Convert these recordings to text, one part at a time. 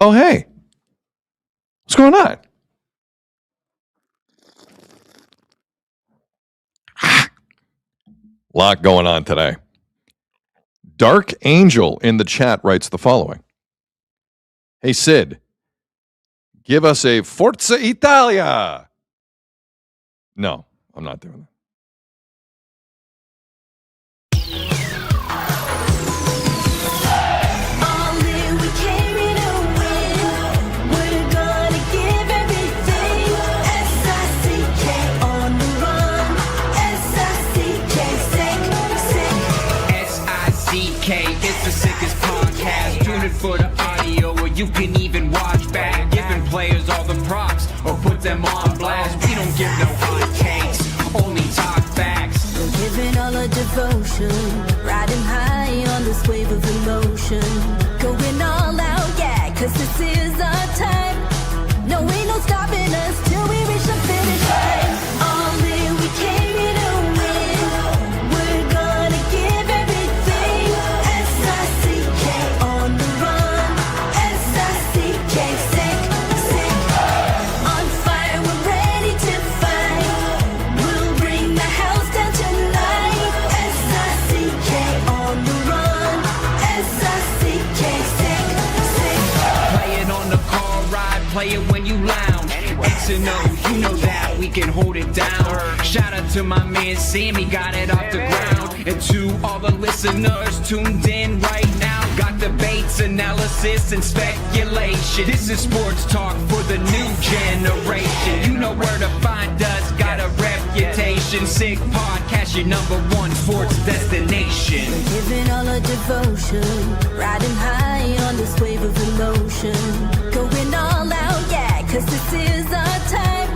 Oh, hey. What's going on? Lot going on today. Dark Angel in the chat writes the following. Hey, Sid, give us a Forza Italia. No, I'm not doing that. It's the sickest podcast. Tune in for the audio, or you can even watch back. Giving players all the props, or put them on blast. We don't give no hot takes, only talk facts. We're giving all our devotion, riding high on this wave of emotion. Going all out, yeah, cause this is our time. No, ain't no stopping us till we reach the finish line. All in, we came here to win. We're gonna give everything. S-I-C-K on the run. S-I-C-K, sick, sick. On fire, we're ready to fight. We'll bring the house down tonight. S-I-C-K on the run. S-I-C-K, sick, sick. Play it on the car ride, play it when you lounge. X and O, you know that we can hold it down. Shout out to my man Sammy, got it off the ground. And to all the listeners tuned in right now. Got debates, analysis, and speculation. This is sports talk for the new generation. You know where to find us, got a reputation. Sick podcast, your #1 sports destination. We're giving all our devotion, riding high on this wave of emotion. Going all out, yeah, cause this is our time.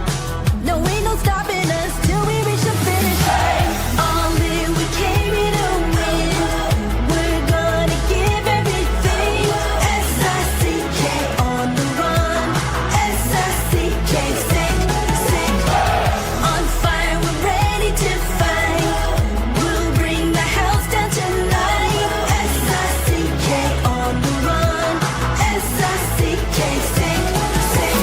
No, ain't no stopping us till we reach the finish line. All in, we came here to win. We're gonna give everything. S-I-C-K on the run. S-I-C-K, sick, sick. On fire, we're ready to fight. We'll bring the house down tonight. S-I-C-K on the run. S-I-C-K, sick, sick.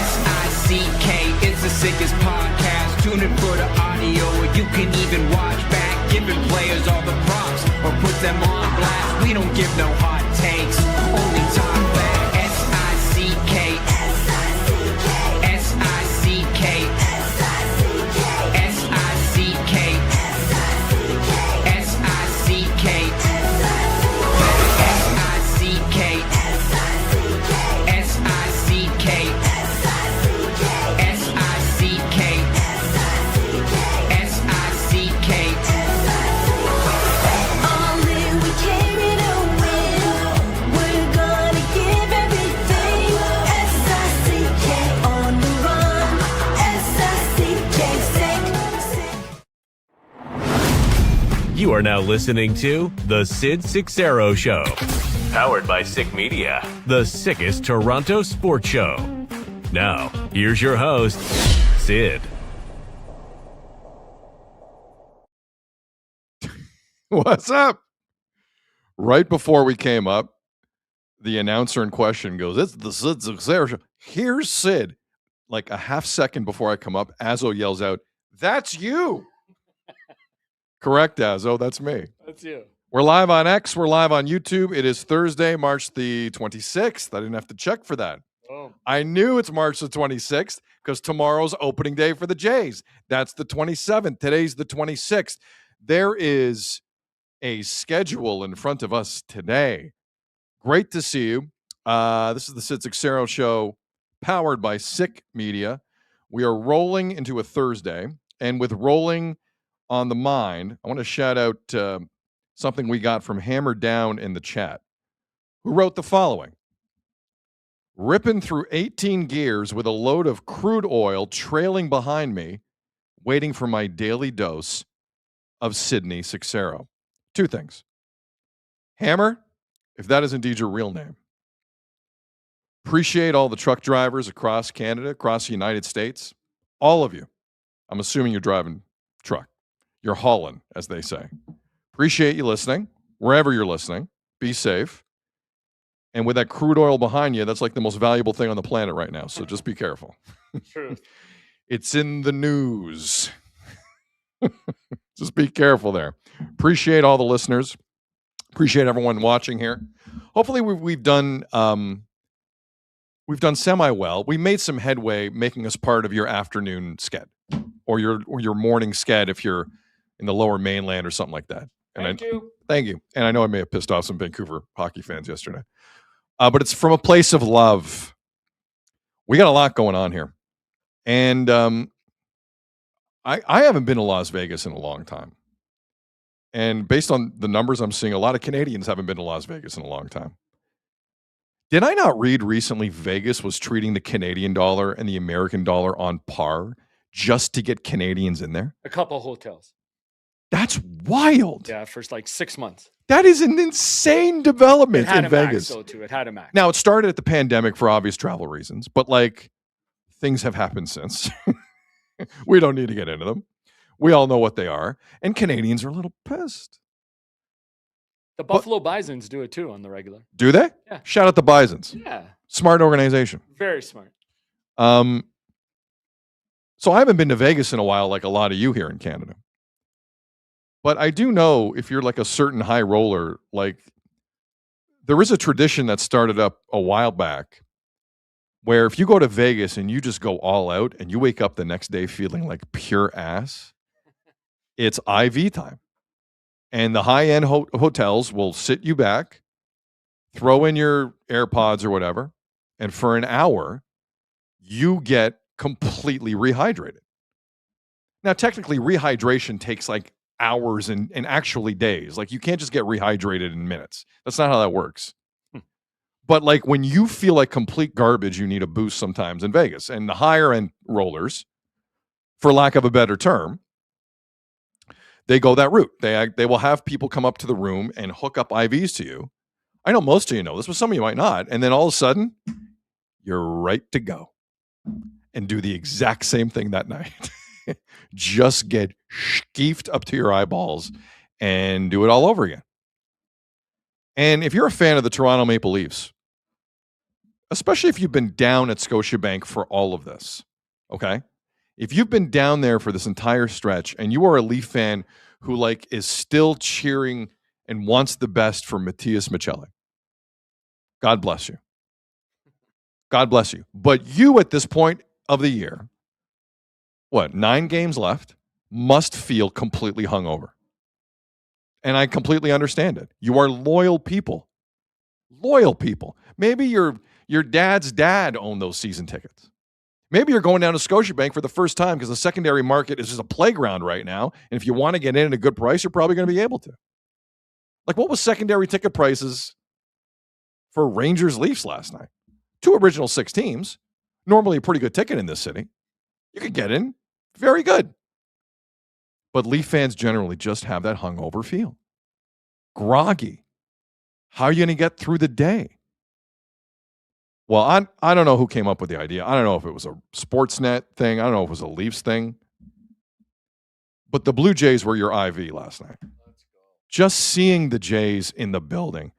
S-I-C-K is the sickest podcast. Tune in for the audio, or you can even watch back. Giving players all the props, or put them on blast. We don't give no hot takes, only talk back. S-I-C-K, S-I-C-K, S-I-C-K, S-I-C-K, S-I-C-K, S-I-C-K, S-I-C-K, S-I-C-K, S-I-C-K. All in, we came here to win. We're gonna give everything. S-I-C-K on the run. S-I-C-K, sick, sick. You are now listening to The Sid Seixeiro Show. Powered by Sick Media, the sickest Toronto sports show. Now, here's your host, Sid. What's up? Right before we came up, the announcer in question goes, "It's the Sid Seixeiro Show." Here's Sid. Like a half second before I come up, Azzo yells out, "That's you." Correct, Azzo. That's me. That's you. We're live on X. We're live on YouTube. It is Thursday, March the 26th. I didn't have to check for that. Oh, I knew it's March the 26th because tomorrow's opening day for the Jays. That's the 27th. Today's the 26th. There is a schedule in front of us today. Great to see you. This is the Sid Seixeiro Show, powered by Sick Media. We are rolling into a Thursday, and with rolling on the mind, I want to shout out something we got from Hammer Down in the chat, who wrote the following. Ripping through 18 gears with a load of crude oil trailing behind me, waiting for my daily dose of Sydney Seixeiro. Two things. Hammer, if that is indeed your real name, appreciate all the truck drivers across Canada, across the United States. All of you. I'm assuming you're driving truck. You're hauling, as they say. Appreciate you listening, wherever you're listening. Be safe. And with that crude oil behind you, that's like the most valuable thing on the planet right now. So just be careful. True. It's in the news. Just be careful there. Appreciate all the listeners. Appreciate everyone watching here. Hopefully we've done semi well. We made some headway making us part of your afternoon sked or your morning sked if you're in the lower mainland or something like that. And Thank you. Thank you. And I know I may have pissed off some Vancouver hockey fans yesterday. But it's from a place of love. We got a lot going on here. And I haven't been to Las Vegas in a long time. And based on the numbers I'm seeing, a lot of Canadians haven't been to Las Vegas in a long time. Did I not read recently Vegas was treating the Canadian dollar and the American dollar on par just to get Canadians in there? A couple hotels. That's wild. Yeah, for like 6 months. That is an insane development in Vegas. It had a max. Now, it started at the pandemic for obvious travel reasons, but like things have happened since. We don't need to get into them. We all know what they are. And Canadians are a little pissed. The Buffalo Bisons do it too on the regular. Do they? Yeah. Shout out the Bisons. Yeah. Smart organization. Very smart. So I haven't been to Vegas in a while like a lot of you here in Canada. But I do know if you're like a certain high roller, like there is a tradition that started up a while back where if you go to Vegas and you just go all out and you wake up the next day feeling like pure ass, it's IV time. And the high-end hotels will sit you back, throw in your AirPods or whatever, and for an hour, you get completely rehydrated. Now, technically, rehydration takes like hours and actually days. Like you can't just get rehydrated in minutes. That's not how that works. But like when you feel like complete garbage, you need a boost sometimes in Vegas. And the higher end rollers, for lack of a better term, they go that route. They will have people come up to the room and hook up IVs to you. I know most of you know this, but some of you might not. And then all of a sudden, you're right to go and do the exact same thing that night. Just get skeefed up to your eyeballs and do it all over again. And if you're a fan of the Toronto Maple Leafs, especially if you've been down at Scotiabank for all of this, okay? If you've been down there for this entire stretch and you are a Leaf fan who like is still cheering and wants the best for Matthias Michele, God bless you. God bless you. But you at this point of the year, 9 games left, must feel completely hungover. And I completely understand it. You are loyal people. Loyal people. Maybe your dad's dad owned those season tickets. Maybe you're going down to Scotiabank for the first time because the secondary market is just a playground right now. And if you want to get in at a good price, you're probably going to be able to. Like, what was secondary ticket prices for Rangers Leafs last night? 2 original 6 teams. Normally a pretty good ticket in this city. You could get in. Very good. But Leaf fans generally just have that hungover feel. Groggy. How are you going to get through the day? Well, I don't know who came up with the idea. I don't know if it was a Sportsnet thing. I don't know if it was a Leafs thing. But the Blue Jays were your IV last night. Just seeing the Jays in the building.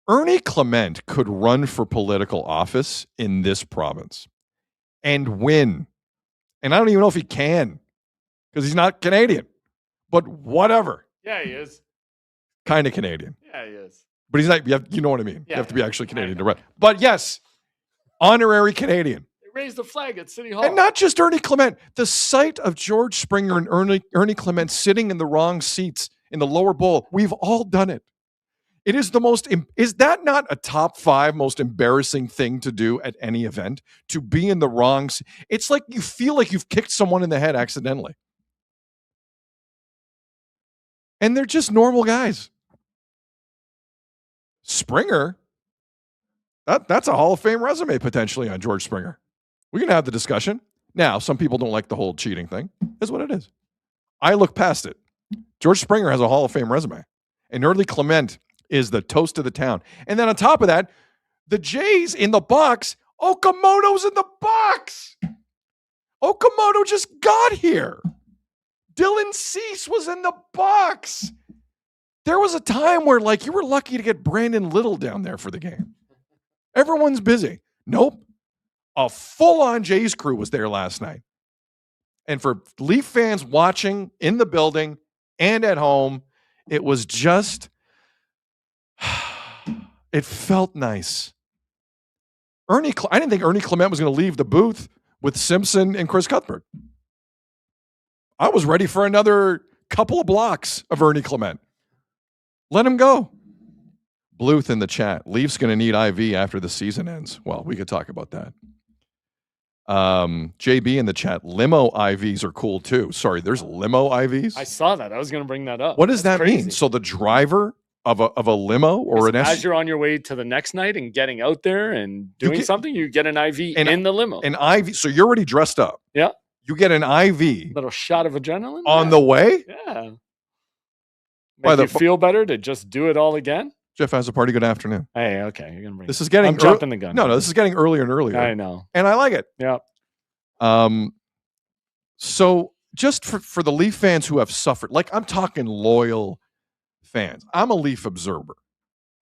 Ernie Clement could run for political office in this province and win. And I don't even know if he can because he's not Canadian. But whatever. Yeah, he is. Kind of Canadian. Yeah, he is. But he's not, you know what I mean. Yeah, you have to be actually Canadian to run. But yes, honorary Canadian. They raised the flag at City Hall. And not just Ernie Clement. The sight of George Springer and Ernie Clement sitting in the wrong seats in the lower bowl, we've all done it. It is is that not a top 5 most embarrassing thing to do at any event? To be in the wrong seat? It's like you feel like you've kicked someone in the head accidentally. And they're just normal guys. Springer, that's a Hall of Fame resume potentially on George Springer. We can have the discussion. Now, some people don't like the whole cheating thing. That's what it is. I look past it. George Springer has a Hall of Fame resume. And Ernie Clement is the toast of the town. And then on top of that, the Jays in the box, Okamoto's in the box. Okamoto just got here. Dylan Cease was in the box. There was a time where like you were lucky to get Brandon Little down there for the game. Everyone's busy. Nope. A full-on Jays crew was there last night. And for Leaf fans watching in the building and at home, it was just, it felt nice. I didn't think Ernie Clement was going to leave the booth with Simpson and Chris Cuthbert. I was ready for another couple of blocks of Ernie Clement. Let him go. Bluth in the chat. Leafs going to need IV after the season ends. Well, we could talk about that. JB in the chat. Limo IVs are cool too. Sorry, there's limo IVs? I saw that. I was going to bring that up. What does That's that crazy. mean? So the driver of a limo or an as you're on your way to the next night and getting out there and doing something, you get an IV in the limo. An IV. So you're already dressed up. Yeah. You get an IV. Little shot of adrenaline on the way. Yeah. By Make you feel better to just do it all again. Jeff has a party. Good afternoon. Hey, okay, you're gonna bring. This is getting. I'm jumping the gun. No, this is getting earlier and earlier. I know, and I like it. Yeah. So just for the Leaf fans who have suffered, like I'm talking loyal fans. I'm a Leaf observer.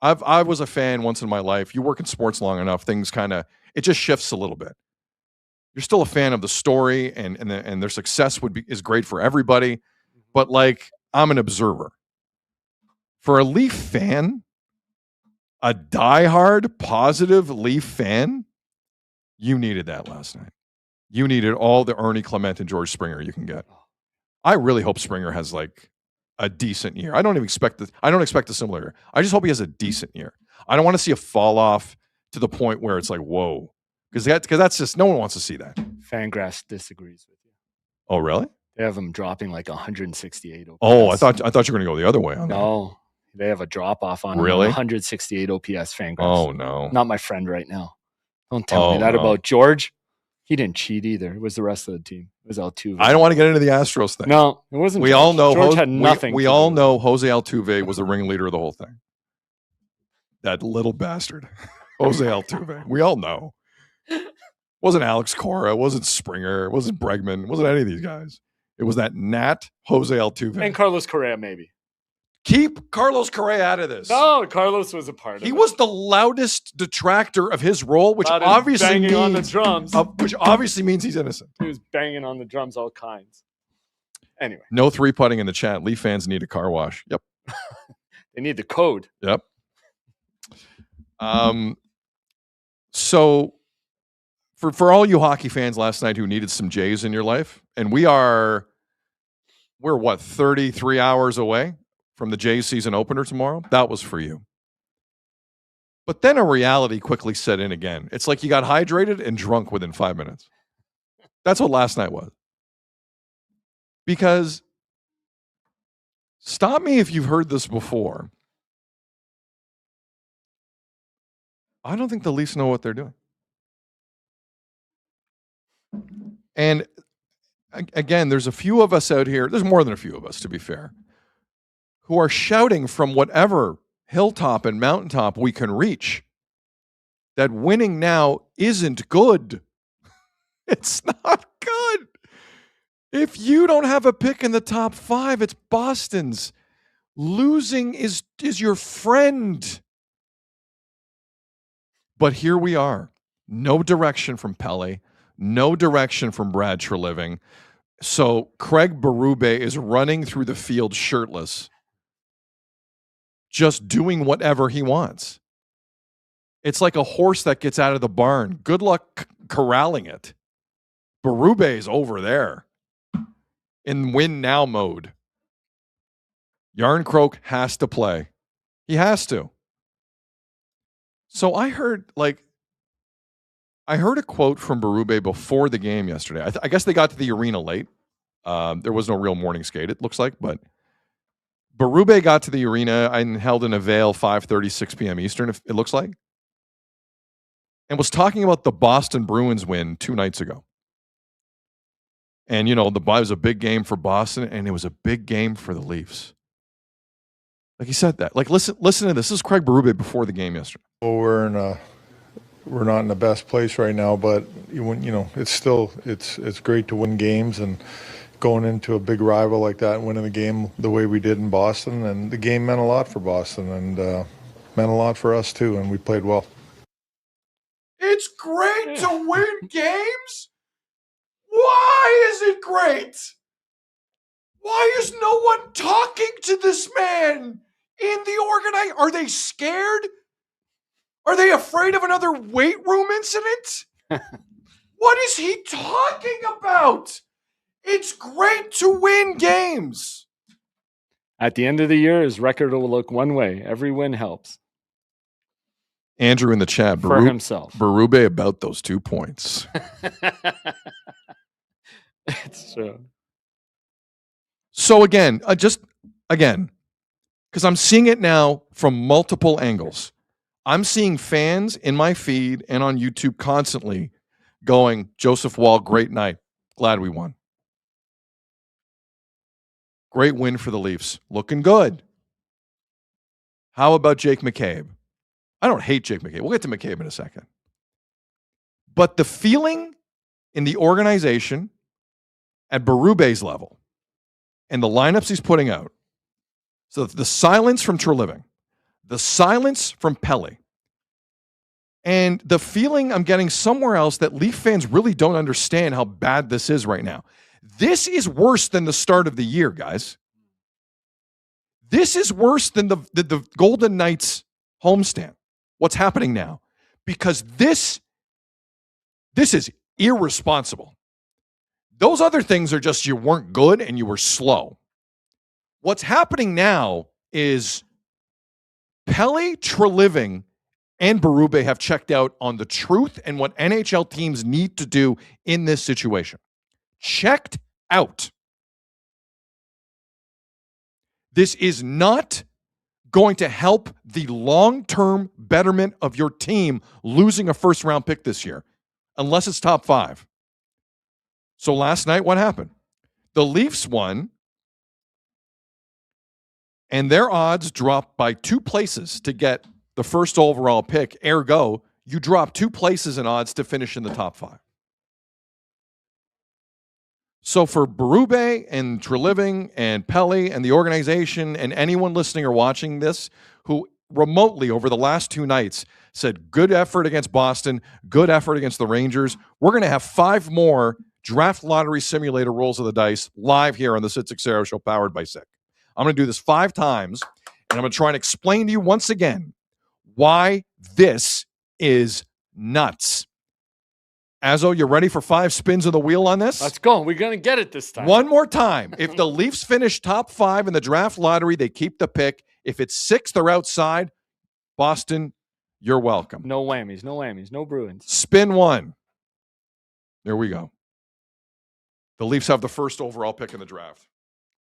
I was a fan once in my life. You work in sports long enough, things it just shifts a little bit. You're still a fan of the story, and their success is great for everybody, but like I'm an observer. For a Leaf fan, a diehard positive Leaf fan, you needed that last night. You needed all the Ernie Clement and George Springer you can get. I really hope Springer has like a decent year. I don't expect a similar year. I just hope he has a decent year. I don't want to see a fall off to the point where it's like, whoa. Because that's just, no one wants to see that. Fangraphs disagrees with you. Oh, really? They have him dropping like 168 OPS. Oh, I thought you were going to go the other way on that. No, they have a drop off on really? 168 OPS Fangraphs. Oh, no. Not my friend right now. Don't tell me that about George. He didn't cheat either. It was the rest of the team. It was Altuve. I don't want to get into the Astros thing. No, it wasn't. We all know George had nothing. We all know Jose Altuve was the ringleader of the whole thing. That little bastard, Jose Altuve. We all know. Wasn't Alex Cora, wasn't Springer, wasn't Bregman, wasn't any of these guys. It was that gnat, Jose Altuve. And Carlos Correa, maybe. Keep Carlos Correa out of this. No, Carlos was a part of it. He was the loudest detractor of his role, which obviously means on the drums. Which obviously means he's innocent. He was banging on the drums all kinds. Anyway. No 3-putting in the chat. Leaf fans need a car wash. Yep. They need the code. Yep. So for all you hockey fans last night who needed some Jays in your life, and we're what, 33 hours away from the Jays season opener tomorrow? That was for you. But then a reality quickly set in again. It's like you got hydrated and drunk within 5 minutes. That's what last night was. Because, stop me if you've heard this before, I don't think the Leafs know what they're doing. And again, there's a few of us out here, there's more than a few of us, to be fair, who are shouting from whatever hilltop and mountaintop we can reach that winning now isn't good. It's not good. If you don't have a pick in the top 5, it's Boston's. Losing is your friend. But here we are. No direction from Pele. No direction from Brad Treliving. So Craig Berube is running through the field shirtless, just doing whatever he wants. It's like a horse that gets out of the barn. Good luck corralling it. Berube is over there in win now mode. Yarncroke has to play. He has to. So I heard a quote from Berube before the game yesterday. I guess they got to the arena late. There was no real morning skate, it looks like, but Berube got to the arena and held in Avail 5:30, 6 p.m. Eastern, it looks like, and was talking about the Boston Bruins win 2 nights ago. And, you know, it was a big game for Boston, and it was a big game for the Leafs. Like he said that. Like, listen to this. This is Craig Berube before the game yesterday. Well, we're not in the best place right now, but it's great to win games, and going into a big rival like that and winning the game the way we did in Boston, and the game meant a lot for Boston and meant a lot for us too, and we played well. It's great to win games? Why is it great? Why is no one talking to this man in the organization? Are they scared? Are they afraid of another weight room incident? What is he talking about? It's great to win games. At the end of the year, his record will look one way. Every win helps. Andrew in the chat. For himself. Berube about those 2 points. It's true. So again, because I'm seeing it now from multiple angles. I'm seeing fans in my feed and on YouTube constantly going, Joseph Wall, great night. Glad we won. Great win for the Leafs. Looking good. How about Jake McCabe? I don't hate Jake McCabe. We'll get to McCabe in a second. But the feeling in the organization at Berube's level and the lineups he's putting out, so the silence from Treliving, the silence from Pelly, and the feeling I'm getting somewhere else that Leaf fans really don't understand how bad this is right now. This is worse than the start of the year, guys. This is worse than the Golden Knights homestand. What's happening now? Because this is irresponsible. Those other things are just you weren't good and you were slow. What's happening now is Pelly, Treliving, and Berube have checked out on the truth and what NHL teams need to do in this situation. Checked out. This is not going to help the long-term betterment of your team losing a first-round pick this year, unless it's top 5. So last night, what happened? The Leafs won, and their odds dropped by 2 places to get the first overall pick. Ergo, you drop 2 places in odds to finish in the top 5. So for Berube and Treliving and Pelly and the organization and anyone listening or watching this who remotely over the last 2 nights said good effort against Boston, good effort against the Rangers, we're going to have 5 more draft lottery simulator rolls of the dice live here on the Sid Seixeiro Show powered by Sick. I'm going to do this 5 times, and I'm going to try and explain to you once again why this is nuts. Azzo, you ready for 5 spins of the wheel on this? Let's go. We're going to get it this time. One more time. If the Leafs finish top 5 in the draft lottery, they keep the pick. If it's 6, they're outside. Boston, you're welcome. No whammies, no Bruins. Spin 1. There we go. The Leafs have the first overall pick in the draft.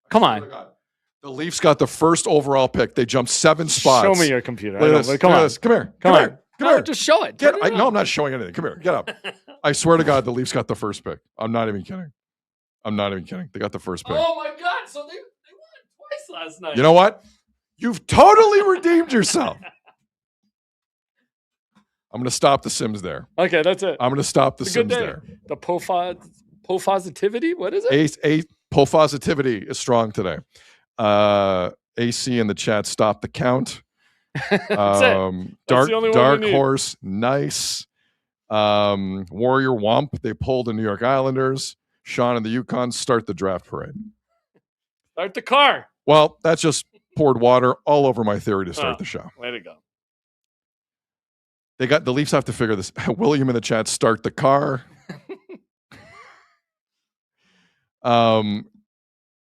Come on. The Leafs got the first overall pick. They jumped 7 spots. Show me your computer. Come on. Come here. Come here. Come here. Just show it. No, I'm not showing anything. Come here. Get up. I swear to God, the Leafs got the first pick. I'm not even kidding. They got the first pick. Oh, my God. So they won twice last night. You know what? You've totally redeemed yourself. I'm going to stop the Sims there. Okay, that's it. I'm going to stop the Sims there. The positivity? What is it? Positivity is strong today. AC in the chat, stop the count. Dark Horse, nice. Warrior Wump, they pulled the New York Islanders. Sean and the Yukon start the draft parade. Start the car. Well, that's just poured water all over my theory to start the show. Way to go. The Leafs have to figure this. William in the chat, start the car. All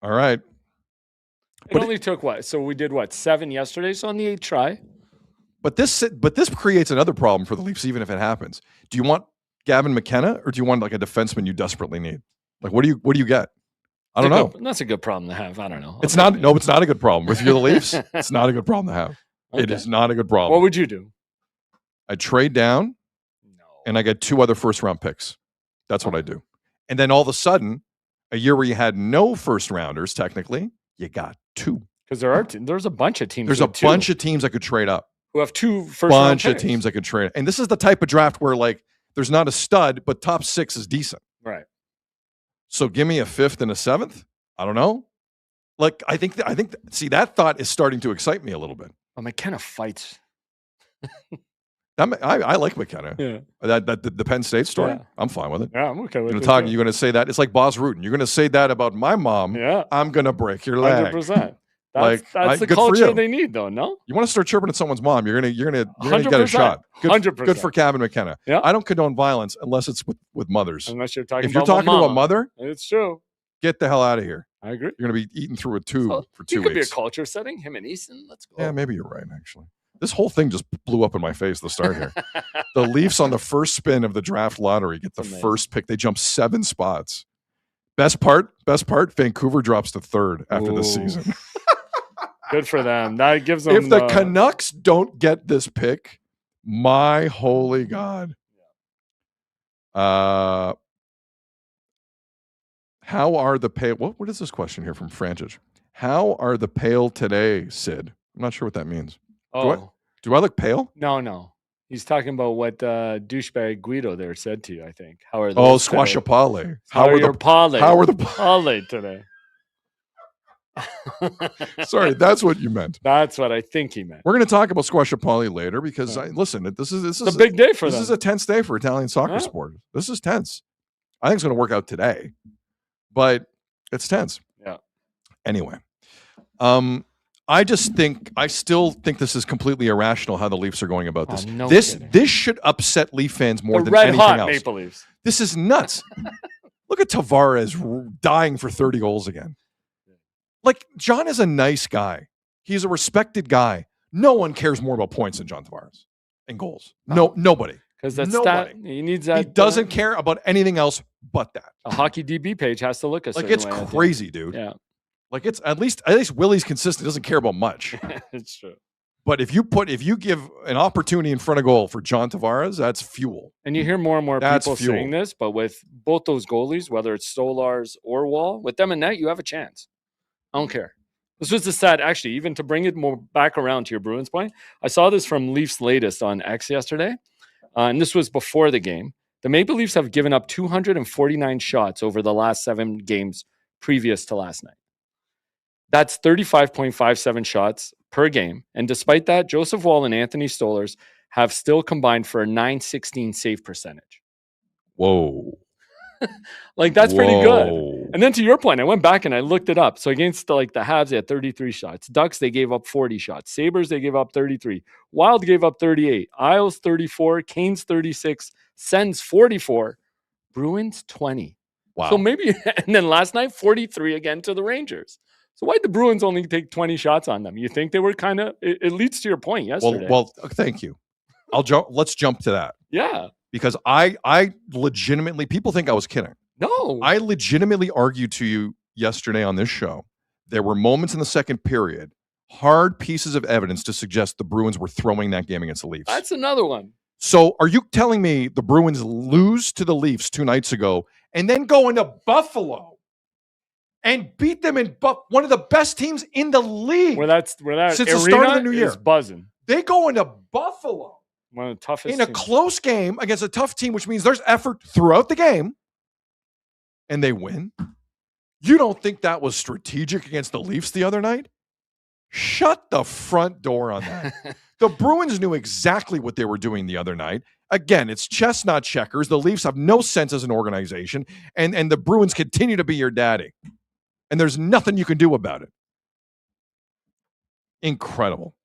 right. It only took what? So we did what? 7 yesterday. So on the 8th try. But this creates another problem for the Leafs, even if it happens. Do you want Gavin McKenna or do you want like a defenseman you desperately need? Like, what do you get? I don't know. That's a good problem to have. I don't know. It's not a good problem. If you're the Leafs, it's not a good problem to have. Okay. It is not a good problem. What would you do? I trade down and I get 2 other first round picks. That's what I do. And then all of a sudden, a year where you had no first rounders, technically, you got 2. Because there's a bunch of teams. There's a bunch of teams that could trade up. Who have 2 first round picks. Bunch of teams that could trade. And this is the type of draft where like there's not a stud, but top 6 is decent. Right. So give me a 5th and a 7th. I don't know. Like I think see that thought is starting to excite me a little bit. Oh, McKenna fights. I like McKenna. Yeah. The Penn State story. Yeah. I'm fine with it. Yeah, I'm okay with You're it. going to say that. It's like Boss Rutan. You're going to say that about my mom. Yeah. I'm going to break your leg. 100%. That's the good for culture you. they need, though. No, You want to start chirping at someone's mom, you're gonna get a shot. Good, 100%. Good for Cabin McKenna. Yeah. I don't condone violence unless it's with mothers. Unless you're talking. If you're talking to a mother, it's true. get the hell out of here. I agree. You're gonna be eating through a tube for 2 weeks. It could be a culture setting. Him and Easton. Let's go. Yeah, maybe you're right. Actually, this whole thing just blew up in my face. The start here. The Leafs on the first spin of the draft lottery get the first pick. They jump 7 spots. Best part. Vancouver drops to 3rd after the season. Good for them. That gives them. If the Canucks don't get this pick, my holy God. How are the Pale? What is this question here from Francis? How are the Pale today, Sid? I'm not sure what that means. Do I look pale? No. He's talking about what douchebag Guido there said to you, I think. How are those Squashapale. How are the Pale today? Sorry, that's what you meant. That's what I think he meant. We're going to talk about Squashapale later because this is a big day for them. This is a tense day for Italian soccer sport. This is tense. I think it's going to work out today, but it's tense. Yeah. Anyway, I still think this is completely irrational how the Leafs are going about this. This should upset Leaf fans more than anything else. Red hot Maple Leafs. This is nuts. Look at Tavares dying for 30 goals again. Like, John is a nice guy. He's a respected guy. No one cares more about points than John Tavares and goals. No, nobody. Because that's that. He needs that. He doesn't care about anything else but that. A hockey DB page has to look a certain it's way, crazy, dude. Yeah. Like, it's at least Willie's consistent. Doesn't care about much. It's true. But if you give an opportunity in front of goal for John Tavares, that's fuel. And you hear more and more people saying this, but with both those goalies, whether it's Stolars or Wall, with them in net, you have a chance. I don't care. This was the stat, actually, even to bring it more back around to your Bruins point. I saw this from Leafs Latest on X yesterday, and this was before the game. The Maple Leafs have given up 249 shots over the last 7 games previous to last night. That's 35.57 shots per game. And despite that, Joseph Wall and Anthony Stolars have still combined for a .916 save percentage. Whoa. That's pretty good. And then to your point, I went back and I looked it up. So against the Habs, they had 33 shots. Ducks, they gave up 40 shots. Sabres, they gave up 33. Wild gave up 38. Isles, 34. Canes, 36. Sens, 44. Bruins, 20. Wow. So maybe, and then last night, 43 again to the Rangers. So why'd the Bruins only take 20 shots on them? You think they were kind of, it leads to your point yesterday. Well, thank you. Let's jump to that. Yeah. Because I legitimately, people think I was kidding. No. I legitimately argued to you yesterday on this show. There were moments in the second period, hard pieces of evidence to suggest the Bruins were throwing that game against the Leafs. That's another one. So are you telling me the Bruins lose to the Leafs 2 nights ago and then go into Buffalo and beat them in one of the best teams in the league? Where that since the start of the new year is buzzing. They go into Buffalo. One of the toughest in a close game against a tough team, which means there's effort throughout the game, and they win. You don't think that was strategic against the Leafs the other night? Shut the front door on that. The Bruins knew exactly what they were doing the other night. Again, it's chess, not checkers. The Leafs have no sense as an organization, and the Bruins continue to be your daddy. And there's nothing you can do about it. Incredible.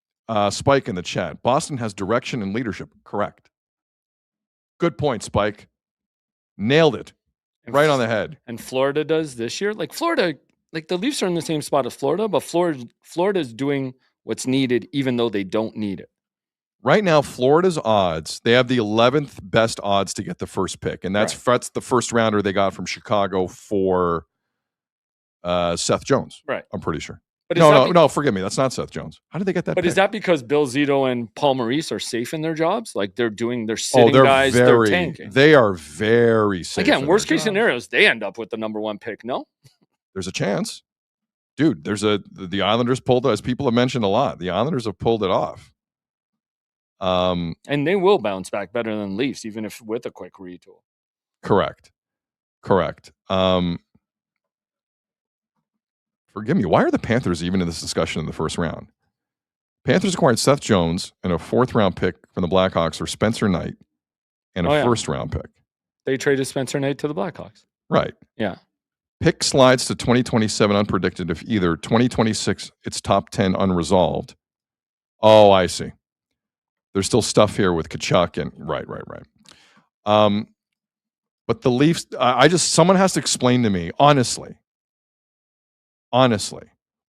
Spike in the chat. Boston has direction and leadership. Correct. Good point, Spike. Nailed it. Right on the head. And Florida does this year. Florida, the Leafs are in the same spot as Florida, but Florida is doing what's needed even though they don't need it. Right now, Florida's odds, they have the 11th best odds to get the first pick. And that's the first rounder they got from Chicago for Seth Jones. Right. I'm pretty sure. But no, forgive me. That's not Seth Jones. How did they get that? But pick? Is that because Bill Zito and Paul Maurice are safe in their jobs? They're sitting guys, they're tanking. They are very safe. Again, worst case scenarios, they end up with the number 1 pick. No, there's a chance, dude. The Islanders pulled, as people have mentioned a lot. The Islanders have pulled it off. And they will bounce back better than Leafs, even if with a quick retool. Correct. Forgive me. Why are the Panthers even in this discussion in the first round? Panthers acquired Seth Jones and a 4th-round pick from the Blackhawks for Spencer Knight and a 1st-round pick. They traded Spencer Knight to the Blackhawks. Right. Yeah. Pick slides to 2027 unpredicted if either 2026 it's top 10 unresolved. Oh, I see. There's still stuff here with Kachuk and right. But the Leafs, someone has to explain to me, honestly,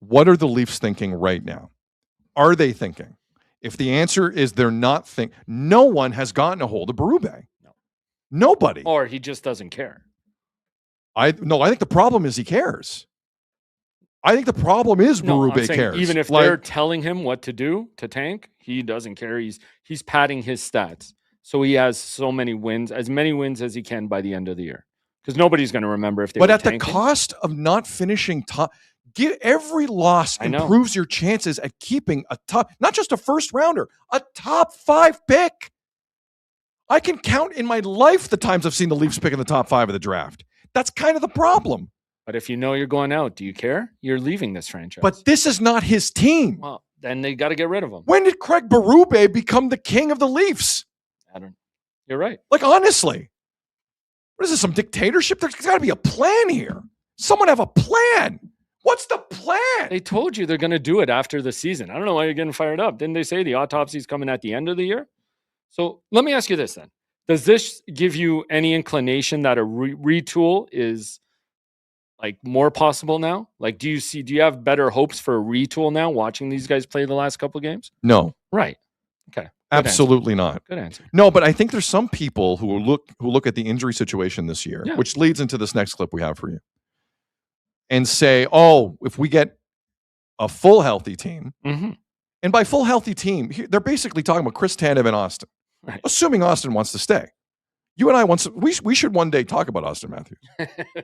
what are the Leafs thinking right now? Are they thinking? If the answer is they're not thinking, no one has gotten a hold of Berube. No. Nobody. Or he just doesn't care. I think the problem is he cares. I think the problem is Berube cares. Even if they're telling him what to do to tank, he doesn't care. He's padding his stats. So he has so many wins, as many wins as he can by the end of the year. Because nobody's going to remember if they But were at tanking. the cost of not finishing top, every loss improves your chances at keeping a top, not just a 1st-rounder, a top 5 pick. I can count in my life the times I've seen the Leafs pick in the top 5 of the draft. That's kind of the problem. But if you know you're going out, do you care? You're leaving this franchise. But this is not his team. Well, then they got to get rid of him. When did Craig Berube become the king of the Leafs? You're right. Like, honestly, what is this, some dictatorship? There's got to be a plan here. Someone have a plan. What's the plan? They told you they're going to do it after the season. I don't know why you're getting fired up. Didn't they say the autopsy's coming at the end of the year? So let me ask you this then. Does this give you any inclination that a retool is like more possible now? Like, do you have better hopes for a retool now watching these guys play the last couple of games? No. Right. Okay. Absolutely not. Good answer. No, but I think there's some people who look at the injury situation this year, which leads into this next clip we have for you, and say, oh, if we get a full healthy team, and by full healthy team, they're basically talking about Chris Tanev and Austin, assuming Austin wants to stay. You and I we should one day talk about Austin Matthews.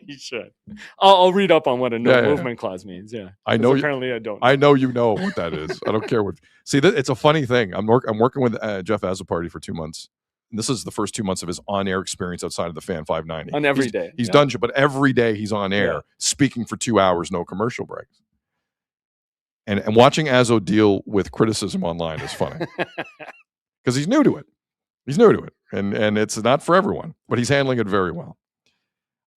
You should. I'll read up on what a no movement clause means. Yeah, I know. Apparently, I don't. I know you know what that is. I don't care what. See, it's a funny thing. I'm working with Jeff Azzopardi for 2 months. And this is the first 2 months of his on-air experience outside of the Fan 590. On every day, he's done, but every day he's on air speaking for 2 hours, no commercial breaks. And watching Azzo deal with criticism online is funny because he's new to it. He's new to it, and it's not for everyone, but he's handling it very well.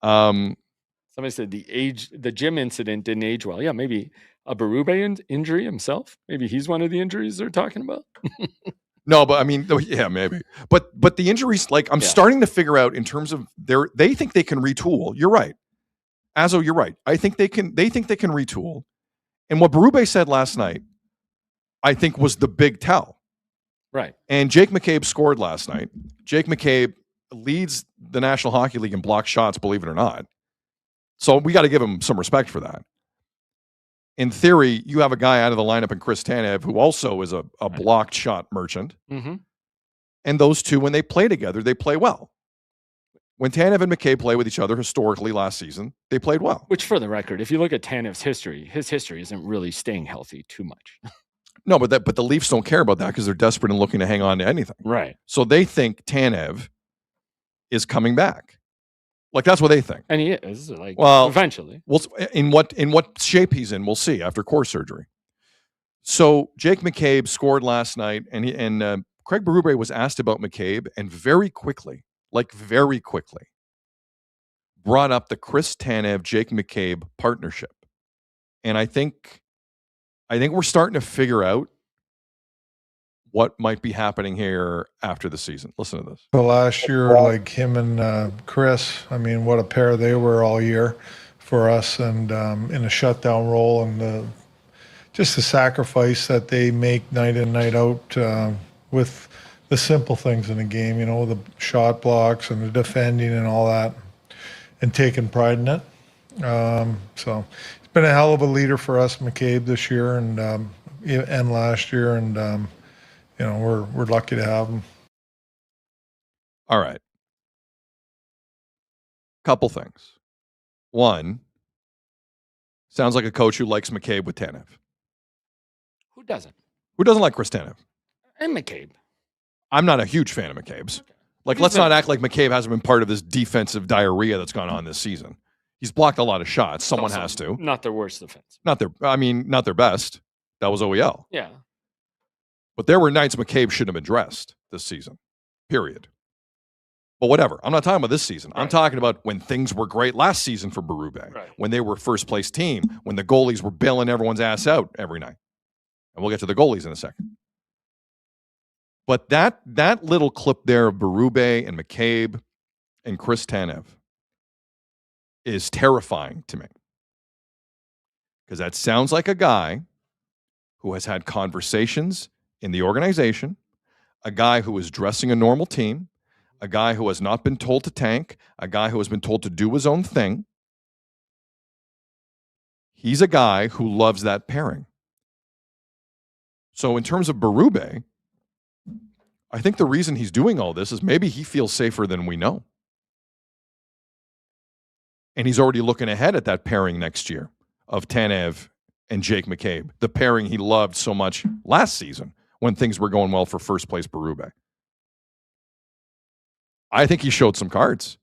Somebody said the gym incident didn't age well. Yeah, maybe a Berube injury himself. Maybe he's one of the injuries they're talking about. No, but I mean, yeah, maybe. But the injuries, like I'm starting to figure out in terms of they think they can retool. You're right, Azzo. You're right. I think they can. They think they can retool. And what Berube said last night, I think, was the big tell. Right. And Jake McCabe scored last night. Jake McCabe leads the National Hockey League in blocked shots, believe it or not. So we got to give him some respect for that. In theory, you have a guy out of the lineup in Chris Tanev, who also is a blocked shot merchant. Mm-hmm. And those two, when they play together, they play well. When Tanev and McCabe play with each other historically last season, they played well. Which, for the record, if you look at Tanev's history, his history isn't really staying healthy too much. No, but the Leafs don't care about that because they're desperate and looking to hang on to anything. Right. So they think Tanev is coming back. Like, that's what they think. And he is, like, well, eventually. Well, in what shape he's in, we'll see after core surgery. So Jake McCabe scored last night, and Craig Berube was asked about McCabe, and very quickly, brought up the Chris Tanev, Jake McCabe partnership. And I think we're starting to figure out what might be happening here after the season. Listen to this. So last year, like him and Chris, I mean, what a pair they were all year for us, and in a shutdown role, and just the sacrifice that they make night in, night out with the simple things in the game, you know, the shot blocks and the defending and all that, and taking pride in it. So he's been a hell of a leader for us, McCabe, this year and last year, and you know, we're lucky to have him. All right. Couple things. One, sounds like a coach who likes McCabe with Tanev. Who doesn't? Who doesn't like Chris Tanev? And McCabe. I'm not a huge fan of McCabe's. Okay. Like, let's not act like McCabe hasn't been part of this defensive diarrhea that's gone on this season. He's blocked a lot of shots. Someone has to. Not their worst defense. Not their best. That was OEL. Yeah. But there were nights McCabe shouldn't have been dressed this season, period. But whatever. I'm not talking about this season. Right. I'm talking about when things were great last season for Berube, Right. when they were first-place team, when the goalies were bailing everyone's ass out every night. And we'll get to the goalies in a second. But that little clip there of Berube and McCabe and Chris Tanev is terrifying to me. Because that sounds like a guy who has had conversations in the organization, a guy who is dressing a normal team, a guy who has not been told to tank, a guy who has been told to do his own thing. He's a guy who loves that pairing. So in terms of Berube, I think the reason he's doing all this is maybe he feels safer than we know. And he's already looking ahead at that pairing next year of Tanev and Jake McCabe, the pairing he loved so much last season when things were going well for first place Berube. I think he showed some cards.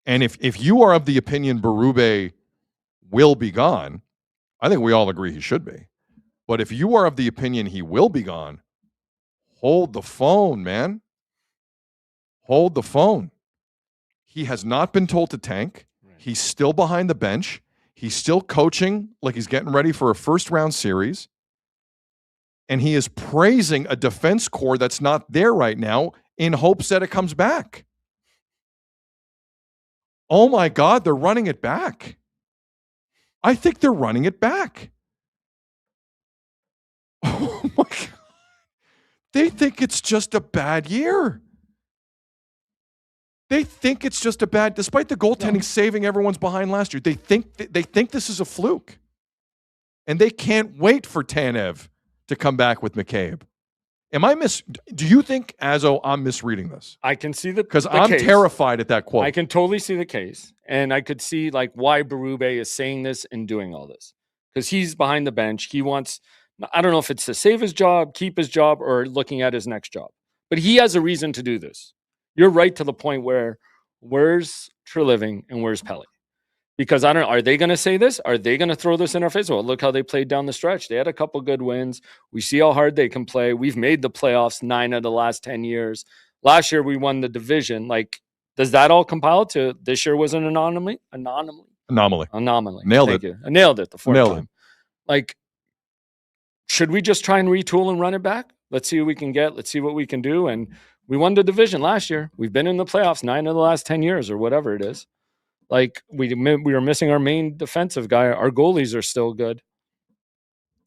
And if you are of the opinion Berube will be gone, I think we all agree he should be. But if you are of the opinion he will be gone, hold the phone, man. Hold the phone. He has not been told to tank. He's still behind the bench. He's still coaching like he's getting ready for a first-round series. And he is praising a defense core that's not there right now in hopes that it comes back. Oh my God, they're running it back. I think they're running it back. Oh my God. They think it's just a bad year. They think it's just a bad, despite the goaltending saving everyone's behind last year, they think this is a fluke. And they can't wait for Tanev to come back with McCabe. Do you think, Azzo, I'm misreading this? I can see the Because I'm case. terrified at that quote. I can totally see the case. And I could see like why Berube is saying this and doing all this. Because he's behind the bench. He wants, I don't know if it's to save his job, keep his job, or looking at his next job. But he has a reason to do this. You're right to the point where where's Treliving and where's Pelly? Because I don't know, are they going to say this? Are they going to throw this in our face? Well, look how they played down the stretch. They had a couple good wins. We see how hard they can play. We've made the playoffs 9 of the last 10 years. Last year, we won the division. Like, does that all compile to this year was an anomaly? Anomaly. Nailed Thank it. you. I nailed it the fourth Nailed time. it. Like, should we just try and retool and run it back? Let's see what we can get. Let's see what we can do. And we won the division last year. We've been in the playoffs 9 of the last 10 years or whatever it is. Like, we were missing our main defensive guy. Our goalies are still good.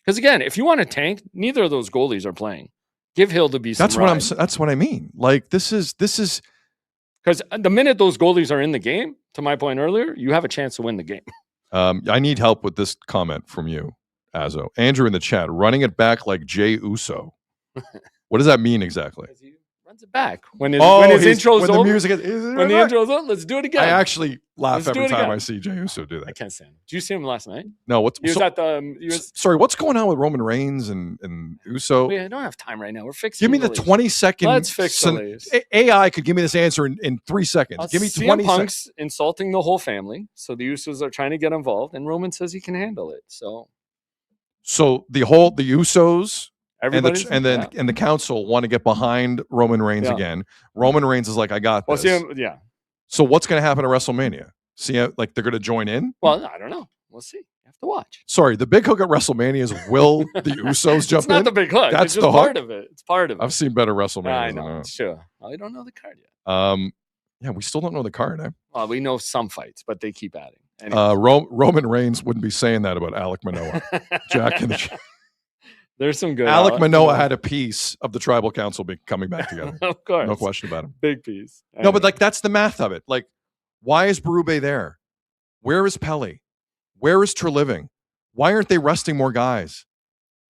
Because, again, if you want to tank, neither of those goalies are playing. Give Hill to be some ride. That's what I mean. Like, this is because the minute those goalies are in the game, to my point earlier, you have a chance to win the game. I need help with this comment from you, Azzo. Andrew in the chat, running it back like Jay Uso. What does that mean exactly? He runs it back. When his intro's when over. The music when the intro's over, let's do it again. I actually laugh Let's every time I see Jay Uso do that. I can't stand him. Did you see him last night? No, He was at the... Sorry, what's going on with Roman Reigns and Uso? I don't have time right now. We're fixing Give me the Leafs. 20-second... Let's fix the Leafs. AI could give me this answer in 3 seconds. Give me 20 CM Punk's insulting the whole family, so the Usos are trying to get involved, and Roman says he can handle it. So the Usos... And Everybody's the council want to get behind Roman Reigns again. Roman Reigns is like, I got this. So what's going to happen at WrestleMania? See, like they're going to join in? Well, I don't know. We'll see. You have to watch. Sorry, the big hook at WrestleMania is will the Usos jump in? It's not the big hook. That's it's just the hook? part of it. It's part of it. I've seen better WrestleManias. I know. Sure. I don't know the card yet. Yeah, we still don't know the card, eh? Well, we know some fights, but they keep adding. Anyways. Roman Reigns wouldn't be saying that about Alec Manoah. Jack in the There's some good. Alec Manoah had a piece of the tribal council coming back together. Of course. No question about him. Big piece. Anyway. No, but like that's the math of it. Like, why is Berube there? Where is Pelly? Where is Treliving? Why aren't they resting more guys?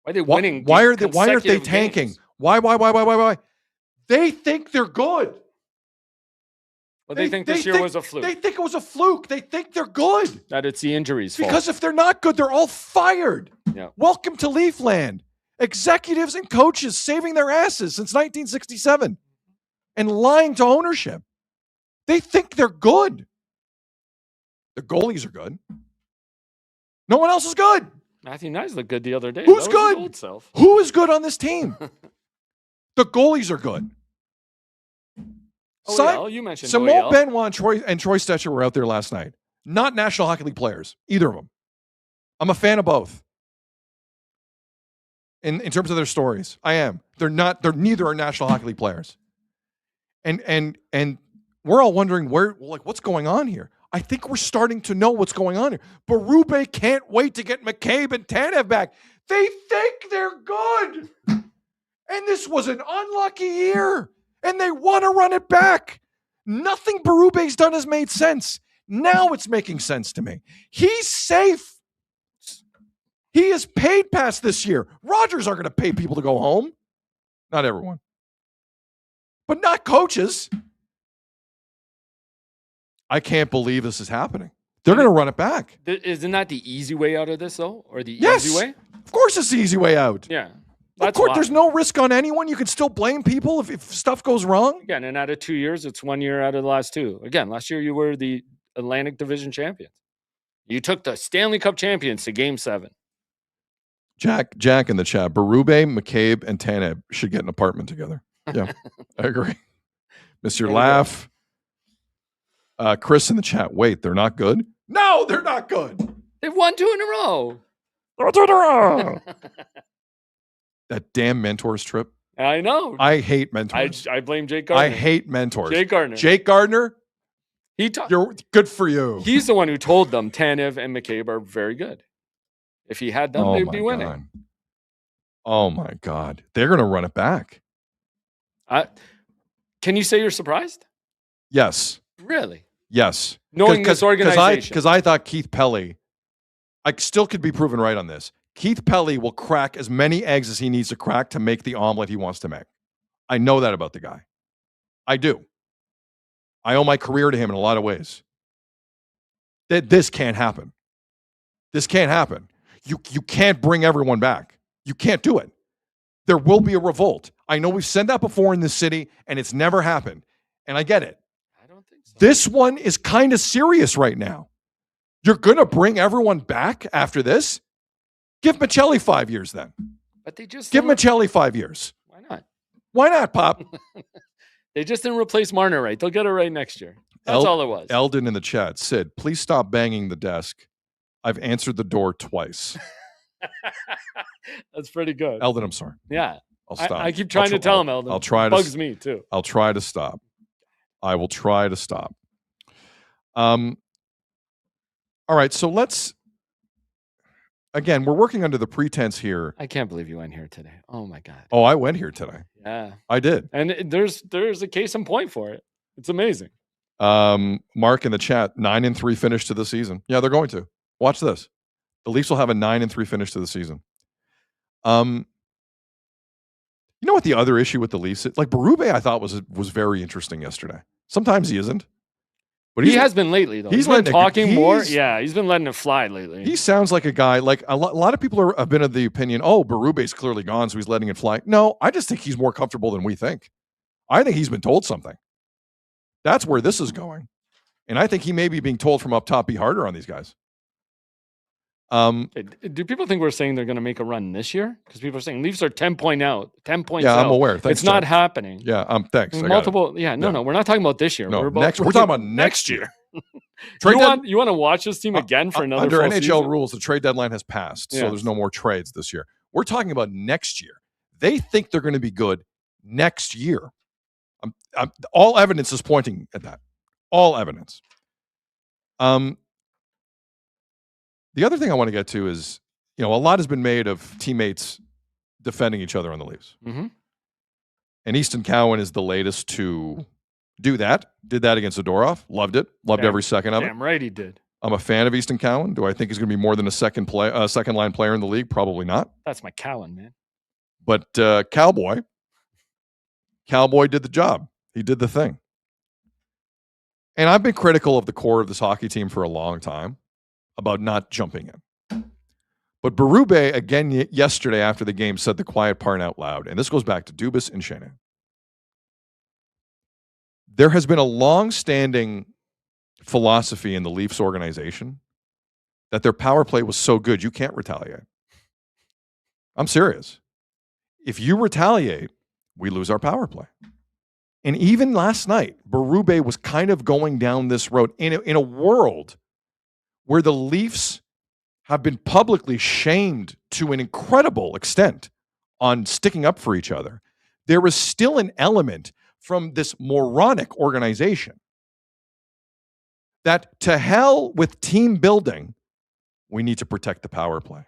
Why are they winning? Why aren't they tanking? Games? Why? They think they're good. Well, they think this year was a fluke. They think it was a fluke. They think they're good. That it's the injuries' fault. Because if they're not good, they're all fired. Yeah. Welcome to Leafland. Executives and coaches saving their asses since 1967 and lying to ownership. They think they're good. The goalies are good. No one else is good. Matthew Knies looked good the other day. Who's That was his good? old self. Who is good on this team? The goalies are good. You mentioned Simon OEL. Benoit and Troy Stecher were out there last night. Not National Hockey League players, either of them. I'm a fan of both. In terms of their stories, I am. They're neither are National Hockey League players. And we're all wondering what's going on here. I think we're starting to know what's going on here. Berube can't wait to get McCabe and Tanev back. They think they're good. And this was an unlucky year. And they want to run it back. Nothing Berube's done has made sense. Now it's making sense to me. He's safe. He is paid past this year. Rogers aren't going to pay people to go home. Not everyone. But not coaches. I can't believe this is happening. They're going to run it back. Isn't that the easy way out of this, though? Or the Yes. easy way? Of course it's the easy way out. Yeah. Of course, there's no risk on anyone. You can still blame people if stuff goes wrong. Again, and out of 2 years, it's 1 year out of the last two. Again, last year you were the Atlantic Division champions. You took the Stanley Cup champions to Game 7. Jack in the chat. Berube, McCabe, and Tanev should get an apartment together. Yeah, I agree. Miss your laugh. Chris in the chat. Wait, they're not good? No, they're not good. They've won 2 in a row. That damn mentors trip. I know. I hate mentors. I blame Jake Gardner. I hate mentors. Jake Gardner. You're good for you. He's the one who told them Tanev and McCabe are very good. If he had them, they'd be winning. God. Oh my God. They're going to run it back. Can you say you're surprised? Yes. Really? Yes. Knowing this organization. Because I thought Keith Pelly, I still could be proven right on this. Keith Pelly will crack as many eggs as he needs to crack to make the omelet he wants to make. I know that about the guy. I do. I owe my career to him in a lot of ways. This can't happen. This can't happen. You can't bring everyone back. You can't do it. There will be a revolt. I know we've said that before in this city, and it's never happened. And I get it. I don't think so. This one is kind of serious right now. You're going to bring everyone back after this? Give Michelli 5 years then. But they just give Michelli 5 years. Why not? Why not, Pop? They just didn't replace Marner right. They'll get it right next year. That's all it was. Eldon in the chat. Sid, please stop banging the desk. I've answered the door twice. That's pretty good. Eldon, I'm sorry. Yeah. I'll stop. I keep trying to tell him, Eldon. I'll try to. Bugs me too. I'll try to stop. I will try to stop. All right, so let's. Again, we're working under the pretense here. I can't believe you went here today. Oh my God. Oh, I went here today. Yeah, I did. And there's a case in point for it. It's amazing. Mark in the chat, 9-3 finish to the season. Yeah, they're going to. Watch this. The Leafs will have a 9-3 finish to the season. You know what the other issue with the Leafs is? Like Berube, I thought was very interesting yesterday. Sometimes he isn't. But he has been lately, though. He's been talking more. Yeah, he's been letting it fly lately. He sounds like a guy, like a lot of people have been of the opinion, oh, Berube's clearly gone, so he's letting it fly. No, I just think he's more comfortable than we think. I think he's been told something. That's where this is going. And I think he may be being told from up top, be harder on these guys. Do people think we're saying they're going to make a run this year? Because people are saying Leafs are 10 points out. Yeah, I'm aware. Thanks, it's not happening. Yeah, thanks. Multiple. Yeah, no, we're not talking about this year. No, we're talking about next year. You want to watch this team again for another under full NHL season? rules, the trade deadline has passed, so there's no more trades this year. We're talking about next year. They think they're going to be good next year. All evidence is pointing at that. All evidence. The other thing I want to get to is, a lot has been made of teammates defending each other on the Leafs. Mm-hmm. And Easton Cowan is the latest to do that. Did that against Zadorov. Loved it. Loved every second of it. Damn right he did. I'm a fan of Easton Cowan. Do I think he's going to be more than a second line player in the league? Probably not. That's my Cowan, man. But Cowboy did the job. He did the thing. And I've been critical of the core of this hockey team for a long time about not jumping in. But Berube, again, yesterday after the game, said the quiet part out loud. And this goes back to Dubas and Shannon. There has been a long-standing philosophy in the Leafs organization that their power play was so good, you can't retaliate. I'm serious. If you retaliate, we lose our power play. And even last night, Berube was kind of going down this road in a world where the Leafs have been publicly shamed to an incredible extent on sticking up for each other. There is still an element from this moronic organization that to hell with team building, we need to protect the power play.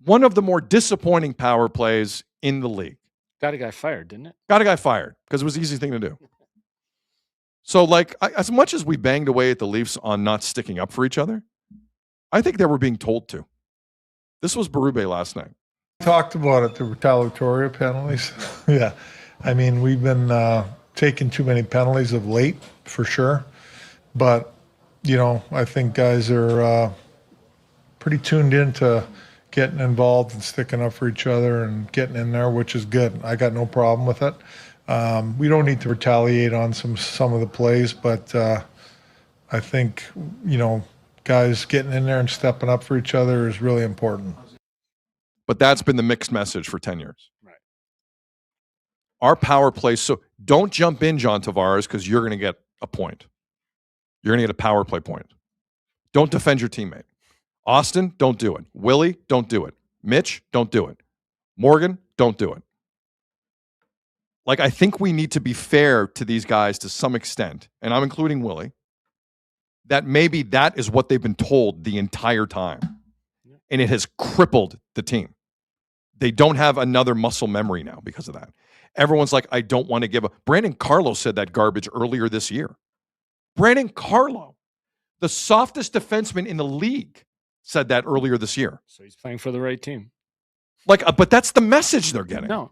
One of the more disappointing power plays in the league. Got a guy fired, didn't it? Got a guy fired because it was the easy thing to do. So, as much as we banged away at the Leafs on not sticking up for each other, I think they were being told to. This was Berube last night. Talked about it, the retaliatory penalties. Yeah. I mean, we've been taking too many penalties of late, for sure. But, I think guys are pretty tuned into getting involved and sticking up for each other and getting in there, which is good. I got no problem with it. We don't need to retaliate on some of the plays, but I think, guys getting in there and stepping up for each other is really important. But that's been the mixed message for 10 years. Right. Our power play, so don't jump in, John Tavares, because you're going to get a point. You're going to get a power play point. Don't defend your teammate. Austin, don't do it. Willie, don't do it. Mitch, don't do it. Morgan, don't do it. I think we need to be fair to these guys to some extent, and I'm including Willie, that maybe that is what they've been told the entire time. And it has crippled the team. They don't have another muscle memory now because of that. Everyone's like, I don't want to give up. Brandon Carlo said that garbage earlier this year. Brandon Carlo, the softest defenseman in the league, said that earlier this year. So he's playing for the right team. But that's the message they're getting. No.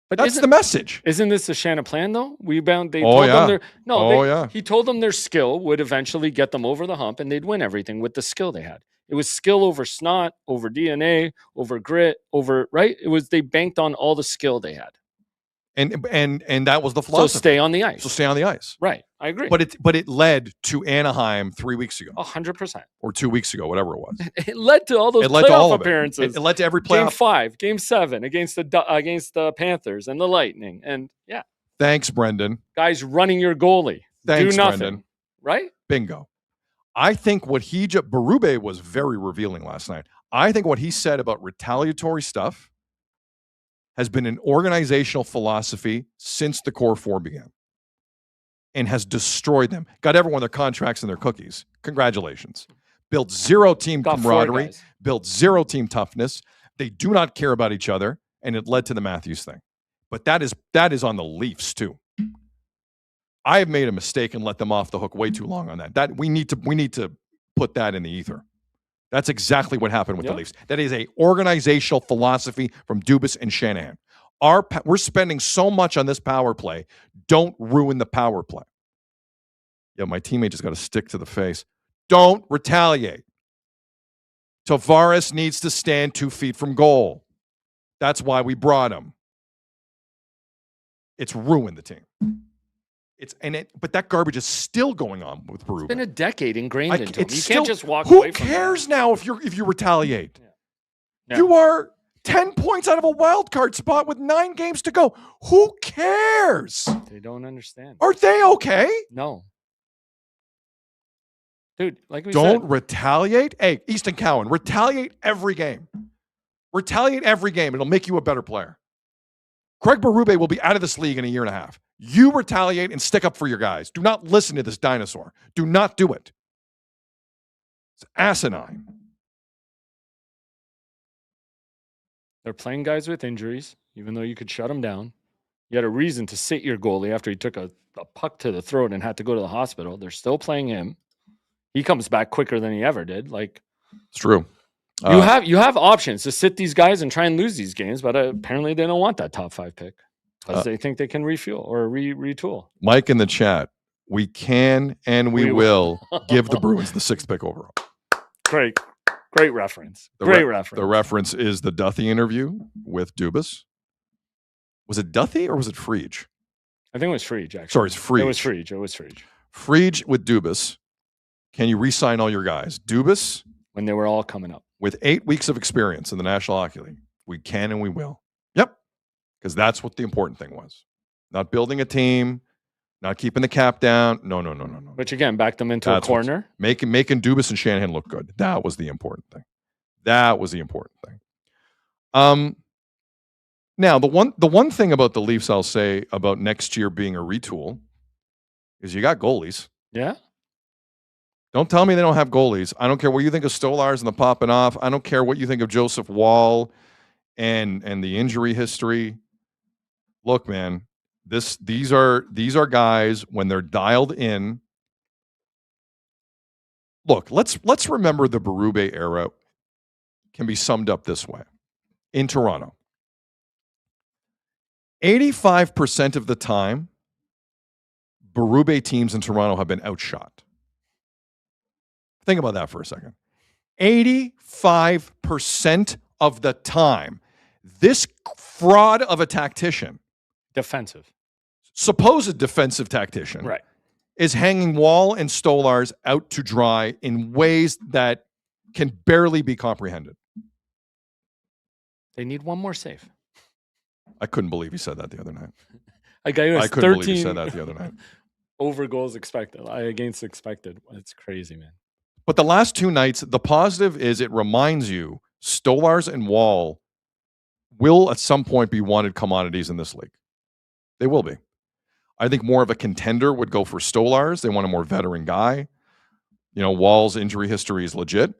But that's the message. Isn't this a Shanna plan, though? He told them he told them their skill would eventually get them over the hump and they'd win everything with the skill they had. It was skill over snot, over DNA, over grit, right? They banked on all the skill they had. And that was the philosophy. So stay on the ice. So stay on the ice. Right. I agree. But it led to Anaheim 3 weeks ago. 100%. Or 2 weeks ago, whatever it was. It led to all those playoff appearances. It led to every playoff. Game 5, Game 7 against the Panthers and the Lightning. And yeah. Thanks, Brendan. Guys running your goalie. Thanks, Do nothing. Brendan. Right? Bingo. I think what Berube was very revealing last night. I think what he said about retaliatory stuff has been an organizational philosophy since the Core 4 began and has destroyed them. Got everyone their contracts and their cookies. Congratulations. Built zero team camaraderie, built zero team toughness. They do not care about each other, and it led to the Matthews thing. But that is on the Leafs too. I have made a mistake and let them off the hook way too long on that. That we need to put that in the ether. That's exactly what happened with the Leafs. That is a organizational philosophy from Dubas and Shanahan. We're spending so much on this power play. Don't ruin the power play. Yeah, my teammate just got a stick to the face. Don't retaliate. Tavares needs to stand 2 feet from goal. That's why we brought him. It's ruined the team. But that garbage is still going on with Berube. It's been a decade ingrained into him. You still, can't just walk away from it. Who cares now if you retaliate? Yeah. You are 10 points out of a wild card spot with 9 games to go. Who cares? They don't understand. Are they okay? No. Dude, like we don't said. Retaliate. Hey, Easton Cowan, retaliate every game. Retaliate every game. It'll make you a better player. Craig Berube will be out of this league in a year and a half. You retaliate and stick up for your guys. Do not listen to this dinosaur. Do not do it. It's asinine. They're playing guys with injuries, even though you could shut them down. You had a reason to sit your goalie after he took a puck to the throat and had to go to the hospital. They're still playing him. He comes back quicker than he ever did. It's true. You have options to sit these guys and try and lose these games, but apparently they don't want that top 5 pick because they think they can refuel or retool. Mike in the chat, we can and we will give the Bruins the 6th pick overall. Great reference. Reference. The reference is the Duthie interview with Dubas. Was it Duthie or was it Friedge? I think it was Friedge, actually. Sorry, it's Friedge. It was Friedge. Friedge with Dubas. Can you re-sign all your guys? Dubas, when they were all coming up. with 8 weeks of experience in the National Hockey League, We can and we will. Yep. Because that's what the important thing was. Not building a team, not keeping the cap down. No. Which again, back them into a corner. Making Dubas and Shanahan look good. That was the important thing. Now, the one thing about the Leafs I'll say about next year being a retool is you got goalies. Yeah. Don't tell me they don't have goalies. I don't care what you think of Stolarz and the popping off. I don't care what you think of Joseph Woll and the injury history. Look, man, these are guys when they're dialed in. Look, let's remember the Berube era can be summed up this way. In Toronto, 85% of the time, Berube teams in Toronto have been outshot. Think about that for a second. 85% of the time, this fraud of a tactician, supposed defensive tactician, right, is hanging Woll and Stolarz out to dry in ways that can barely be comprehended. They need one more save. I couldn't believe he said that the other night. A guy who has I couldn't 13 believe he said that the other night. over goals expected, against expected. It's crazy, man. But the last two nights, the positive is it reminds you Stolarz and Woll will at some point be wanted commodities in this league. They will be. I think more of a contender would go for Stolarz. They want a more veteran guy. You know, Woll's injury history is legit.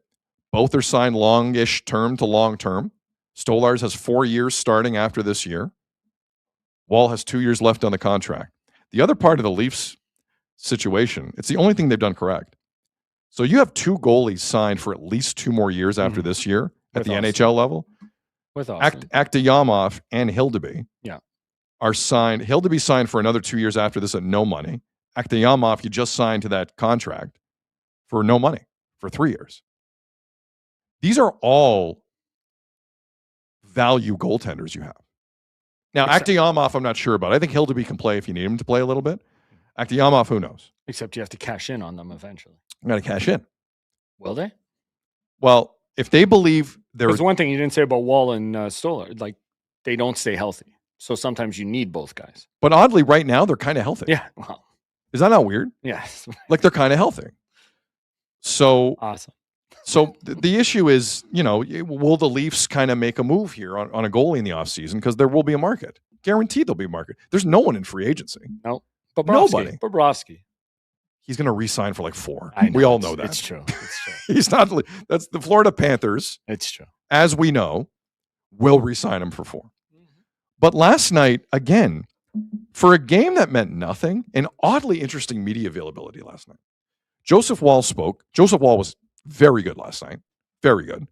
Both are signed longish term to long term. Stolarz has 4 years starting after this year. Woll has 2 years left on the contract. The other part of the Leafs situation, it's the only thing they've done correct. So you have 2 goalies signed for at least 2 more years after this year at the NHL level. With Austin. Aktayamov and Hildeby are signed. Hildeby signed for another 2 years after this at no money. Aktayamov, you just signed to that contract for no money for 3 years. These are all value goaltenders you have. Now, Aktayamov, I'm not sure about. I think Hildeby can play if you need him to play a little bit. Aktayamov, who knows? Except you have to cash in on them eventually. I'm going to cash in. Will they? Well, if they believe there's one thing you didn't say about Woll and Stolar, like they don't stay healthy. So sometimes you need both guys. But oddly, right now, they're kind of healthy. Yeah. Well, is that not weird? Yes. Like they're kind of healthy. So awesome. So the issue is, you know, will the Leafs kind of make a move here on a goalie in the offseason? Because there will be a market. Guaranteed there'll be a market. There's no one in free agency. No. Nobody. Bobrovsky. He's going to re-sign for like 4. I know, we all know that. It's true. He's not. That's the Florida Panthers. It's true. As we know, will re-sign him for 4. But last night, again, for a game that meant nothing, an oddly interesting media availability last night. Joseph Woll spoke. Joseph Woll was very good last night. Very good.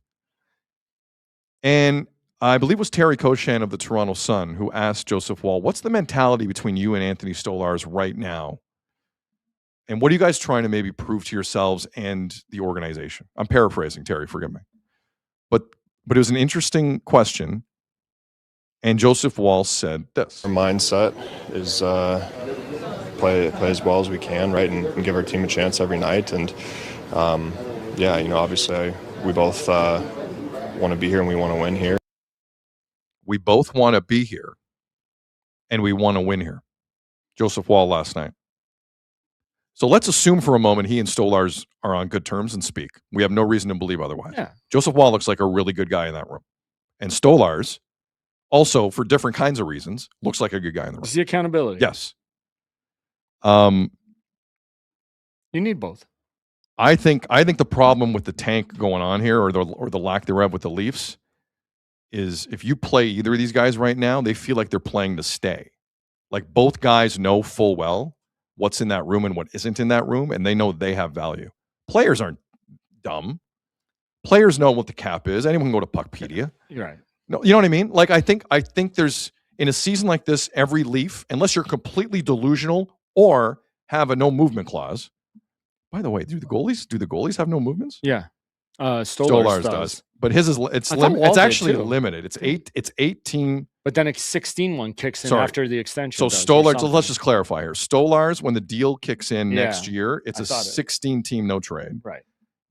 And I believe it was Terry Koshan of the Toronto Sun who asked Joseph Woll, what's the mentality between you and Anthony Stolarz right now? And what are you guys trying to maybe prove to yourselves and the organization? I'm paraphrasing, Terry, forgive me. But it was an interesting question. And Joseph Woll said this. Our mindset is play as well as we can, right, and give our team a chance every night. And, yeah, you know, obviously we both want to be here and we want to win here. We both want to be here and we want to win here. Joseph Woll last night. So let's assume for a moment he and Stolarz are on good terms and speak. We have no reason to believe otherwise. Yeah. Joseph Woll looks like a really good guy in that room. And Stolarz, also for different kinds of reasons, looks like a good guy in the room. It's the accountability. Yes. You need both. I think the problem with the tank going on here, or the lack thereof with the Leafs, is if you play either of these guys right now, they feel like they're playing to stay. Like both guys know full well what's in that room and what isn't in that room, and they know they have value. Players aren't dumb. Players know what the cap is. Anyone can go to Puckpedia. You're right. No, you know what I mean? Like I think there's, in a season like this, every Leaf, unless you're completely delusional or have a no movement clause. By the way, do the goalies have no movements? Yeah. Stolarz does. But his is it's actually limited. It's 18. But then a 16 kicks in after the extension. So Stolarz, let's just clarify here. Stolarz, when the deal kicks in next year, it's a 16-team no trade. Right.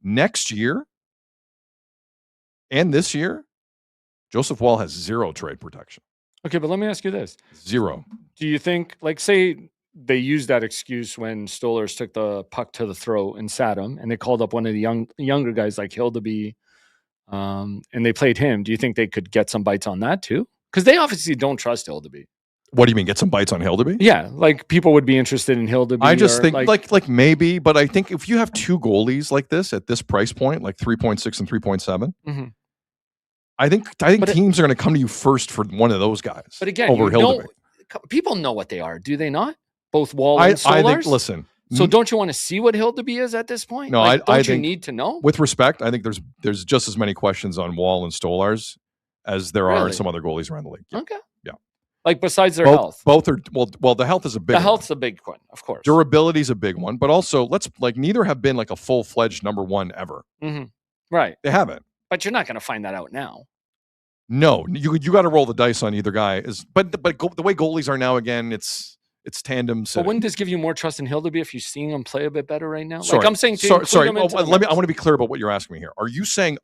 Next year and this year, Joseph Woll has zero trade protection. Okay, but let me ask you this. Zero. Do you think, like, say they used that excuse when Stolarz took the puck to the throat and sat him, and they called up one of the younger guys like Hildeby, and they played him. Do you think they could get some bites on that too? Because they obviously don't trust Hildeby. What do you mean, get some bites on Hildeby? Yeah, like people would be interested in Hildeby. I just think like maybe, but I think if you have two goalies like this at this price point, like 3.6 and 3.7, mm-hmm. I think teams are going to come to you first for one of those guys. But again, over Hildeby. People know what they are, do they not? Both Woll and Stolarz? I think, listen. So don't you want to see what Hildeby is at this point? No, like, I you think, need to know? With respect, I think there's just as many questions on Woll and Stolarz as there are some other goalies around the league. Yeah. Okay. Yeah. Like besides their health. Both are well, the health is a big one. The health's a big one, of course. Durability is a big one, but also neither have been like a full-fledged number one ever. Mm-hmm. Right. They haven't. But you're not going to find that out now. No, you got to roll the dice on either guy. But the way goalies are now, again, it's tandem. But wouldn't this give you more trust in Hildeby if you're seeing him play a bit better right now? Sorry, like I'm saying, sorry. I want to be clear about what you're asking me here. Are you saying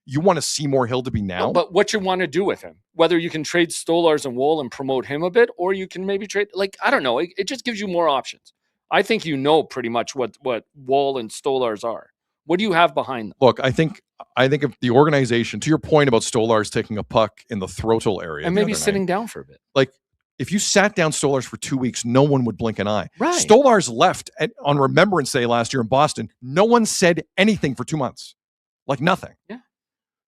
you want to see more Hildeby now? No, but what you want to do with him? Whether you can trade Stolarz and Woll and promote him a bit, or you can maybe trade, I don't know. It just gives you more options. I think you know pretty much what Woll and Stolarz are. What do you have behind them? Look, I think if the organization, to your point about Stolarz taking a puck in the throatal area, and maybe sitting down for a bit, like if you sat down Stolarz for 2 weeks, no one would blink an eye. Right. Stolarz left on Remembrance Day last year in Boston. No one said anything for 2 months, like nothing. Yeah.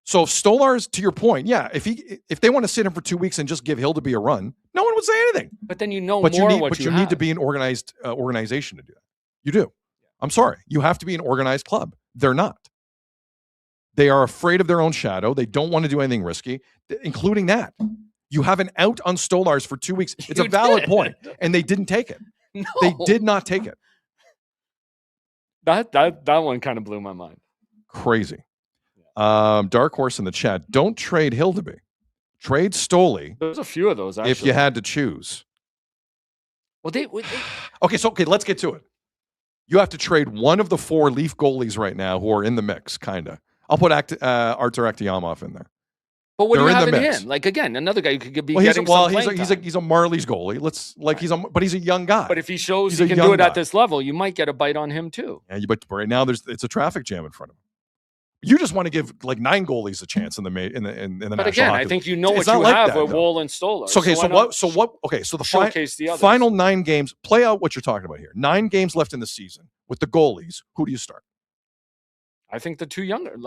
So if Stolarz, to your point, yeah, if they want to sit him for 2 weeks and just give Hildeby a run, no one would say anything. But then you know but more you need, what but you need to be an organized organization to do that. You do. I'm sorry. You have to be an organized club. They're not. They are afraid of their own shadow. They don't want to do anything risky, including that. You have an out on Stolarz for 2 weeks. It's a valid point, and they didn't take it. No. They did not take it. That one kind of blew my mind. Crazy. Dark Horse in the chat. Don't trade Hildeby. Trade Stoli. There's a few of those, actually. If you had to choose. Well, Okay, let's get to it. You have to trade one of the 4 Leaf goalies right now who are in the mix, kind of. I'll put Artur Akhtiamov in there. But what do you have in him? Like, again, another guy who could be getting some playing time. He's a Marlies goalie. But he's a young guy. But if he shows he can do it at this level, you might get a bite on him too. Yeah, but right now it's a traffic jam in front of him. You just want to give like 9 goalies a chance in the National But again, Hockey. I think you know what you have with Woll and Stolarz. So the final 9 games, play out what you're talking about here. 9 games left in the season with the goalies. Who do you start? I think the 2 younger,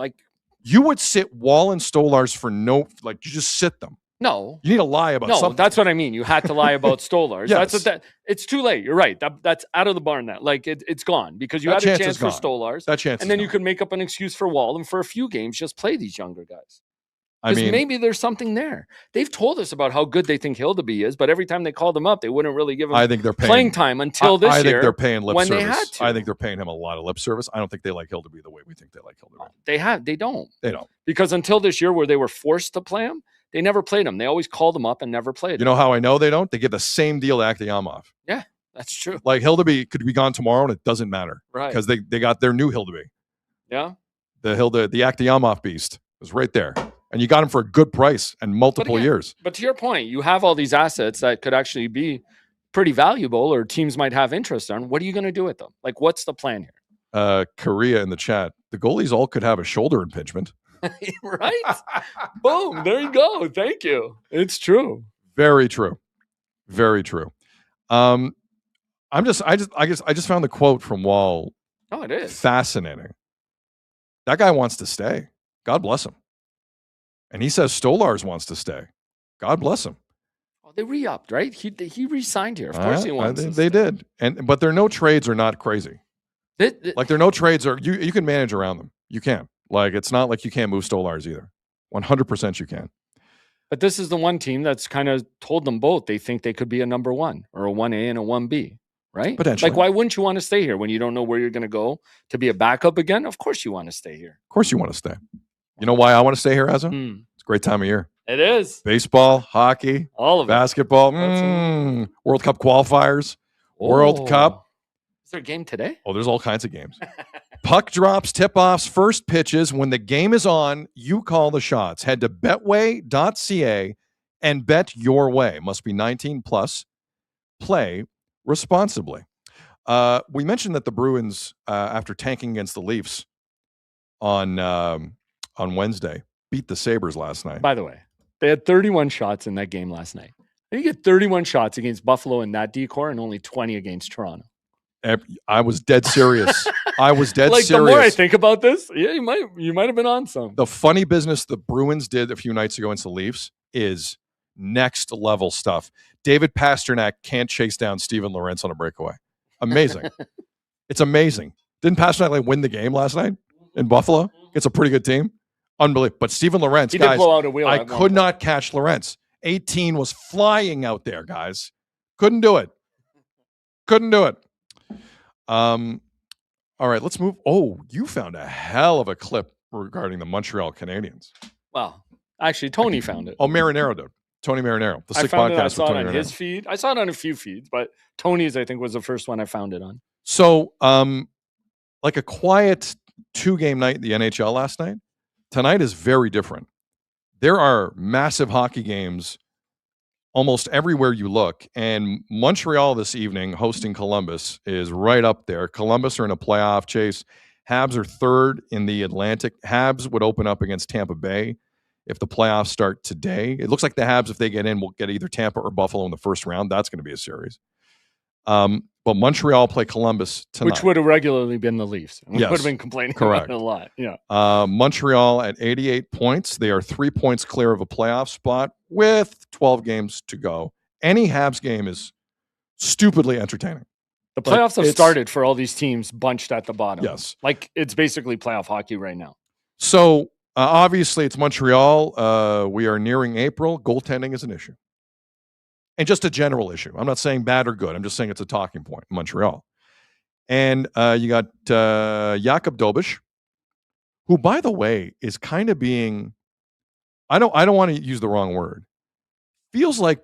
you would sit Woll and Stolarz for you just sit them. No. You need to lie about something. No, that's what I mean. You had to lie about Stolarz. Yes. It's too late. You're right. That's out of the barn now. It's gone because you had a chance for Stolarz. That chance and then you could make up an excuse for Woll and for a few games just play these younger guys. Because maybe there's something there. They've told us about how good they think Hildeby is, but every time they called him up, they wouldn't really give him playing time until this year. I think they're paying lip service. They had to. I think they're paying him a lot of lip service. I don't think they like Hildeby the way we think they like Hildeby. They don't. They don't. Because until this year where they were forced to play him, they never played him. They always called him up and never played him. You know how I know they don't? They give the same deal to Akhtiamov. Yeah, that's true. Like Hildeby could be gone tomorrow and it doesn't matter. Right. Because they got their new Hildeby. Yeah. The Akhtiamov beast was right there. And you got him for a good price and multiple years. But to your point, you have all these assets that could actually be pretty valuable or teams might have interest on. What are you going to do with them? Like, what's the plan here? Korea in the chat. The goalies all could have a shoulder impingement. Right? Boom. There you go. Thank you. It's true. Very true. Very true. I just found the quote from Woll. Oh, it is fascinating. That guy wants to stay. God bless him. And he says Stolarz wants to stay. God bless him. Oh, they re-upped, right? He re-signed here. Of course he wants to They did. But their no trades are not crazy. Their no trades are you can manage around them. You can. Like it's not like you can't move Stolarz either. 100% you can. But this is the one team that's kind of told them both they think they could be a number 1 or a 1A and a 1B, right? Potentially. Like why wouldn't you want to stay here when you don't know where you're going to go to be a backup again? Of course you want to stay here. Of course you want to stay. You know why I want to stay here, Asa? It's a great time of year. It is. Baseball, hockey, all of it. Basketball, World Cup qualifiers, World Cup. Is there a game today? Oh, there's all kinds of games. Puck drops, tip-offs, first pitches. When the game is on, you call the shots. Head to betway.ca and bet your way. Must be 19 plus. Play responsibly. We mentioned that the Bruins, after tanking against the Leafs on Wednesday, beat the Sabres last night. By the way, they had 31 shots in that game last night. You get 31 shots against Buffalo in that decor and only 20 against Toronto. I was dead serious. I was dead like, serious. The more I think about this, yeah, you might have been on some. The funny business the Bruins did a few nights ago against the Leafs is next level stuff. David Pasternak can't chase down Steven Lorentz on a breakaway. Amazing. It's amazing. Didn't Pasternak win the game last night in Buffalo? It's a pretty good team. Unbelievable. But Steven Lorentz, he guys, did blow out a wheel. I could not catch Lorentz. 18 was flying out there, guys. Couldn't do it. All right, let's move. Oh, you found a hell of a clip regarding the Montreal Canadiens. Well, actually, Tony found it. Oh, Marinaro did. Tony Marinaro. The Sick Podcast. Podcast I saw with it Tony on Marinaro. his feed. I saw it on a few feeds, but Tony's, I think, was the first one I found it on. So, like a quiet 2-game night in the NHL last night, tonight is very different. There are massive hockey games almost everywhere you look, and Montreal this evening hosting Columbus is right up there. Columbus are in a playoff chase. Habs are third in the Atlantic. Habs would open up against Tampa Bay if the playoffs start today. It looks like the Habs, if they get in, will get either Tampa or Buffalo in the first round. That's going to be a series. But Montreal play Columbus tonight. Which would have regularly been the Leafs. We Yes. would have been complaining Correct. about it a lot. Yeah. Montreal at 88 points. They are 3 points clear of a playoff spot with 12 games to go. Any Habs game is stupidly entertaining. The playoffs have started for all these teams bunched at the bottom. Yes. Like, it's basically playoff hockey right now. So, obviously, it's Montreal. We are nearing April. Goaltending is an issue. And just a general issue. I'm not saying bad or good. I'm just saying it's a talking point in Montreal. And you got Jakub Dobeš, who, by the way, is kind of being, I don't want to use the wrong word. Feels like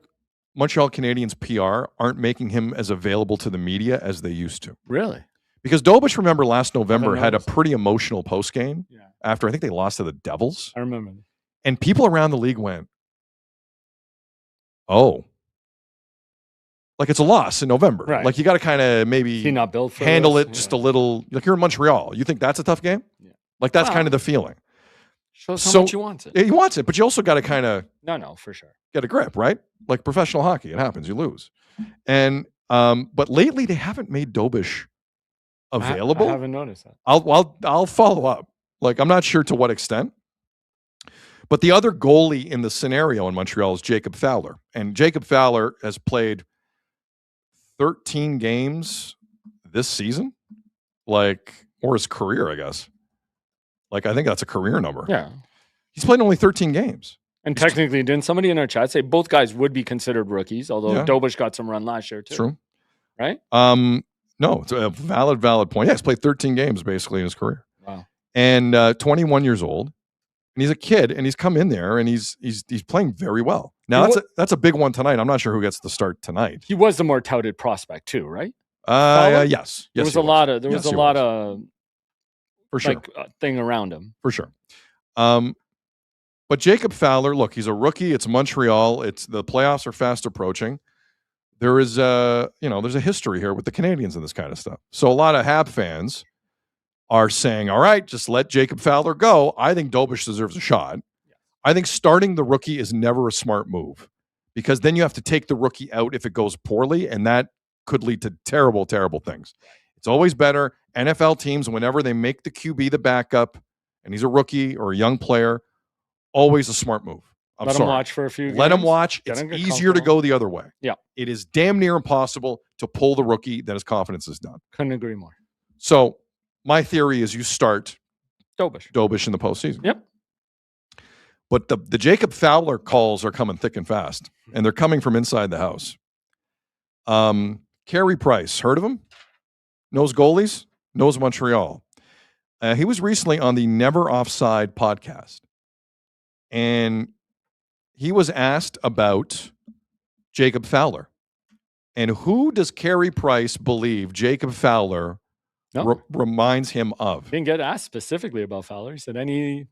Montreal Canadiens PR aren't making him as available to the media as they used to. Really? Because Dobeš, remember, last November had a pretty emotional postgame after I think they lost to the Devils. I remember. And people around the league went, oh. Like, it's a loss in November. Right. Like, you got to kind of maybe not built for handle this? it just a little. Like, you're in Montreal. You think that's a tough game? Yeah. Like, that's kind of the feeling. Shows how much you want it. Yeah, he wants it, but you also got to kind of No, for sure. get a grip, right? Like professional hockey, it happens. You lose. And but lately they haven't made Dobeš available. I haven't noticed that. I'll follow up. Like, I'm not sure to what extent. But the other goalie in the scenario in Montreal is Jacob Fowler. And Jacob Fowler has played 13 games this season, like, or his career, I guess. Like, I think that's a career number. Yeah. He's played only 13 games. And technically, didn't somebody in our chat say both guys would be considered rookies, although Dobeš got some run last year too. True. Right? No, it's a valid point. Yeah, he's played 13 games basically in his career. Wow. And 21 years old. And he's a kid, and he's come in there, and he's playing very well. Now, that's a big one tonight. I'm not sure who gets the start tonight. He was the more touted prospect too, right? Yes. There was a lot of for sure, thing around him. For sure. But Jacob Fowler, look, he's a rookie. It's Montreal. It's the playoffs are fast approaching. There is there's a history here with the Canadiens and this kind of stuff. So a lot of Hab fans are saying, all right, just let Jacob Fowler go. I think Dobeš deserves a shot. I think starting the rookie is never a smart move because then you have to take the rookie out if it goes poorly, and that could lead to terrible, terrible things. It's always better. NFL teams, whenever they make the QB the backup, and he's a rookie or a young player, always a smart move. Let him watch for a few games. Let him watch. It's easier to go the other way. Yeah. It is damn near impossible to pull the rookie that his confidence is done. Couldn't agree more. So my theory is you start Dobeš in the postseason. Yep. But the Jacob Fowler calls are coming thick and fast, and they're coming from inside the house. Carey Price, heard of him? Knows goalies, knows Montreal. He was recently on the Never Offside podcast, and he was asked about Jacob Fowler. And who does Carey Price believe Jacob Fowler No. reminds him of? Didn't get asked specifically about Fowler. He said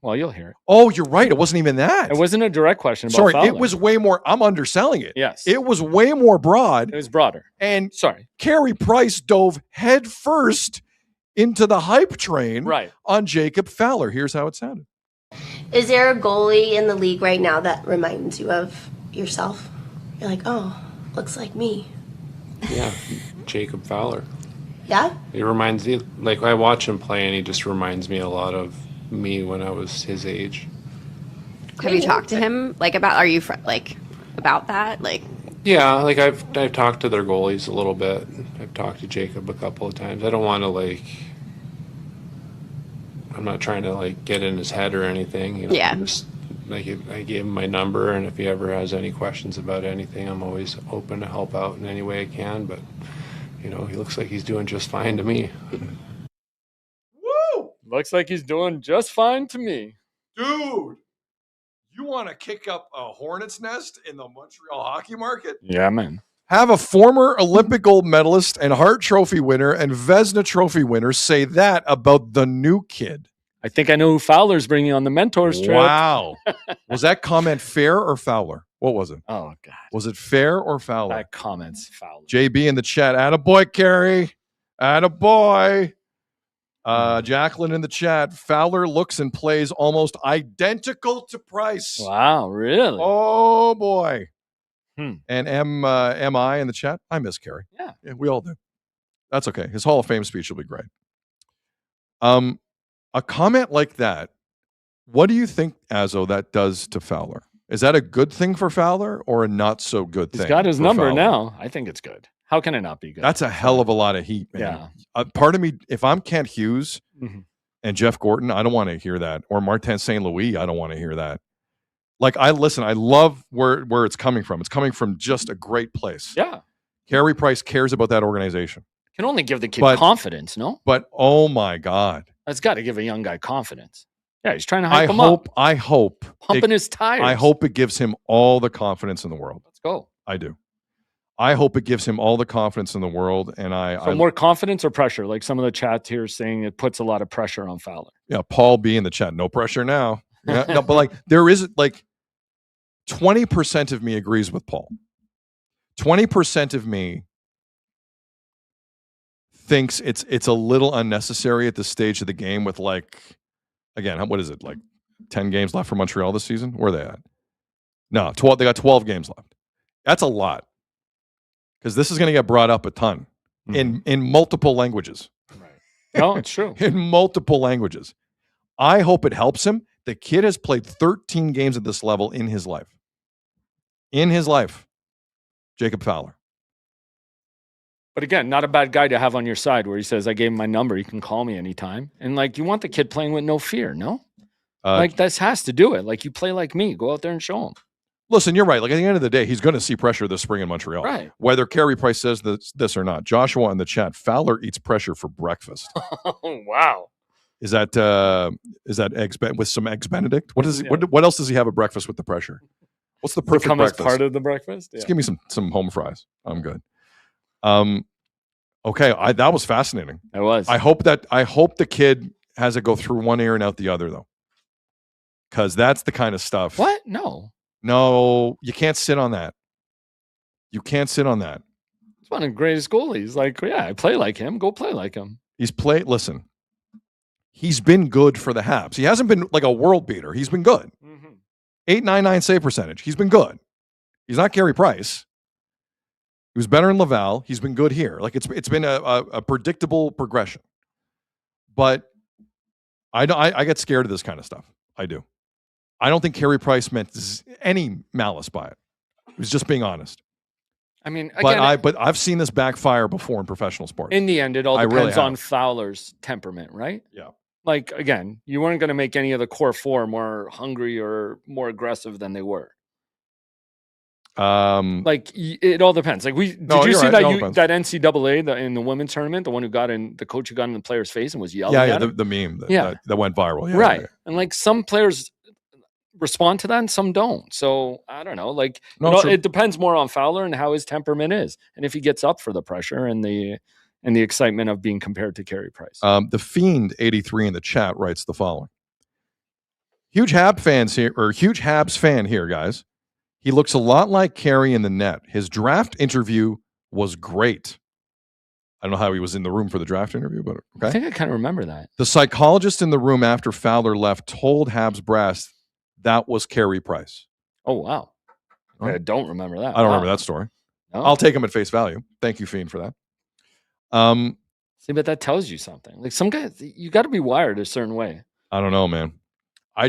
well, you'll hear it. Oh, you're right. It wasn't even that. It wasn't a direct question about Sorry, Fowler. it was way more. I'm underselling it. Yes. It was way more broad. It was broader. And Sorry. Carey Price dove headfirst into the hype train Right. on Jacob Fowler. Here's how it sounded. Is there a goalie in the league right now that reminds you of yourself? You're like, oh, looks like me. Yeah, Jacob Fowler. Yeah? He reminds me, like, I watch him play and he just reminds me a lot of me when I was his age. Have you talked to him, like, about that? Like, Yeah, like I've talked to their goalies a little bit. I've talked to Jacob a couple of times. I don't want to, I'm not trying to, get in his head or anything. You know, Yeah. Just, I gave him my number, and if he ever has any questions about anything, I'm always open to help out in any way I can. But, he looks like he's doing just fine to me. Woo! Looks like he's doing just fine to me. Dude, you want to kick up a hornet's nest in the Montreal hockey market? Yeah, man. Have a former Olympic gold medalist and Hart Trophy winner and Vezina Trophy winner say that about the new kid. I think I know who Fowler's bringing on the mentors trip. Wow. Was that comment fair or Fowler? What was it? Oh, God. Was it fair or Fowler? That comment's Fowler. JB in the chat. Attaboy, Carey. Attaboy. Jacqueline in the chat. Fowler looks and plays almost identical to Price. Wow, really? Oh, boy. Hmm. And MI in the chat. I miss Carey. Yeah. We all do. That's okay. His Hall of Fame speech will be great. A comment like that, what do you think, Azzo, that does to Fowler? Is that a good thing for Fowler or a not so good thing? He's got his for number Fowler? now. I think it's good. How can it not be good? That's a hell of a lot of heat, man. Yeah. Part of me, if I'm Kent Hughes Mhm. and Jeff Gorton, I don't want to hear that. Or Martin St. Louis, I don't want to hear that. I love where it's coming from. It's coming from just a great place. Yeah. Carey Price cares about that organization. Can only give the kid But- confidence, no? But oh my God. That's got to give a young guy confidence. Yeah, he's trying to hype him up. I hope Pumping his tires. I hope it gives him all the confidence in the world. Let's go. I do. I hope it gives him all the confidence in the world. And So more confidence or pressure? Like some of the chat here saying it puts a lot of pressure on Fowler. Yeah, Paul B in the chat. No pressure now. Yeah, no, but there is 20% of me agrees with Paul. 20% of me thinks it's a little unnecessary at this stage of the game with again, what is it, 10 games left for Montreal this season? Where are they at? No, 12. They got 12 games left. That's a lot. Because this is going to get brought up a ton in multiple languages. Right. No, it's true. In multiple languages. I hope it helps him. The kid has played 13 games at this level in his life. In his life. Jacob Fowler. But again, not a bad guy to have on your side where he says, I gave him my number. You can call me anytime. And you want the kid playing with no fear, no? This has to do it. You play like me. Go out there and show him. Listen, you're right. At the end of the day, he's going to see pressure this spring in Montreal. Right. Whether Carey Price says this or not. Joshua in the chat, Fowler eats pressure for breakfast. Oh, wow. Is that eggs with some eggs Benedict? What is what else does he have at breakfast with the pressure? What's the perfect breakfast? As part of the breakfast? Yeah. Just give me some home fries. I'm good. Okay, that was fascinating. It was. I hope the kid has it go through one ear and out the other though. Cuz that's the kind of stuff. What? No, you can't sit on that. You can't sit on that. He's one of the greatest goalies. I play like him. Go play like him. Listen, he's been good for the Habs. He hasn't been like a world beater. He's been good. Mm-hmm. 899 save percentage. He's been good. He's not Carey Price. He was better in Laval. He's been good here. It's been a predictable progression. But I get scared of this kind of stuff. I do. I don't think Carey Price meant any malice by it. He was just being honest. I mean, again, but I've seen this backfire before in professional sports. In the end, it all I depends really on have. Fowler's temperament, right? Yeah. Again, you weren't going to make any of the core four more hungry or more aggressive than they were. It all depends. Did you see that NCAA in the women's tournament, the one the coach who got in the player's face and was yelling at him? The meme that went viral. Yeah, right. Yeah. And some players respond to that and some don't. So I don't know. It depends more on Fowler and how his temperament is. And if he gets up for the pressure and the and the excitement of being compared to Carey Price. The Fiend 83 in the chat writes the following. Huge Habs fan here, guys. He looks a lot like Carey in the net. His draft interview was great. I don't know how he was in the room for the draft interview, but okay. I think I kind of remember that. The psychologist in the room after Fowler left told Habs brass that was Carey Price. Oh, wow. Okay, I don't remember that. I don't remember that story. No? I'll take him at face value. Thank you, Fiend, for that. See, but that tells you something. Like some guys, you got to be wired a certain way. I don't know, man. I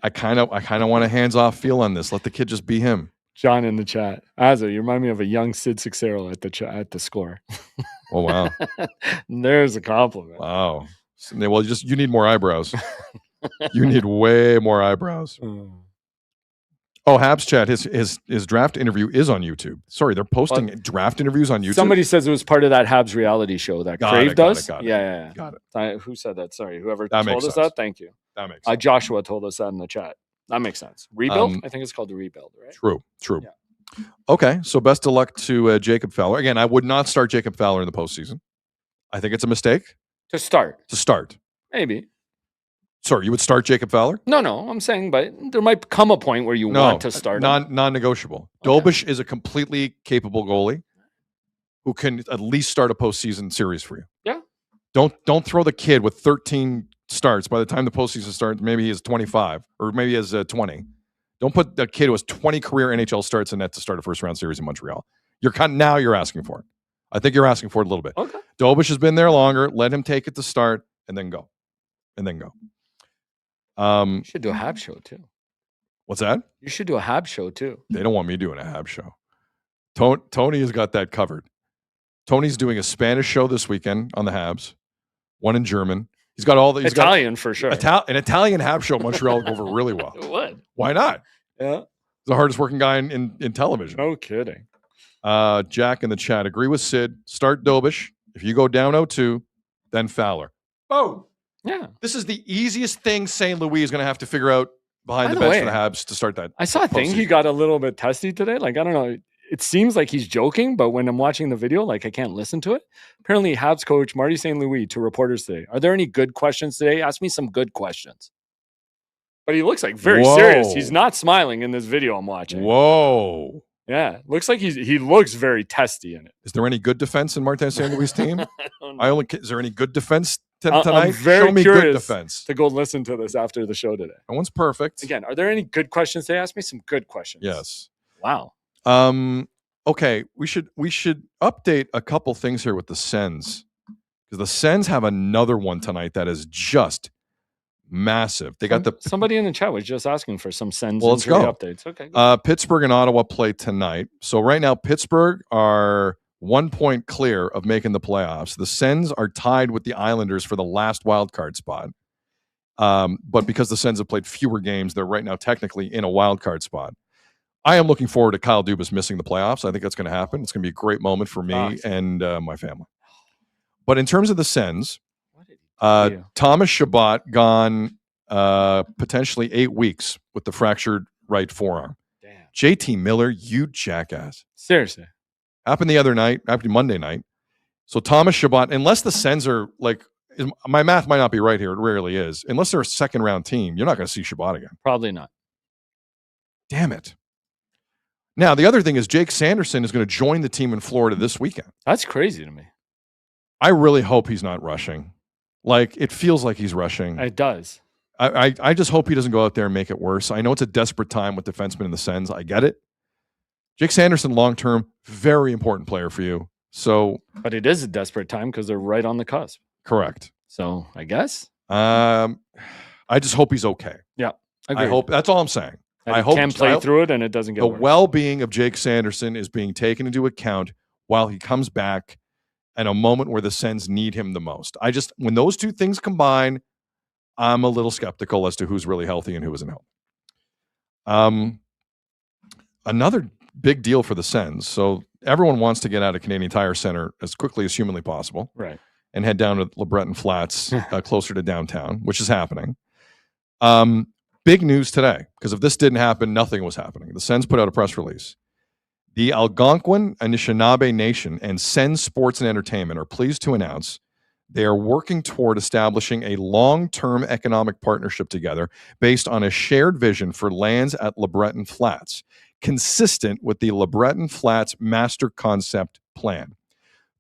kind of want a hands-off feel on this. Let the kid just be him. John in the chat. Azza, you remind me of a young Sid Seixeiro at the score. Oh, wow. There's a compliment. Wow. Well, you need more eyebrows. You need way more eyebrows. Oh, Habs chat. His draft interview is on YouTube. Sorry, they're posting draft interviews on YouTube. Somebody says it was part of that Habs reality show that Crave does. Got it. Yeah. Got it. Who said that? Sorry, whoever That told makes us sense. that. Thank you. That makes sense. Joshua told us that in the chat. That makes sense. Rebuild? I think it's called the Rebuild, right? True. Yeah. Okay, so best of luck to Jacob Fowler. Again, I would not start Jacob Fowler in the postseason. I think it's a mistake. To start. Maybe. Sorry, you would start Jacob Fowler? No, I'm saying, but there might come a point where you want to start him. Non-negotiable. Okay. Dobish is a completely capable goalie who can at least start a postseason series for you. Yeah. Don't throw the kid with 13 starts. By the time the postseason starts, maybe he has 25 or maybe he has 20. Don't put the kid who has 20 career NHL starts in net to start a first round series in Montreal. You're asking for it. I think you're asking for it a little bit. Okay. Dobish has been there longer. Let him take it to start and then go. You should do a Habs show too. What's that? You should do a Habs show too. They don't want me doing a Habs show. Tony has got that covered. Tony's doing a Spanish show this weekend on the Habs, one in German. He's got all the Italian for sure. An Italian Habs show in Montreal would go over really well. It would. Why not? Yeah. He's the hardest working guy in television. No kidding. Jack in the chat, agree with Sid. Start Dobish. If you go down 0-2, then Fowler. Oh. Yeah. This is the easiest thing St. Louis is going to have to figure out behind the bench for the Habs to start that. I saw a thing. He got a little bit testy today. Like, I don't know. It seems like he's joking, but when I'm watching the video, like I can't listen to it. Apparently, Habs coach Marty St. Louis to reporters today. Are there any good questions today? Ask me some good questions. But he looks like very serious. He's not smiling in this video I'm watching. Whoa. Yeah. Looks like he looks very testy in it. Is there any good defense in Martin St. Louis' team? Is there any good defense tonight? I'm very Show me curious good defense. to go listen to this after the show today. No one's perfect. Again, are there any good questions today? Ask me some good questions. Yes. Wow. Okay, we should update a couple things here with the Sens, because the Sens have another one tonight that is just massive. They got somebody in the chat was just asking for some Sens let's go. updates. Okay. Pittsburgh and Ottawa play tonight. So right now, Pittsburgh are 1 point clear of making the playoffs. The Sens are tied with the Islanders for the last wild card spot. But because the Sens have played fewer games, they're right now technically in a wild card spot. I am looking forward to Kyle Dubas missing the playoffs. I think that's going to happen. It's going to be a great moment for me and my family. But in terms of the Sens, Thomas Chabot gone potentially 8 weeks with the fractured right forearm. Damn. JT Miller, you jackass. Seriously. Happened Monday night. So Thomas Chabot, unless the Sens are like, my math might not be right here. It rarely is. Unless they're a second round team, you're not going to see Chabot again. Probably not. Damn it. Now, the other thing is Jake Sanderson is going to join the team in Florida this weekend. That's crazy to me. I really hope he's not rushing. Like, it feels like he's rushing. It does. I just hope he doesn't go out there and make it worse. I know it's a desperate time with defensemen in the Sens. I get it. Jake Sanderson, long-term, very important player for you. But it is a desperate time because they're right on the cusp. Correct. So, I guess. I just hope he's okay. Yeah. Agreed. I hope. That's all I'm saying. And I hope can play through it and it doesn't get worse. The well-being of Jake Sanderson is being taken into account while he comes back at a moment where the Sens need him the most. When those two things combine, I'm a little skeptical as to who's really healthy and who isn't healthy. Another big deal for the Sens. So everyone wants to get out of Canadian Tire Center as quickly as humanly possible. Right. And head down to LeBreton Flats, closer to downtown, which is happening. Big news today, because if this didn't happen, nothing was happening. The Sens put out a press release. The Algonquin Anishinaabe Nation and Sen Sports and Entertainment are pleased to announce they are working toward establishing a long-term economic partnership together based on a shared vision for lands at LeBreton Flats, consistent with the LeBreton Flats Master Concept Plan.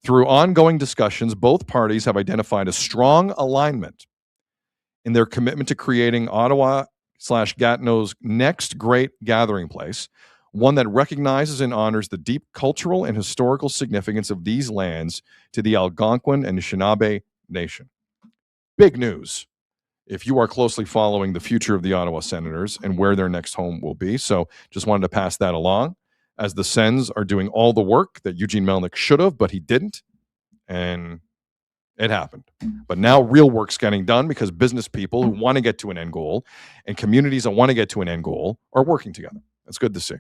Through ongoing discussions, both parties have identified a strong alignment in their commitment to creating Ottawa/Gatineau's next great gathering place, one that recognizes and honors the deep cultural and historical significance of these lands to the Algonquin and Anishinaabe Nation. Big news if you are closely following the future of the Ottawa Senators and where their next home will be. So just wanted to pass that along as the Sens are doing all the work that Eugene Melnyk should have, but he didn't. And it happened. But now real work's getting done because business people who want to get to an end goal and communities that want to get to an end goal are working together. That's good to see.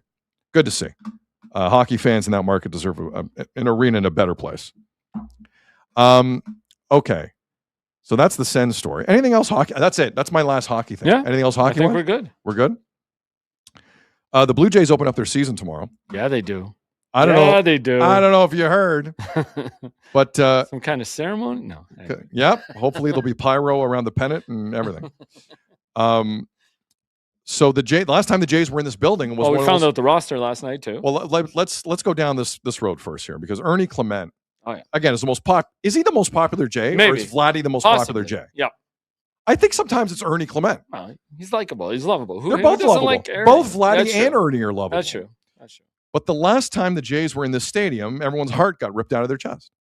Good to see. Hockey fans in that market deserve an arena in a better place. Okay. So that's the Sens story. Anything else hockey? That's it. That's my last hockey thing. Yeah. Anything else hockey? I think we're good. We're good? The Blue Jays open up their season tomorrow. Yeah, they do. I don't know. Yeah, they do. I don't know if you heard. But some kind of ceremony? No. Anyway. Yep. Hopefully there'll be pyro around the pennant and everything. So the last time the Jays were in this building was we found out the roster last night too. Well, let's go down this road first here because Ernie Clement, oh, yeah. again, is is he the most popular Jay? Maybe. Or is Vladdy the most popular Jay? Yeah. I think sometimes it's Ernie Clement. Well, he's likable. He's lovable. They're both lovable. Like both Vladdy and Ernie are lovable. That's true. But the last time the Jays were in this stadium, everyone's heart got ripped out of their chest.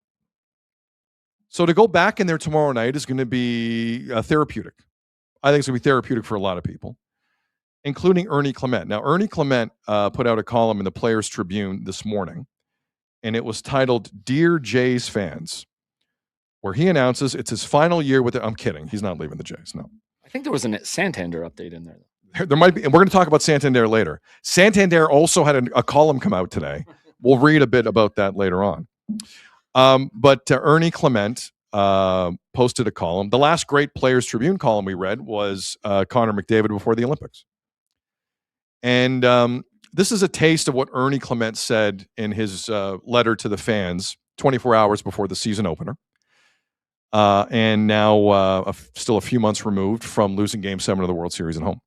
So to go back in there tomorrow night is going to be therapeutic. I think it's going to be therapeutic for a lot of people, including Ernie Clement. Now, Ernie Clement put out a column in the Players Tribune this morning, and it was titled Dear Jays Fans, where he announces it's his final year with it. I'm kidding. He's not leaving the Jays, no. I think there was a Santander update in there. There might be, and we're going to talk about Santander later. Santander also had a column come out today. We'll read a bit about that later on. But Ernie Clement posted a column. The last great Players Tribune column we read was Connor McDavid before the Olympics. And this is a taste of what Ernie Clement said in his letter to the fans 24 hours before the season opener. And now still a few months removed from losing Game 7 of the World Series at home.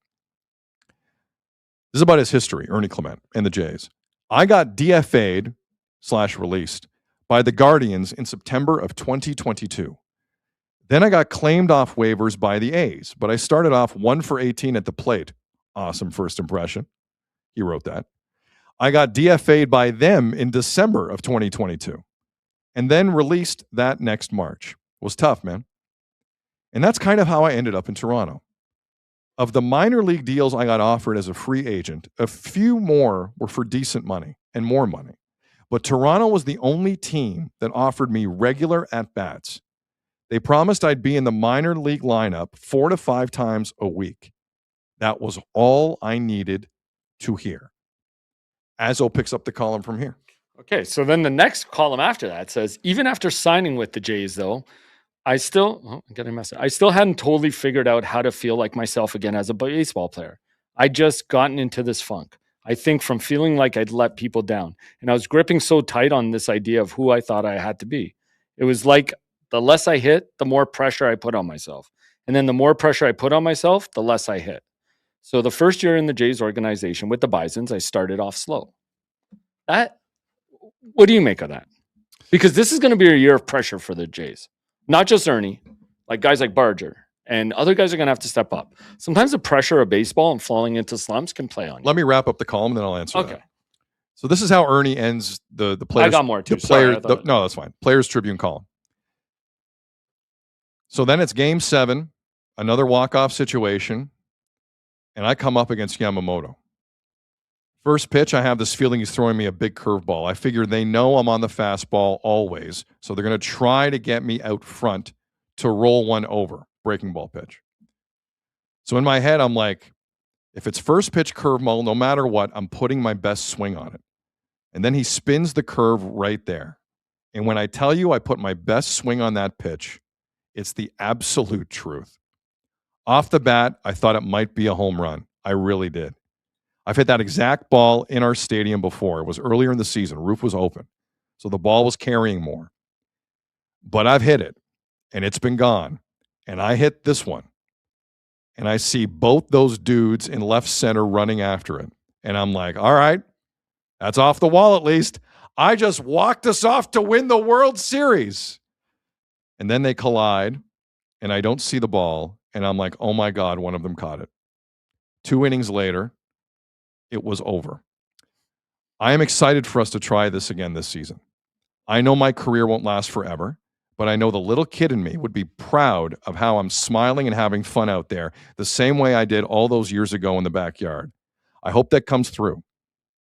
This is about his history, Ernie Clement and the Jays. I got DFA'd/released by the Guardians in September of 2022. Then I got claimed off waivers by the A's, but I started off 1 for 18 at the plate. Awesome first impression. He wrote that. I got DFA'd by them in December of 2022 and then released that next March. It was tough, man. And that's kind of how I ended up in Toronto. Of the minor league deals I got offered as a free agent, a few more were for decent money and more money. But Toronto was the only team that offered me regular at-bats. They promised I'd be in the minor league lineup 4 to 5 times a week. That was all I needed to hear. Azzo picks up the column from here. Okay, so then the next column after that says, even after signing with the Jays, though, I still hadn't totally figured out how to feel like myself again as a baseball player. I'd just gotten into this funk. I think from feeling like I'd let people down. And I was gripping so tight on this idea of who I thought I had to be. It was like the less I hit, the more pressure I put on myself. And then the more pressure I put on myself, the less I hit. So the first year in the Jays organization with the Bisons, I started off slow. What do you make of that? Because this is going to be a year of pressure for the Jays. Not just Ernie, like guys like Barger and other guys are going to have to step up. Sometimes the pressure of baseball and falling into slumps can play on you. Let me wrap up the column, then I'll answer that. So this is how Ernie ends the players. I got more too. No, that's fine. Players Tribune column. So then it's Game 7, another walk-off situation, and I come up against Yamamoto. First pitch, I have this feeling he's throwing me a big curveball. I figure they know I'm on the fastball always, so they're going to try to get me out front to roll one over, breaking ball pitch. So in my head, I'm like, if it's first pitch curveball, no matter what, I'm putting my best swing on it. And then he spins the curve right there. And when I tell you I put my best swing on that pitch, it's the absolute truth. Off the bat, I thought it might be a home run. I really did. I've hit that exact ball in our stadium before. It was earlier in the season. Roof was open. So the ball was carrying more. But I've hit it, and it's been gone. And I hit this one. And I see both those dudes in left center running after it. And I'm like, all right, that's off the wall at least. I just walked us off to win the World Series. And then they collide, and I don't see the ball. And I'm like, oh my God, one of them caught it. 2 innings later, it was over. I am excited for us to try this again this season. I know my career won't last forever, but I know the little kid in me would be proud of how I'm smiling and having fun out there the same way I did all those years ago in the backyard. I hope that comes through.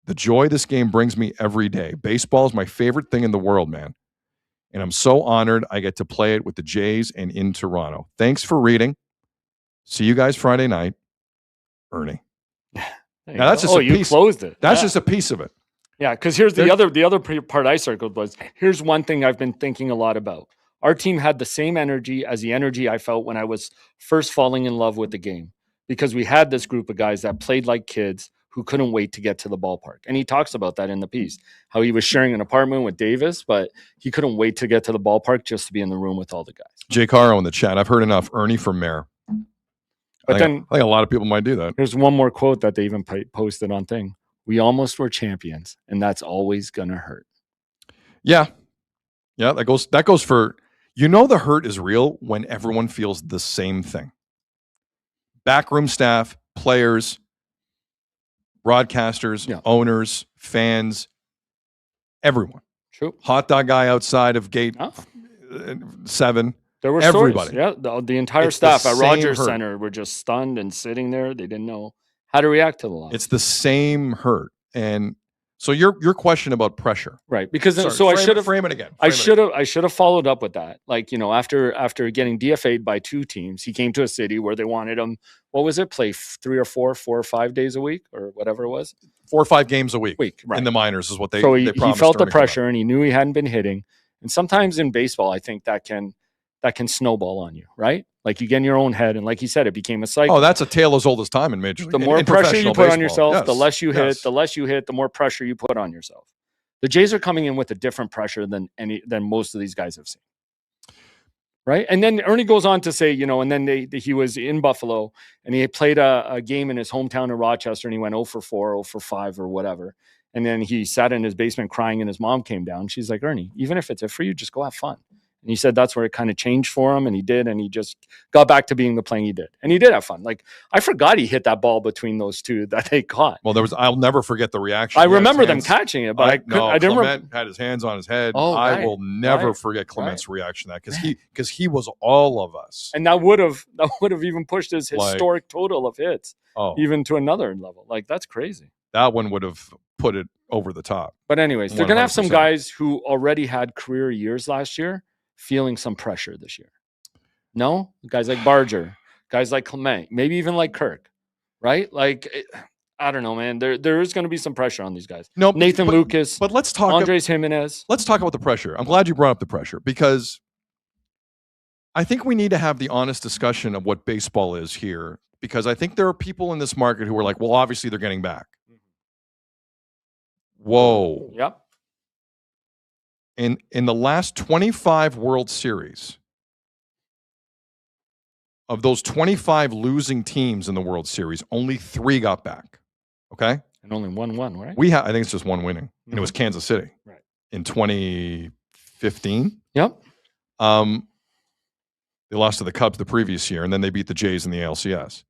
The joy this game brings me every day. Baseball is my favorite thing in the world, man. And I'm so honored I get to play it with the Jays and in Toronto. Thanks for reading. See you guys Friday night. Ernie. Now that's just a piece. You closed it. That's just a piece of it. Yeah, because here's the other part I circled was, here's one thing I've been thinking a lot about. Our team had the same energy as the energy I felt when I was first falling in love with the game, because we had this group of guys that played like kids who couldn't wait to get to the ballpark. And he talks about that in the piece, how he was sharing an apartment with Davis, but he couldn't wait to get to the ballpark just to be in the room with all the guys. Jay Caro in the chat. I've heard enough. Ernie for mayor. But I think a lot of people might do that. Here's one more quote that they even posted on thing. We almost were champions, and that's always going to hurt. Yeah. Yeah, that goes for, the hurt is real when everyone feels the same thing. Backroom staff, players, broadcasters, owners, fans, everyone. True. Hot dog guy outside of gate 7. There were everybody. Stories. Yeah, the entire staff at Rogers Center were just stunned and sitting there. They didn't know how to react to the loss. It's the same hurt. And so your question about pressure. Right. Because I should have frame it again. I should have followed up with that. Like, after getting DFA'd by 2 teams, he came to a city where they wanted him, what was it, play 3 or 4 or 5 days a week or whatever it was? 4 or 5 games a week right. in the minors is what they So he promised. felt the pressure and he knew he hadn't been hitting. And sometimes in baseball, I think that can snowball on you, right? Like you get in your own head, and like he said, it became a cycle. Oh, that's a tale as old as time in Major League. The more pressure you put on yourself, the less you hit. Yes. The less you hit, the more pressure you put on yourself. The Jays are coming in with a different pressure than most of these guys have seen. Right, and then Ernie goes on to say, and then he was in Buffalo, and he played a game in his hometown in Rochester, and he went 0 for 4, 0 for 5, or whatever. And then he sat in his basement crying, and his mom came down. She's like, Ernie, even if it's it for you, just go have fun. And he said that's where it kind of changed for him, and he did, and he just got back to being the playing he did. And he did have fun. Like, I forgot he hit that ball between those two that they caught. Well, I'll never forget the reaction. I remember them catching it, but I didn't Clement had his hands on his head. Oh, I will never forget Clement's reaction to that, because he was all of us. And that would have even pushed his historic total of hits even to another level. Like, that's crazy. That one would have put it over the top. But anyways, they're going to have some guys who already had career years last year feeling some pressure this year. No? Guys like Barger, guys like Clement, maybe even like Kirk, right? Like, I don't know, man. There is going to be some pressure on these guys. No, Nathan Lucas, but let's talk Andres Jimenez. Let's talk about the pressure. I'm glad you brought up the pressure, because I think we need to have the honest discussion of what baseball is here, because I think there are people in this market who are like, well, obviously they're getting back. Whoa. Yep. In the last 25 World Series, of those 25 losing teams in the World Series, only 3 got back. Okay? And only one won, right? I think it's just one winning. And it was Kansas City. Right. In 2015. Yep. They lost to the Cubs the previous year, and then they beat the Jays in the ALCS.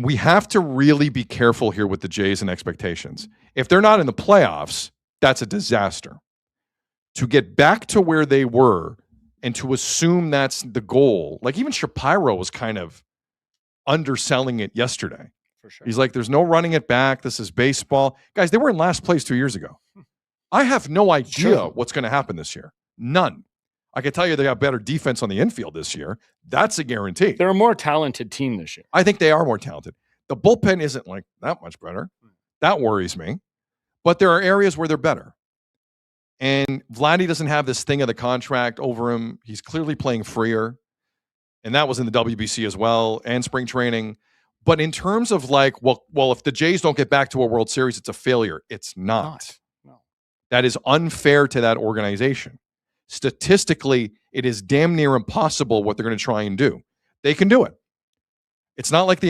We have to really be careful here with the Jays and expectations. If they're not in the playoffs, that's a disaster. To get back to where they were and to assume that's the goal, like even Shapiro was kind of underselling it yesterday. For sure. He's like, there's no running it back. This is baseball. Guys, they were in last place 2 years ago. I have no idea what's going to happen this year. None. I can tell you they got better defense on the infield this year. That's a guarantee. They're a more talented team this year. I think they are more talented. The bullpen isn't like that much better. That worries me. But there are areas where they're better. And Vladdy doesn't have this thing of the contract over him. He's clearly playing freer. And that was in the WBC as well and spring training. But in terms of like, well, if the Jays don't get back to a World Series, it's a failure. It's not. No. That is unfair to that organization. Statistically, it is damn near impossible what they're going to try and do. They can do it. It's not like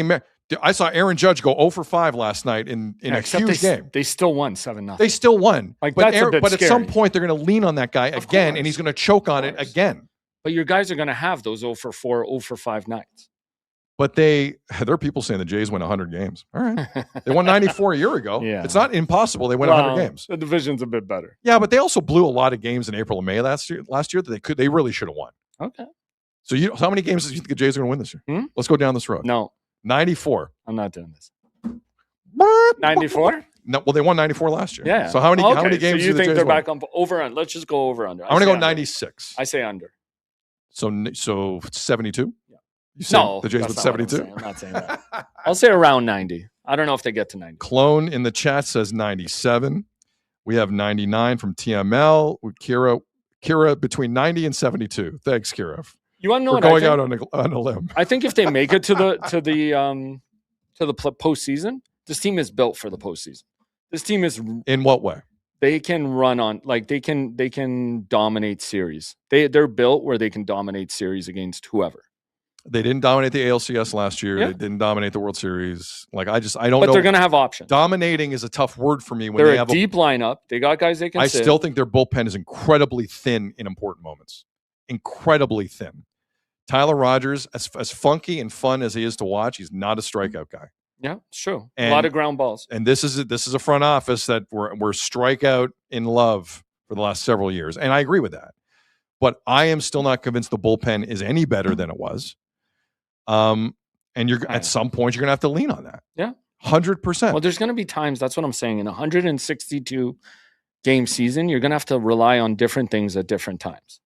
I saw Aaron Judge go 0 for 5 last night in a huge game. They still won 7-0. They still won. Like, but that's a bit but at some scary. point, they're going to lean on that guy again, and he's going to choke on it again. But your guys are going to have those 0 for 4, 0 for 5 nights. But there are people saying the Jays win 100 games. All right. They won 94 a year ago. Yeah. It's not impossible. They win 100 games. The division's a bit better. Yeah, but they also blew a lot of games in April and May last year that they really should have won. Okay. So how many games do you think the Jays are going to win this year? Let's go down this road. No. 94. I'm not doing this. 94? No, well, they won 94 last year. Yeah. So how many games so you do the think Jays they're win? back on over under? Let's just go over under. I'm going to go 96. I say under. So 72? Yeah. You say No, the Jays that's with not what I'm 72? saying. I'm not saying that. I'll say around 90. I don't know if they get to 90. Clone in the chat says 97. We have 99 from TML. With Kira between 90 and 72. Thanks, Kira. You want to know We're what going I out think? on a limb. I think if they make it to the postseason, this team is built for the postseason. This team is In what way? they can run on like they can dominate series. They're built where they can dominate series against whoever. They didn't dominate the ALCS last year. Yeah. They didn't dominate the World Series. Like I don't know. But they're going to have options. Dominating is a tough word for me when They're they a have deep lineup. They got guys they can I sit. still think their bullpen is incredibly thin in important moments. Incredibly thin. Tyler Rogers, as funky and fun as he is to watch, he's not a strikeout guy. Yeah, it's true. And- a lot of ground balls. And this is a front office that we're strikeout in love for the last several years, and I agree with that. But I am still not convinced the bullpen is any better than it was. And at some point you're going to have to lean on that. Yeah, 100%. Well, there's going to be times. That's what I'm saying. In a 162 game season, you're going to have to rely on different things at different times.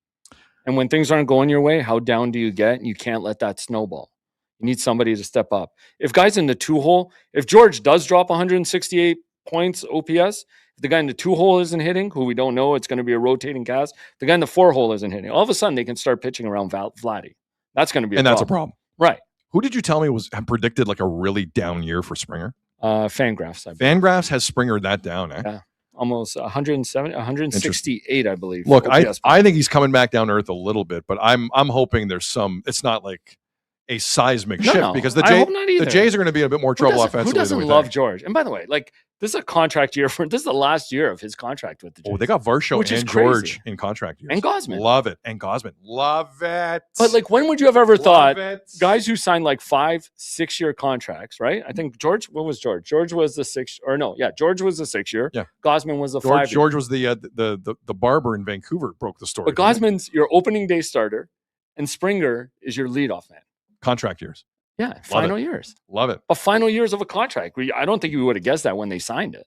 And when things aren't going your way, how down do you get? You can't let that snowball. You need somebody to step up. If guys in the 2-hole, if George does drop 168 points OPS, if the guy in the 2-hole isn't hitting, who we don't know, it's going to be a rotating cast. The guy in the 4-hole isn't hitting. All of a sudden, they can start pitching around Vladdy. That's going to be that's a problem. Right. Who did you tell me predicted like a really down year for Springer? Fangraphs. Fangraphs has Springer that down, eh? Yeah. Almost 168, I believe. Look, OPS. I think he's coming back down to earth a little bit, but I'm hoping there's some. It's not like a seismic shift because I hope not either. the Jays are going to be in a bit more trouble offensively. Who doesn't than we love think. George? And by the way, like this is a contract year for this is the last year of his contract with the Jays. Oh, they got Varsho which is and crazy. George in contract years. And Gosman. Love it. And Gosman. Love it. But like, when would you have ever thought it. guys who signed like 5-6 year contracts, right? I think George. What was George? George was the 6 or no? Yeah, George was the 6 year. Yeah. Gosman was the 5 year. George was the barber in Vancouver broke the story. But Gosman's your opening day starter, and Springer is your leadoff man. Contract years. Yeah, final years. Love it. But final years of a contract. I don't think we would have guessed that when they signed it.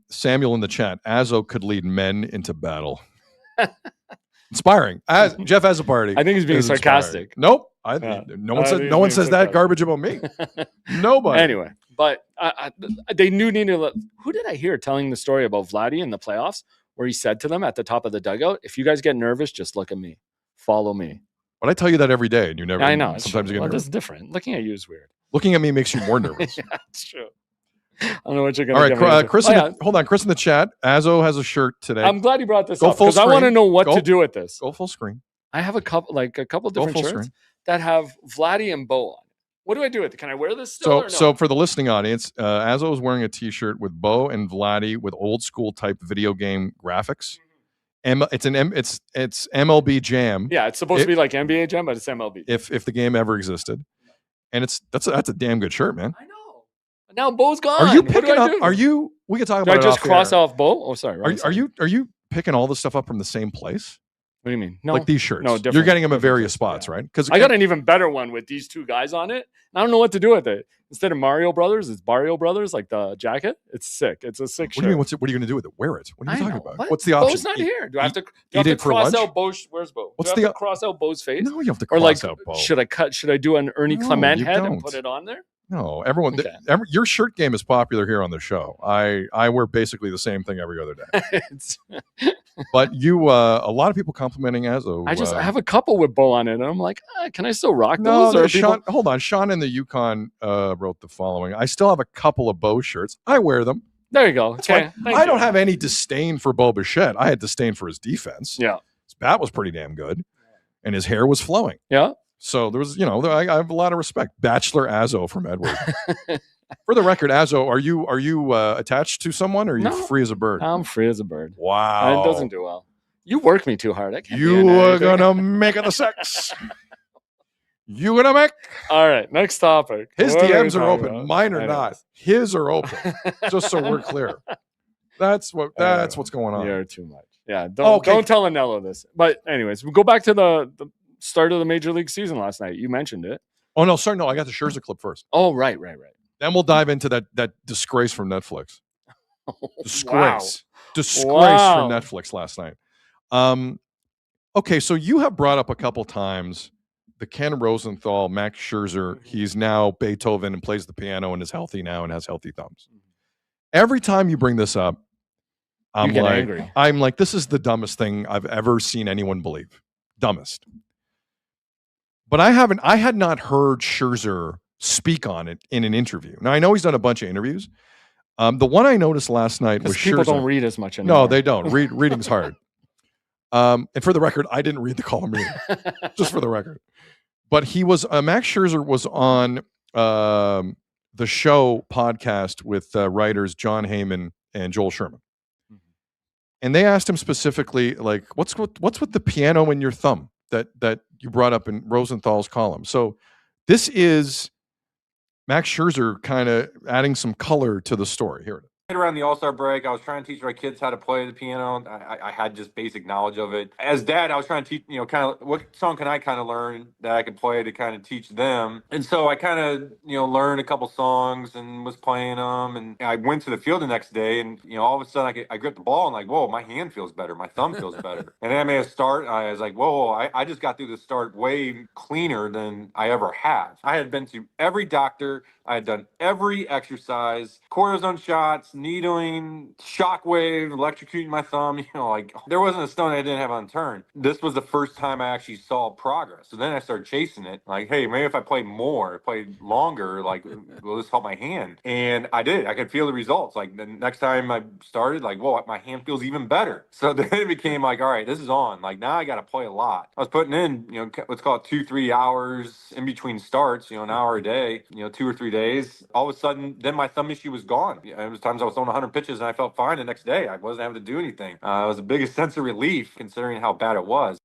Samuel in the chat. Azzo could lead men into battle. Inspiring. Jeff has a party. I think he's being sarcastic. Nope. Yeah. No one says that garbage about me. Nobody. Anyway, but they knew needed. Who did I hear telling the story about Vladdy in the playoffs, where he said to them at the top of the dugout, "If you guys get nervous, just look at me, follow me." But I tell you that every day, and you never. I know. Sometimes you get nervous. That's different. Looking at you is weird. Looking at me makes you more nervous. Yeah, it's true. I don't know what you're going to get. All right, Chris. Hold on, Chris in the chat. Azzo has a shirt today. I'm glad you brought this Go up full because I want to know what to do with this. Go full screen. I have a couple different shirts screen. that have Vladdy and Bo on. What do I do with it? Can I wear this still? Or no? So for the listening audience, Azzo is wearing a T-shirt with Bo and Vladdy with old school type video game graphics. It's MLB Jam. Yeah, it's supposed to be like NBA Jam, but it's MLB. If the game ever existed, and that's a damn good shirt, man. I know. Now Bo's gone. Are you picking what do I up? do? Are you? We can talk Do about. I just it cross off Bo? Oh, sorry. Are you picking all this stuff up from the same place? What do you mean? No, like these shirts. No, You're different. getting them at various spots, right? Because I got an even better one with these two guys on it. I don't know what to do with it. Instead of Mario Brothers, it's Barrio Brothers, like the jacket. It's sick. It's a sick shirt. What do you mean? What are you going to do with it? Wear it. What are you talking about? What? What's the option? Bo's not here. Do I have to eat it for cross lunch? out Bo? Where's Bo? What's do I have to cross out Bo's face? No, you have to or cross like, out Bo. Should I do an Ernie Clement you head don't. and put it on there? No, everyone. Okay. Your shirt game is popular here on the show. I wear basically the same thing every other day. But you, a lot of people complimenting Azo. I have a couple with bow on it, and I'm like, can I still rock no, those? Sean, hold on. Sean in the Yukon wrote the following. I still have a couple of Bo shirts. I wear them. There you go. Okay. I don't have any disdain for Bo Bichette. I had disdain for his defense. Yeah. His bat was pretty damn good, and his hair was flowing. Yeah. So there was, I have a lot of respect. Bachelor Azo from Edward. For the record, Azo, are you attached to someone, or are you free as a bird? I'm free as a bird. Wow. It doesn't do well. You work me too hard. You are gonna make it a sex. You gonna make? All right. Next topic. His What DMs are talking open. about? Mine are not. His are open. Just so we're clear. That's what's going on. You're too much. Yeah. Don't tell Anello this. But anyways, we go back to the start of the Major League season last night. You mentioned it. Oh no, sorry, no. I got the Scherzer clip first. Oh, right. Then we'll dive into that disgrace from Netflix. Disgrace from Netflix last night. Okay, so you have brought up a couple times the Ken Rosenthal, Max Scherzer. He's now Beethoven and plays the piano and is healthy now and has healthy thumbs. Every time you bring this up, I'm angry. I'm like, this is the dumbest thing I've ever seen anyone believe. Dumbest. But I had not heard Scherzer speak on it in an interview. Now I know he's done a bunch of interviews. The one I noticed last night was people Scherzer. Don't read as much anymore. No, they don't. Reading's hard. And for the record, I didn't read the column either. Just for the record. But he was Max Scherzer was on the show podcast with writers John Heyman and Joel Sherman. And they asked him specifically, like, what's with the piano in your thumb that you brought up in Rosenthal's column? So this is Max Scherzer kind of adding some color to the story. Here it is. Right around the All-Star break, I was trying to teach my kids how to play the piano. I had just basic knowledge of it. As dad, I was trying to teach, kind of what song can I kind of learn that I could play to kind of teach them. And so I kind of, learned a couple songs and was playing them. And I went to the field the next day and, all of a sudden I gripped the ball and like, whoa, my hand feels better. My thumb feels better. And then I made a start. And I was like, whoa, I just got through the start way cleaner than I ever have. I had been to every doctor. I had done every exercise, cortisone shots, needling, shockwave, electrocuting my thumb. There wasn't a stone I didn't have unturned. This was the first time I actually saw progress. So then I started chasing it. Like, hey, maybe if I play more, play longer, will this help my hand? And I did. I could feel the results. Like the next time I started, whoa, my hand feels even better. So then it became like, all right, this is on. Like now I got to play a lot. I was putting in, let's call it 2-3 hours in between starts, an hour a day, 2 or 3 days. All of a sudden, then my thumb issue was gone. It was times I was throwing 100 pitches and I felt fine the next day. I wasn't having to do anything. It was the biggest sense of relief considering how bad it was.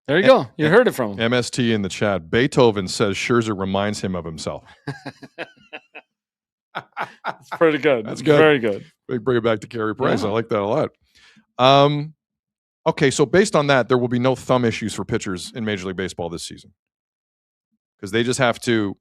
There you go. You heard it from him. MST in the chat. Beethoven says Scherzer reminds him of himself. It's pretty good. That's good. Very good. Bring it back to Carey Price. I like that a lot. Okay, so based on that, there will be no thumb issues for pitchers in Major League Baseball this season. Because they just have to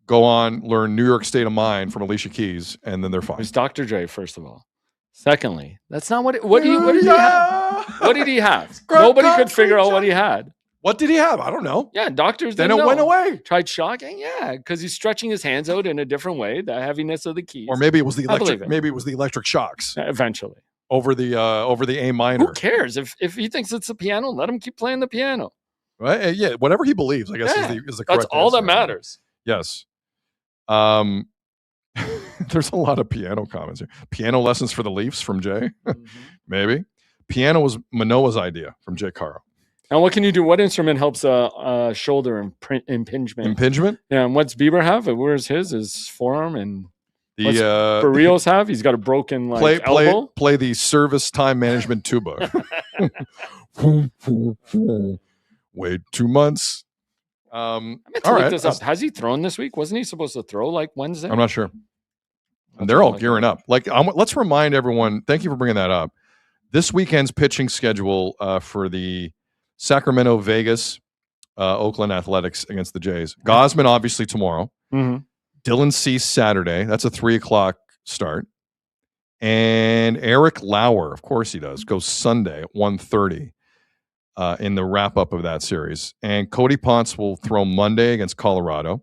go on, learn New York State of Mind from Alicia Keys, and then they're fine. It's Dr. Dre, first of all. Secondly, that's not what did he have? What did he have? Nobody could figure out what he had. What did he have? I don't know. Yeah, doctors then it went away. Tried shocking, yeah, because he's stretching his hands out in a different way. The heaviness of the keys, or maybe it was the electric. Maybe it was the electric shocks. Eventually, over the A minor. Who cares if he thinks it's the piano? Let him keep playing the piano. Right? Yeah, whatever he believes, I guess is the correct. That's all answer. that matters. Yes. There's a lot of piano comments here. Piano lessons for the Leafs from Jay. Maybe. Piano was Manoa's idea from Jay Caro. And what can you do? What instrument helps shoulder impingement? Impingement? Yeah, and what's Bieber have? Where's his forearm? And what's the Barrios have? He's got a broken elbow. Play the service time management tuba. Wait 2 months. I meant to look this up. Has he thrown this week? Wasn't he supposed to throw Wednesday? I'm not sure. And they're all gearing up. Let's remind everyone. Thank you for bringing that up. This weekend's pitching schedule for the Sacramento, Vegas, Oakland Athletics against the Jays. Gosman obviously tomorrow. Mm-hmm. Dylan Cease Saturday. That's a 3:00 start. And Eric Lauer, of course he does, goes Sunday at 1:30. In the wrap-up of that series. And Cody Ponce will throw Monday against Colorado.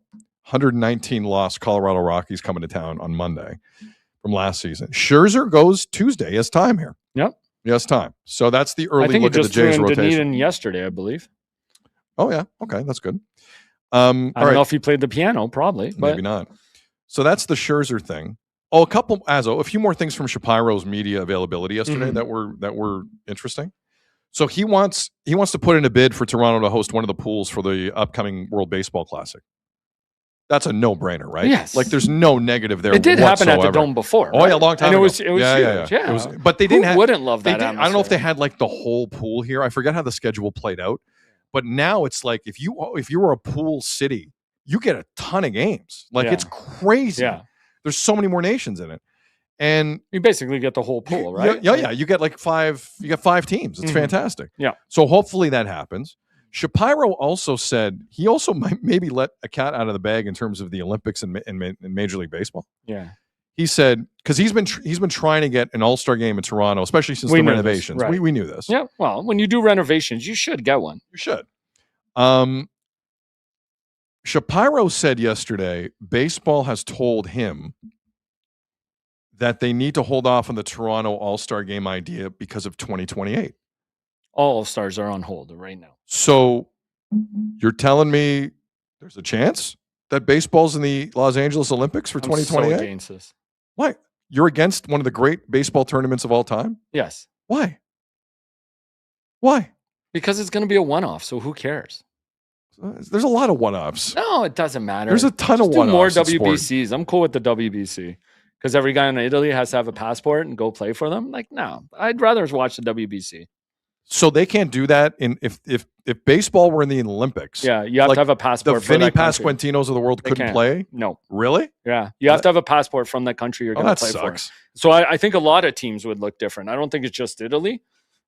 119 loss Colorado Rockies coming to town on Monday from last season. Scherzer goes Tuesday. He has time here. Yep. He has time. So that's the I early think look he at the just threw Jays in rotation. Dunedin yesterday, I believe. Oh, yeah. Okay, that's good. I don't know if he played the piano, probably. But Maybe not. So that's the Scherzer thing. Oh, a few more things from Shapiro's media availability yesterday that were interesting. So he wants to put in a bid for Toronto to host one of the pools for the upcoming World Baseball Classic. That's a no-brainer, right? Yes. Like there's no negative there. It did happen at the whatsoever. Dome before. Oh, right? yeah, a long time and ago. it was huge. It was, but they Who wouldn't love that I don't know if they had like the whole pool here. I forget how the schedule played out. But now it's like if you were a pool city, you get a ton of games. Like it's crazy. Yeah. There's so many more nations in it. And you basically get the whole pool, right? Yeah. You get like five teams. It's fantastic. Yeah. So hopefully that happens. Shapiro also said he also might maybe let a cat out of the bag in terms of the Olympics and Major League Baseball. Yeah. He said because he's been trying to get an All-Star game in Toronto, especially since the renovations. Right. We knew this. Yeah. Well, when you do renovations, you should get one. You should. Shapiro said yesterday, baseball has told him that they need to hold off on the Toronto All-Star game idea because of 2028. All All-Stars are on hold right now. So you're telling me there's a chance that baseball's in the Los Angeles Olympics for 2028? So against this. Why? You're against one of the great baseball tournaments of all time? Yes. Why? Why? Because it's going to be a one-off, so who cares? There's a lot of one-offs. No, it doesn't matter. There's a ton of one-offs. one-offs. More WBCs. I'm cool with the WBC. Because every guy in Italy has to have a passport and go play for them. Like, no, I'd rather watch the WBC. So they can't do that if baseball were in the Olympics. Yeah, you have to have a passport. The Vinny Pasquantinos of the world couldn't play? No. Really? Yeah. You have to have a passport from the country you're going to play for. So I think a lot of teams would look different. I don't think it's just Italy.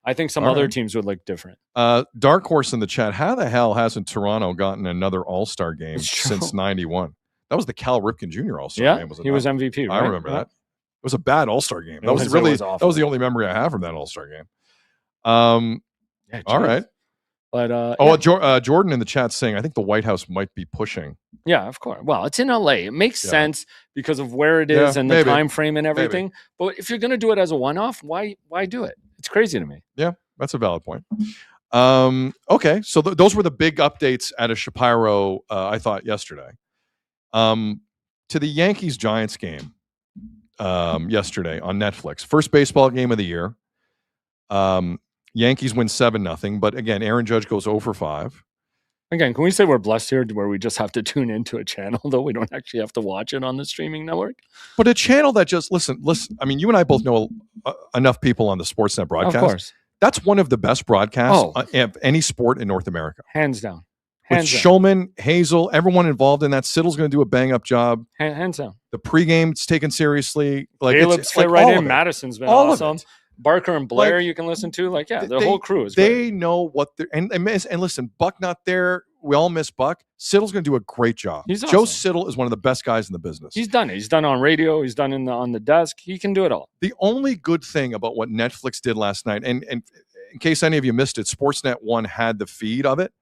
I think some other teams would look different. Dark Horse in the chat. How the hell hasn't Toronto gotten another All-Star game since 91? That was the Cal Ripken Jr. All-Star game. He was MVP. Right? I remember that. It was a bad All-Star game. That was the only memory I have from that All-Star game. All right. But Jordan in the chat saying, I think the White House might be pushing. Yeah, of course. Well, it's in LA. It makes sense because of where it is and the time frame and everything. Maybe. But if you're going to do it as a one-off, why do it? It's crazy to me. Yeah, that's a valid point. Okay, so those were the big updates out of Shapiro, I thought, yesterday. To the Yankees-Giants game yesterday on Netflix. First baseball game of the year. Yankees win 7-0. But again, Aaron Judge goes 0 for 5. Again, can we say we're blessed here where we just have to tune into a channel, though? We don't actually have to watch it on the streaming network. But a channel that just, listen. I mean, you and I both know enough people on the Sportsnet broadcast. Of course. That's one of the best broadcasts of any sport in North America. Hands down. With Shulman, Hazel, everyone involved in that. Siddle's going to do a bang-up job. Hands down. The pregame is taken seriously. Like Caleb's fit right in. Madison's been awesome. Barker and Blair you can listen to. Like, yeah, the whole crew is great. They know what they're and listen, Buck not there. We all miss Buck. Siddle's going to do a great job. Joe Siddle is one of the best guys in the business. He's done it. He's done on radio. He's done on the desk. He can do it all. The only good thing about what Netflix did last night, and in case any of you missed it, Sportsnet 1 had the feed of it.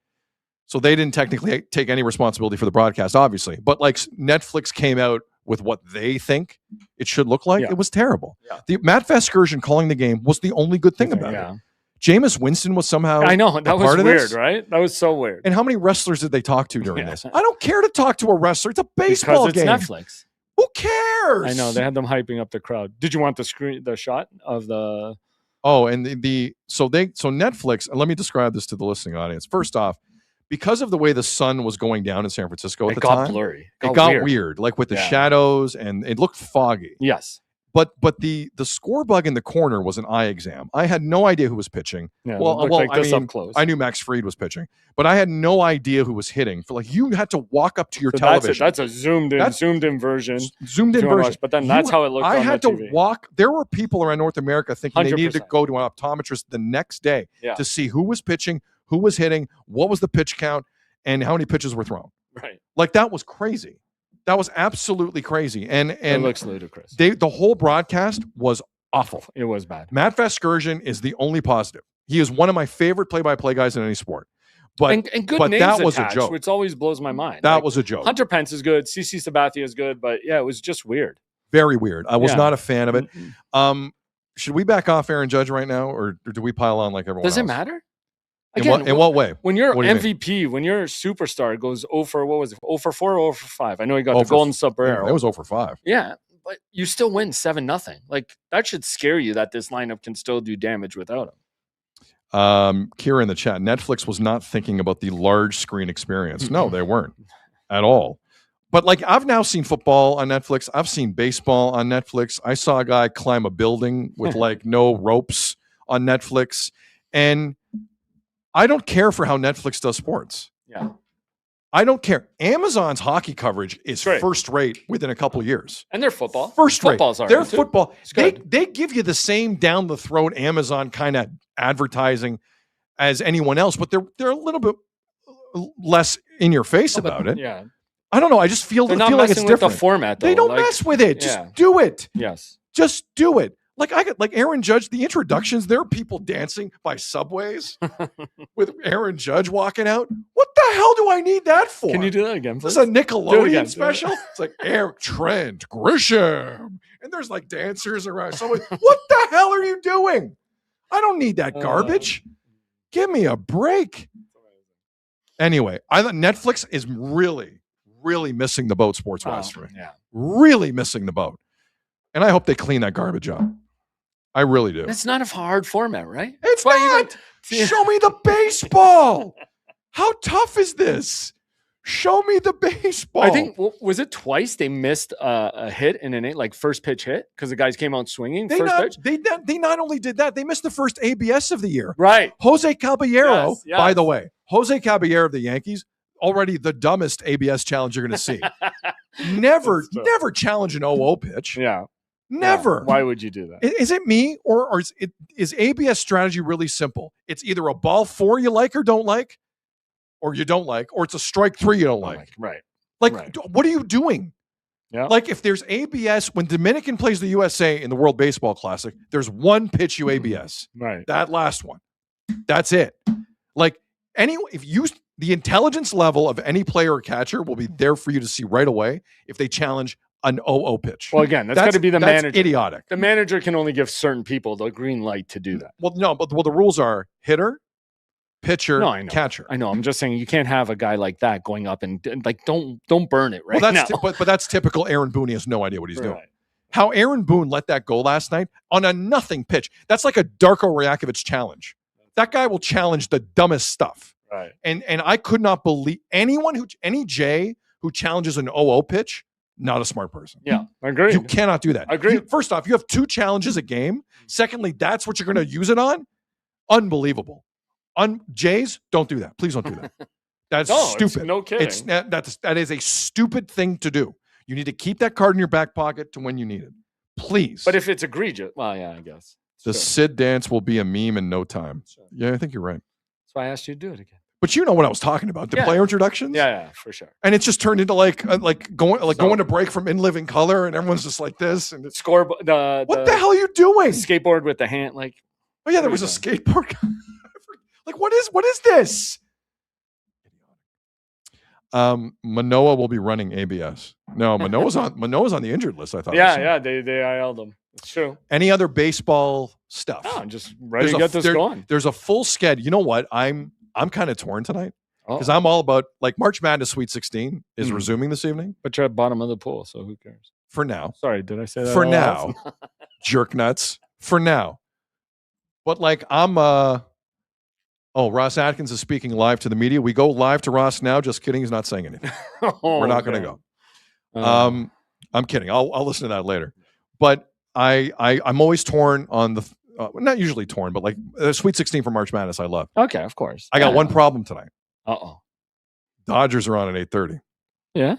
So they didn't technically take any responsibility for the broadcast, obviously. But like Netflix came out with what they think it should look like. It was terrible. Yeah. The Matt Vasgersian calling the game was the only good thing about it. Jameis Winston was somehow I know. That was weird, this. Right? That was so weird. And how many wrestlers did they talk to during this? I don't care to talk to a wrestler. It's a baseball game. Because it's Netflix. Who cares? I know. They had them hyping up the crowd. Did you want the shot of the... Oh, and so Netflix, and let me describe this to the listening audience. First off, because of the way the sun was going down in San Francisco at the time, blurry. It got weird, like with the shadows, and it looked foggy. Yes. But the score bug in the corner was an eye exam. I had no idea who was pitching. Yeah, up close. I knew Max Fried was pitching, but I had no idea who was hitting. For like, you had to walk up to your television. That's a zoomed in version. Zoomed in version. But then that's how it looked. I on had the to TV. walk. There were people around North America thinking 100%. They needed to go to an optometrist the next day to see who was pitching, who was hitting, what was the pitch count, and how many pitches were thrown. Right. Like, that was crazy. That was absolutely crazy. And it looks ludicrous. The whole broadcast was awful. It was bad. Matt Vasgersian is the only positive. He is one of my favorite play-by-play guys in any sport. But and good but names that was a attached, joke. which always blows my mind. That was a joke. Hunter Pence is good. CC Sabathia is good, but yeah, it was just weird. Very weird. I was Yeah. not a fan of it. Should we back off Aaron Judge right now, or do we pile on like everyone Does else? it matter? In what way? When you're What do you MVP, when your superstar goes 0 for, what was it, 0 for 4 or 0 for 5? I know he got 0 the for golden sombrero. It was 0 for 5. Yeah, but you still win 7-0. Like, that should scare you that this lineup can still do damage without him. Kira in the chat, Netflix was not thinking about the large screen experience. No, they weren't at all. But like, I've now seen football on Netflix. I've seen baseball on Netflix. I saw a guy climb a building with like no ropes on Netflix. And I don't care for how Netflix does sports. Yeah. I don't care. Amazon's hockey coverage is Great. first rate within a couple years. And their football. First rate. Football's all Their right, too. football. It's They good. give you the same down the throat Amazon kind of advertising as anyone else, but they're a little bit less in your face about it. Yeah. I don't know. I just feel They're not like it's messing with different. the format, though. They don't Like, mess with it. Just yeah. do it. Yes. Just do it. Like Aaron Judge, the introductions, there are people dancing by subways with Aaron Judge walking out. What the hell do I need that for? Can you do that again, This please? is a Nickelodeon again. special. It's like Eric Trent Grisham. And there's like dancers around. Someone, what the hell are you doing? I don't need that garbage. Give me a break. Anyway, I thought Netflix is really, really missing the boat sports-wise for me. Yeah. Really missing the boat. And I hope they clean that garbage up. I really do. It's not a hard format, right? It's Why you not. Show me the baseball. How tough is this? Show me the baseball. I think, was it twice they missed a hit in an like first pitch hit because the guys came out swinging they first not, pitch? they not only did that, they missed the first ABS of the year. Right. Jose Caballero, Yes, yes. by the way, Jose Caballero of the Yankees, already the dumbest ABS challenge you're going to see. Never challenge an 0-0 pitch. Yeah. Never. Why would you do that? Is it me or is ABS strategy really simple? It's either a ball 4 you like or don't like, or you don't like, or it's a strike 3 you don't like. Right. Like, Right. what are you doing? Yeah. Like, if there's ABS, when Dominican plays the USA in the World Baseball Classic, there's one pitch you ABS. Right. That last one. That's it. Like, the intelligence level of any player or catcher will be there for you to see right away if they challenge an 0-0 pitch. Well, again, that's got to be the that's manager. idiotic. The manager can only give certain people the green light to do that. Well, no, but the rules are hitter, pitcher, No, I know. catcher. I know. I'm just saying you can't have a guy like that going up and like don't burn it right Well, that's now. but that's typical. Aaron Boone, he has no idea what he's doing. Right. How Aaron Boone let that go last night on a nothing pitch. That's like a Darko Rajakovic challenge. That guy will challenge the dumbest stuff. Right. And I could not believe any J who challenges an 0-0 pitch, not a smart person. Yeah, I agree. You cannot do that. Agreed. First off, you have 2 challenges a game. Secondly, that's what you're going to use it on. Unbelievable. Jays, don't do that. Please don't do that. That's No, it's stupid. no kidding. That is a stupid thing to do. You need to keep that card in your back pocket to when you need it. Please. But if it's egregious, well, yeah, I guess. The Sid dance will be a meme in no time. Yeah, I think you're right. That's why I asked you to do it again. But you know what I was talking about, the player introductions? Yeah, for sure. And it's just turned into going to break from In Living Color, and everyone's just like this. And it's What the hell are you doing? Skateboard with the hand, like. Oh yeah, there was a skateboard. Like, what is this? Manoa will be running ABS. No, Manoa's on the injured list. I thought. Yeah, they IL'd him. It's true. Any other baseball stuff? No, I'm just ready to get this going. There's a full schedule. You know what? I'm kind of torn tonight because I'm all about like March Madness Sweet 16 is resuming this evening. But you're at bottom of the pool, so who cares? For now. Sorry, did I say that? For all now, off? jerk nuts. For now, but like I'm Oh, Ross Atkins is speaking live to the media. We go live to Ross now. Just kidding. He's not saying anything. We're not going to go. I'm kidding. I'll listen to that later. But I'm always torn on the not usually torn, but like the Sweet 16 for March Madness. I love. Okay, of course. I got one problem tonight. Dodgers are on at 8:30. Yeah.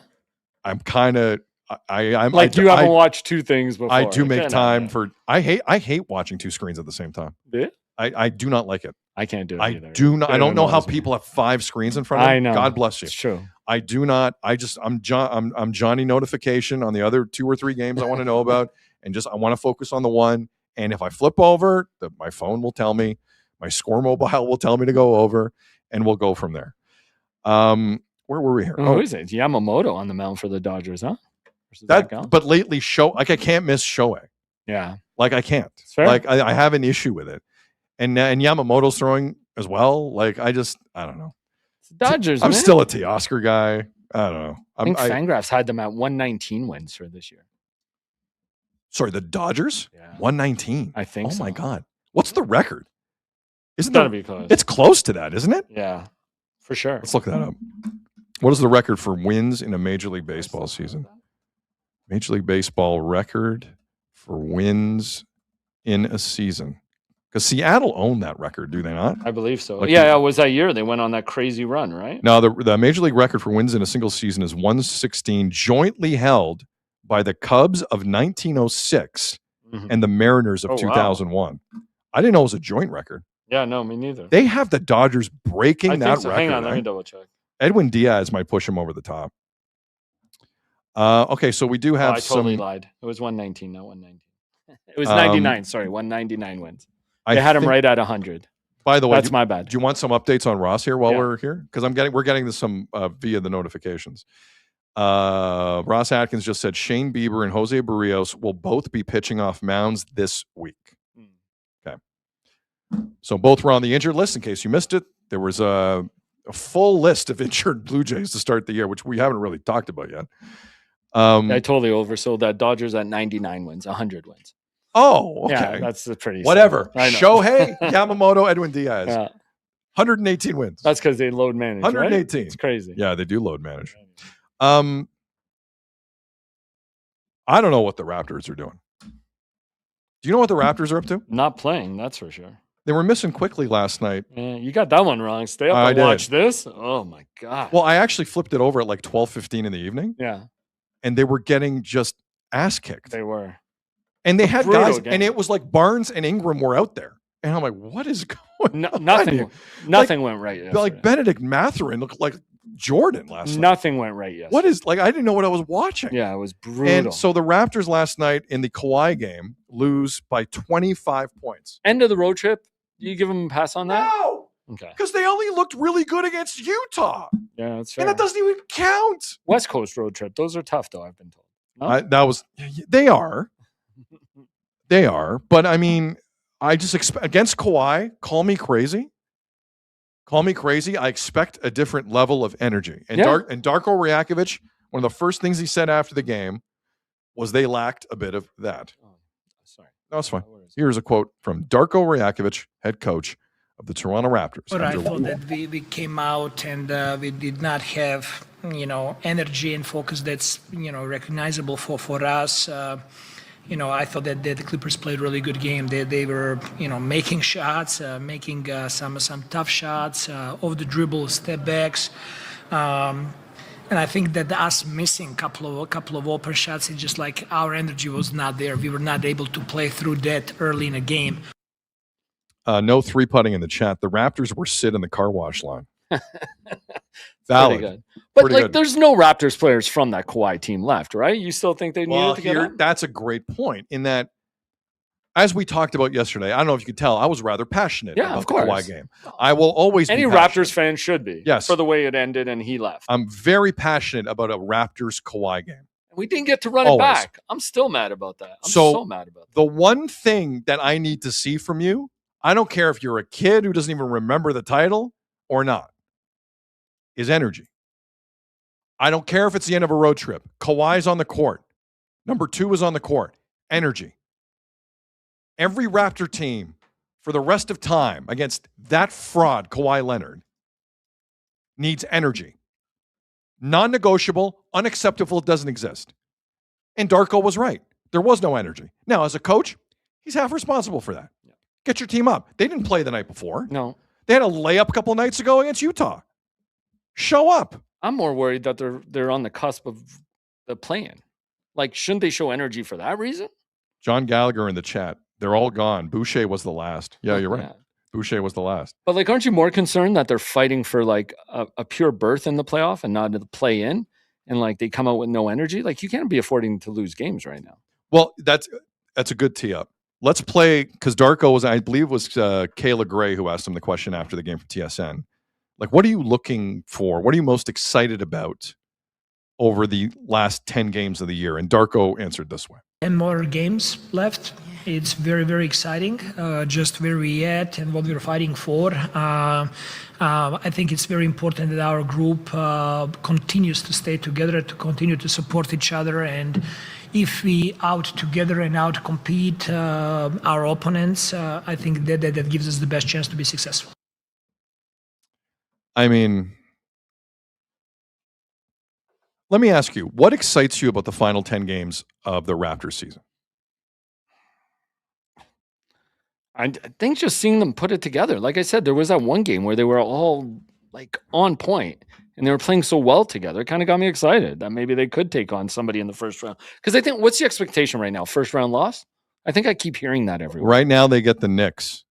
I'm kind of. I'm like you haven't watched 2 things before. I do make time for. I hate watching 2 screens at the same time. Yeah. I do not like it. I can't do it either. I do not. I don't know how people have 5 screens in front of them. I know. God bless you. It's true. I do not. I'm Johnny notification on the other 2 or 3 games I want to know about, and I want to focus on the one. And if I flip over, my phone will tell me, my Score mobile will tell me to go over, and we'll go from there. Where were we here? Who is it? Yamamoto on the mound for the Dodgers, huh? But lately, I can't miss Shohei. Yeah. Like, I can't. Like, I have an issue with it. And Yamamoto's throwing as well. Like, I don't know. Dodgers, I'm man. still a Teoscar guy. I don't know. I think Fangraphs had them at 119 wins for this year. Sorry, the Dodgers? Yeah. 119. I think so. Oh, my God. What's the record? It's got to be close. It's close to that, isn't it? Yeah, for sure. Let's look that up. What is the record for wins in a Major League Baseball season? Major League Baseball record for wins in a season. Because Seattle owned that record, do they not? I believe so. Like it was that year they went on that crazy run, right? No, the Major League record for wins in a single season is 116, jointly held by the Cubs of 1906 and the Mariners of 2001. Wow. I didn't know it was a joint record. Yeah, no, me neither. They have the Dodgers breaking that record. Hang on, let me double check. Edwin Diaz might push him over the top. Okay, so we do have I totally lied. It was 119, not 119. It was 99. Sorry, 199 wins. They had him right at 100. By the way, that's my bad. Do you want some updates on Ross here while we're here? Because we're getting this some via the notifications. Ross Atkins just said Shane Bieber and Jose Barrios will both be pitching off mounds this week. Okay, so both were on the injured list. In case you missed it, there was a full list of injured Blue Jays to start the year, which we haven't really talked about yet. I totally oversold that. Dodgers at 99 wins, 100 wins. Oh, okay. Yeah, that's pretty. Whatever. Shohei, Yamamoto, Edwin Diaz. 118 wins. That's because they load manage. 118. Right? It's crazy. Yeah, they do load manage. I don't know what the Raptors are doing. Do you know what the Raptors are up to? Not playing, that's for sure. They were missing quickly last night. Yeah, you got that one wrong. Stay up and watch this. Oh my God. Well, I actually flipped it over at like 12:15 in the evening. Yeah. And they were getting just ass kicked. They were. And they had guys, and it was like Barnes and Ingram were out there. And I'm like, what is going on? Nothing went right yesterday. Like Benedict Mathurin looked like Jordan last night. Nothing went right yesterday. What is, like, I didn't know what I was watching. Yeah, it was brutal. And so the Raptors last night in the Kawhi game lose by 25 points. End of the road trip. Do you give them a pass on that? No. Okay. Because they only looked really good against Utah. Yeah, that's fair. And that doesn't even count. West Coast road trip. Those are tough, though, I've been told. No? They are. They are. But I mean, I just expect against Kawhi, call me crazy. Call me crazy. I expect a different level of energy. And Darko Rajakovic, one of the first things he said after the game was they lacked a bit of that. Oh, sorry. No, it's fine. Here's a quote from Darko Rajakovic, head coach of the Toronto Raptors. But I thought that we came out and we did not have, energy and focus that's, recognizable for us. I thought that the Clippers played a really good game. They were, making shots, making some tough shots, off the dribble, step backs. And I think that us missing a couple of open shots, it's just like our energy was not there. We were not able to play through that early in the game. No 3-putting in the chat. The Raptors were sit in the car wash line. Valid. Good. But there's no Raptors players from that Kawhi team left, right? You still think they need to get on? That's a great point in that, as we talked about yesterday, I don't know if you could tell, I was rather passionate about the Kawhi game. I will always Any be Raptors fan should be. Yes. For the way it ended and he left. I'm very passionate about a Raptors Kawhi game. We didn't get to run it back. I'm still mad about that. I'm so mad about that. The one thing that I need to see from you, I don't care if you're a kid who doesn't even remember the title or not, is energy. I don't care if it's the end of a road trip. Kawhi's on the court. Number 2 is on the court. Energy. Every Raptor team for the rest of time against that fraud, Kawhi Leonard, needs energy. Non-negotiable, unacceptable, doesn't exist. And Darko was right. There was no energy. Now, as a coach, he's half responsible for that. Get your team up. They didn't play the night before. No. They had a layup a couple of nights ago against Utah. Show up. I'm more worried that they're on the cusp of the play-in. Like, shouldn't they show energy for that reason? John Gallagher in the chat. They're all gone. Boucher was the last. Yeah, you're right. Yeah. Boucher was the last. But, like, aren't you more concerned that they're fighting for, like, a pure berth in the playoff and not to the play-in? And, like, they come out with no energy? Like, you can't be affording to lose games right now. Well, that's a good tee-up. Let's play, because Darko was, I believe it was Kayla Gray who asked him the question after the game for TSN. Like, what are you looking for? What are you most excited about over the last 10 games of the year? And Darko answered this way. 10 more games left. It's very, very exciting, just where we at and what we're fighting for. I think it's very important that our group continues to stay together, to continue to support each other. And if we out together and out compete our opponents, I think that gives us the best chance to be successful. I mean, let me ask you, what excites you about the final 10 games of the Raptors season? I think just seeing them put it together. Like I said, there was that one game where they were all like on point and they were playing so well together. It kind of got me excited that maybe they could take on somebody in the first round. Because I think, what's the expectation right now? First round loss? I think I keep hearing that everywhere. Right now, they get the Knicks.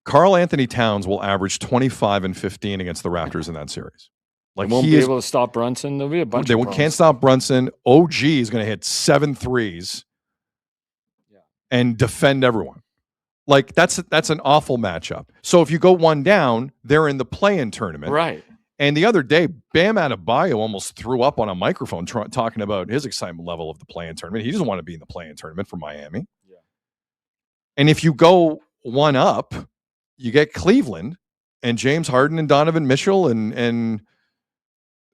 Karl Anthony Towns will average 25 and 15 against the Raptors in that series. Like, they won't be able to stop Brunson. There'll be a bunch of problems. Can't stop Brunson. OG is going to hit 7 threes and defend everyone. Like, that's an awful matchup. So if you go one down, they're in the play-in tournament. Right. And the other day, Bam Adebayo almost threw up on a microphone talking about his excitement level of the play-in tournament. He doesn't want to be in the play-in tournament for Miami. Yeah. And if you go one up, you get Cleveland and James Harden and Donovan Mitchell and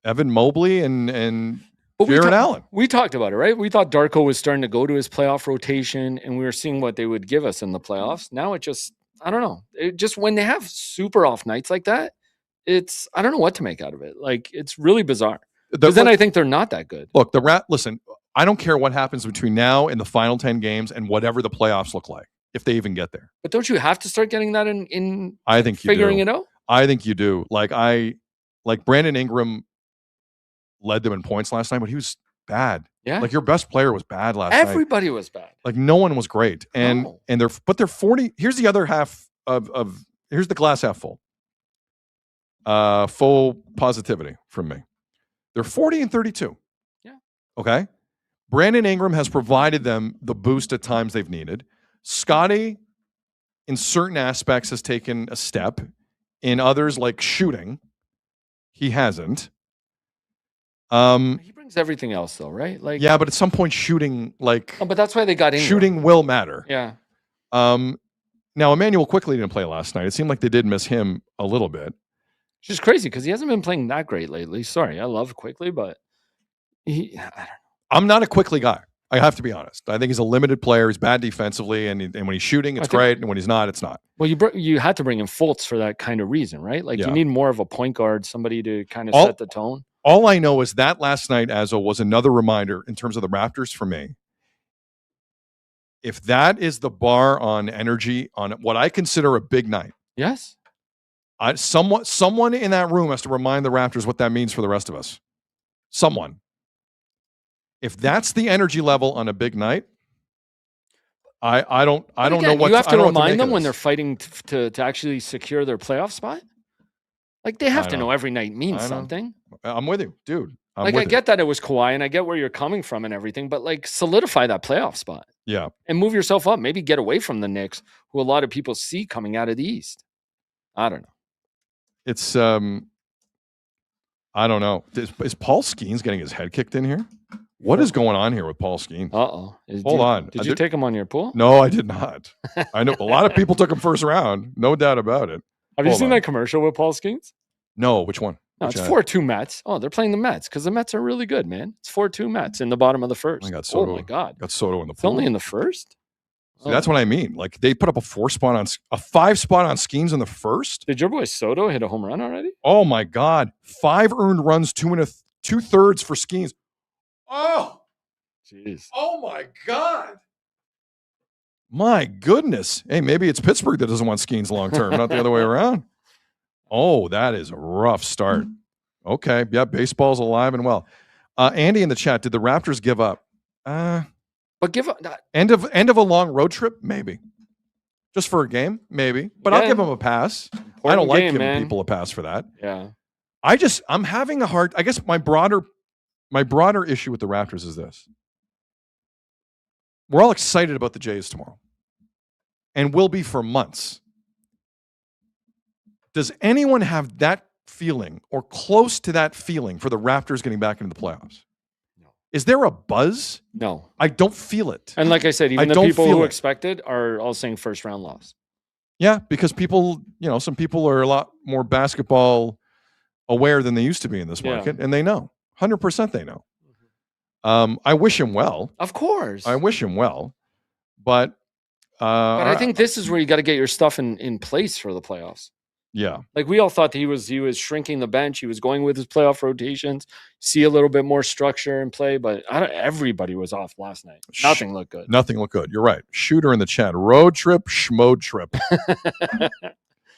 Evan Mobley and Jared Allen. We talked about it, right? We thought Darko was starting to go to his playoff rotation, and we were seeing what they would give us in the playoffs. Now it just, I don't know. It just, when they have super off nights like that, I don't know what to make out of it. Like, it's really bizarre. Because then I think they're not that good. Look, listen, I don't care what happens between now and the final 10 games and whatever the playoffs look like, if they even get there. But don't you have to start getting that in I think figuring you do. It out? I think you do. Like Brandon Ingram led them in points last night, but he was bad. Yeah. Like, your best player was bad last night. Everybody was bad. Like, no one was great. And they're 40. Here's the other half of here's the glass half full. Full positivity from me. They're 40 and 32. Yeah. Okay. Brandon Ingram has provided them the boost at times they've needed. Scotty, in certain aspects, has taken a step. In others, like shooting, he hasn't. He brings everything else, though, right? Like, yeah, but at some point, shooting, like, but that's why they got Ingram. Shooting will matter. Yeah. Now, Emmanuel quickly didn't play last night. It seemed like they did miss him a little bit. Which is crazy because he hasn't been playing that great lately. Sorry, I love Quickly, but I don't know. I'm not a Quickly guy. I have to be honest. I think he's a limited player. He's bad defensively, and when he's shooting, it's great, and when he's not, it's not. Well, you had to bring in Fultz for that kind of reason, right? Like, you need more of a point guard, somebody to kind of set the tone. All I know is that last night, Azzo, was another reminder in terms of the Raptors for me. If that is the bar on energy on what I consider a big night. Yes. Someone in that room has to remind the Raptors what that means for the rest of us. Someone. If that's the energy level on a big night, I don't know what you have to remind them when when they're fighting to actually secure their playoff spot. Like, they have to know every night means something. I'm with you, dude. I get that it was Kawhi, and I get where you're coming from and everything, but like, solidify that playoff spot. Yeah. And move yourself up. Maybe get away from the Knicks, who a lot of people see coming out of the East. I don't know. It's I don't know. Is Paul Skeens getting his head kicked in here? What is going on here with Paul Skeens? Hold on. Did you take him on your pool? No, I did not. I know a lot of people took him first round. No doubt about it. Have you seen that commercial with Paul Skeens? No, which one? No, it's 4-2 Mets. Oh, they're playing the Mets because the Mets are really good, man. It's 4-2 Mets in the bottom of the first. Oh my God. Got Soto in the pool. It's only in the first? See, that's what I mean. Like, they put up a 5 spot on Skeens in the first. Did your boy Soto hit a home run already? Oh my God. 5 earned runs, 2 2/3 for Skeens. Oh. Jeez. Oh my God. My goodness. Hey, maybe it's Pittsburgh that doesn't want Skeens long term, not the other way around. Oh, that is a rough start. Okay. Yeah, baseball's alive and well. Andy in the chat, did the Raptors give up? But give up. End of a long road trip? Maybe. Just for a game? Maybe. But I'll give them a pass. I don't like giving people a pass for that. Yeah. I'm having a hard, I guess my broader issue with the Raptors is this. We're all excited about the Jays tomorrow. And will be for months. Does anyone have that feeling or close to that feeling for the Raptors getting back into the playoffs? No. Is there a buzz? No. I don't feel it. And like I said, even the people who expected are all saying first round loss. Yeah, because people, some people are a lot more basketball aware than they used to be in this market, and they know. 100% they know. I wish him well. Of course. I wish him well. But I think this is where you got to get your stuff in place for the playoffs. Yeah. Like we all thought that he was shrinking the bench. He was going with his playoff rotations, see a little bit more structure in play, but everybody was off last night. Nothing looked good. Nothing looked good. You're right. Shooter in the chat. Road trip, schmode trip.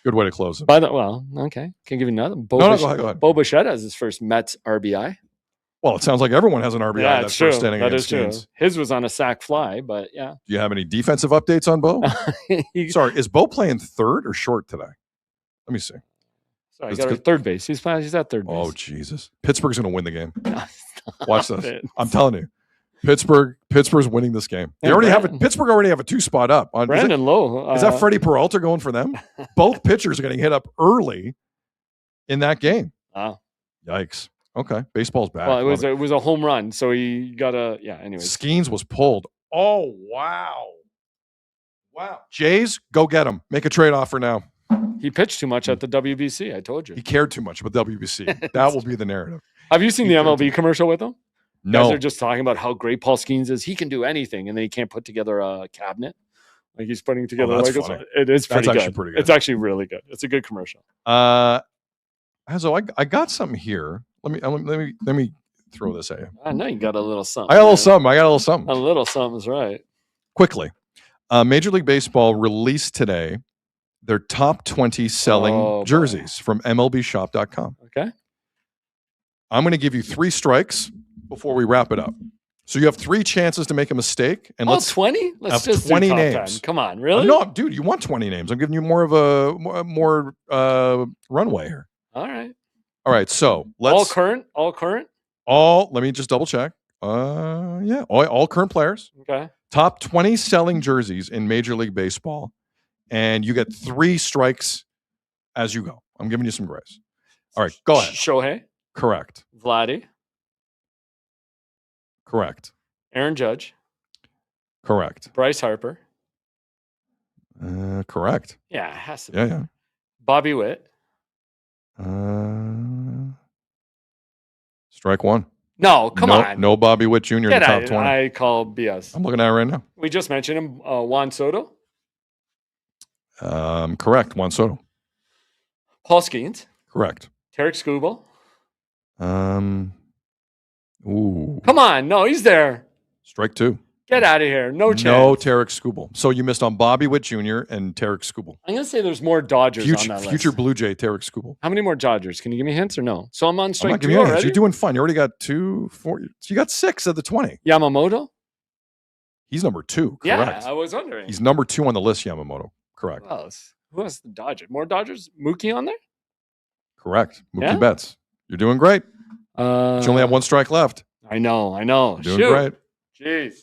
Good way to close it. Okay. Can I give you another? No, go ahead. Bo Bichette has his first Mets RBI. Well, it sounds like everyone has an RBI. Yeah, that's first inning that is against true. His was on a sac fly, but yeah. Do you have any defensive updates on Bo? Sorry, is Bo playing third or short today? Let me see. Sorry, got third base. He's at third base. Oh, Jesus. Pittsburgh's going to win the game. Watch this. I'm telling you. Pittsburgh's winning this game. Pittsburgh already have a 2-spot up. Brandon Lowe. Is that Freddie Peralta going for them? Both pitchers are getting hit up early in that game. Wow. Yikes. Okay. Baseball's back. Well, it was a home run, so he got anyway. Skeens was pulled. Oh, wow. Wow. Jays, go get him. Make a trade offer now. He pitched too much at the WBC. I told you. He cared too much about WBC. That will be the narrative. Have you seen the MLB commercial with him? No. They're just talking about how great Paul Skeens is. He can do anything, and then he can't put together a cabinet. Like he's putting together. That's funny. It is pretty good. Actually pretty good. It's actually really good. It's a good commercial. I got something here. Let me throw this at you. I know you got a little something. I got a little something. A little something's right. Quickly, Major League Baseball released today their top 20 selling jerseys from MLBshop.com. Okay. I'm going to give you 3 strikes before we wrap it up. So you have 3 chances to make a mistake. And 20? Let's just 20 do top names. 10. Come on, really? No, dude, you want 20 names. I'm giving you more of more runway here. All right. So let's all current. Let me just double check. All current players. Okay. Top 20 selling jerseys in Major League Baseball. And you get 3 strikes as you go. I'm giving you some grace. All right, go ahead. Shohei. Correct. Vladdy. Correct. Aaron Judge. Correct. Bryce Harper. Correct. Yeah, it has to be. Yeah. Bobby Witt. Strike 1. No, come on. No Bobby Witt Jr. in the top 20. I call BS. I'm looking at it right now. We just mentioned him. Juan Soto. Correct. Juan Soto. Paul Skeens. Correct. Tarek Skubal. Ooh. Come on. No, he's there. Strike 2. Get out of here. No chance. No Tarek Skubal. So you missed on Bobby Witt Jr. and Tarek Skubal. I'm going to say there's more Dodgers on that list. Future Blue Jay, Tarek Skubal. How many more Dodgers? Can you give me hints or no? So I'm on strike 2 already. already? You're doing fine. You already got 2, 4. So you got 6 of the 20. Yamamoto? He's number 2. Correct. Yeah, I was wondering. He's number 2 on the list, Yamamoto. Correct. Who has the Dodgers? More Dodgers? Mookie on there? Correct. Mookie Betts. You're doing great. You only have 1 strike left. I know. You're doing great. Jeez.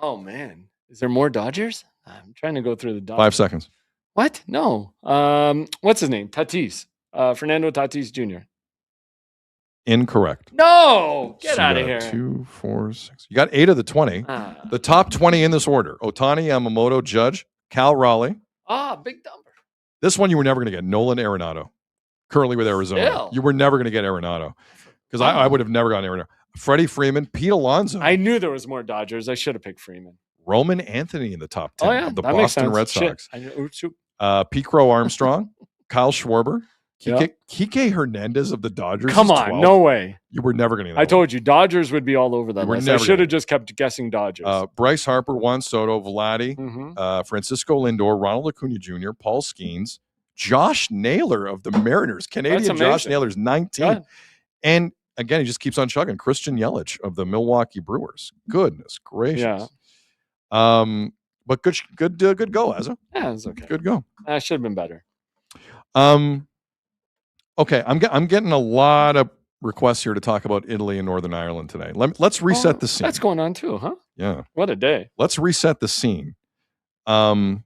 Oh, man. Is there more Dodgers? I'm trying to go through the Dodgers. 5 seconds. What? No. What's his name? Tatis. Fernando Tatis Jr. Incorrect. No! Get So out you of got here. 2, 4, 6. You got 8 of the 20. The top 20 in this order. Ohtani, Yamamoto, Judge, Cal Raleigh. Big number. This one you were never going to get. Nolan Arenado. Currently with Arizona. Still. You were never going to get Arenado. Because I would have never gotten Arenado. Freddie Freeman, Pete Alonso. I knew there was more Dodgers. I should have picked Freeman. Roman Anthony in the top 10 of the that makes Boston sense. Red Shit. Sox. Pete Crow Armstrong, Kyle Schwarber, Kike Hernandez of the Dodgers. Come on, 12. no way. You were never going to get that. I told you, Dodgers would be all over that list. I should have just kept guessing Dodgers. Bryce Harper, Juan Soto, Vladdy, Francisco Lindor, Ronald Acuna Jr., Paul Skeens, Josh Naylor of the Mariners. Canadian Josh Naylor's 19. And again, he just keeps on chugging. Christian Yelich of the Milwaukee Brewers. Goodness gracious. Yeah. But good go, Azza. Yeah, it's okay. Good go. I should have been better. Okay, I'm getting a lot of requests here to talk about Italy and Northern Ireland today. Let's reset the scene. That's going on too, huh? Yeah. What a day. Let's reset the scene. And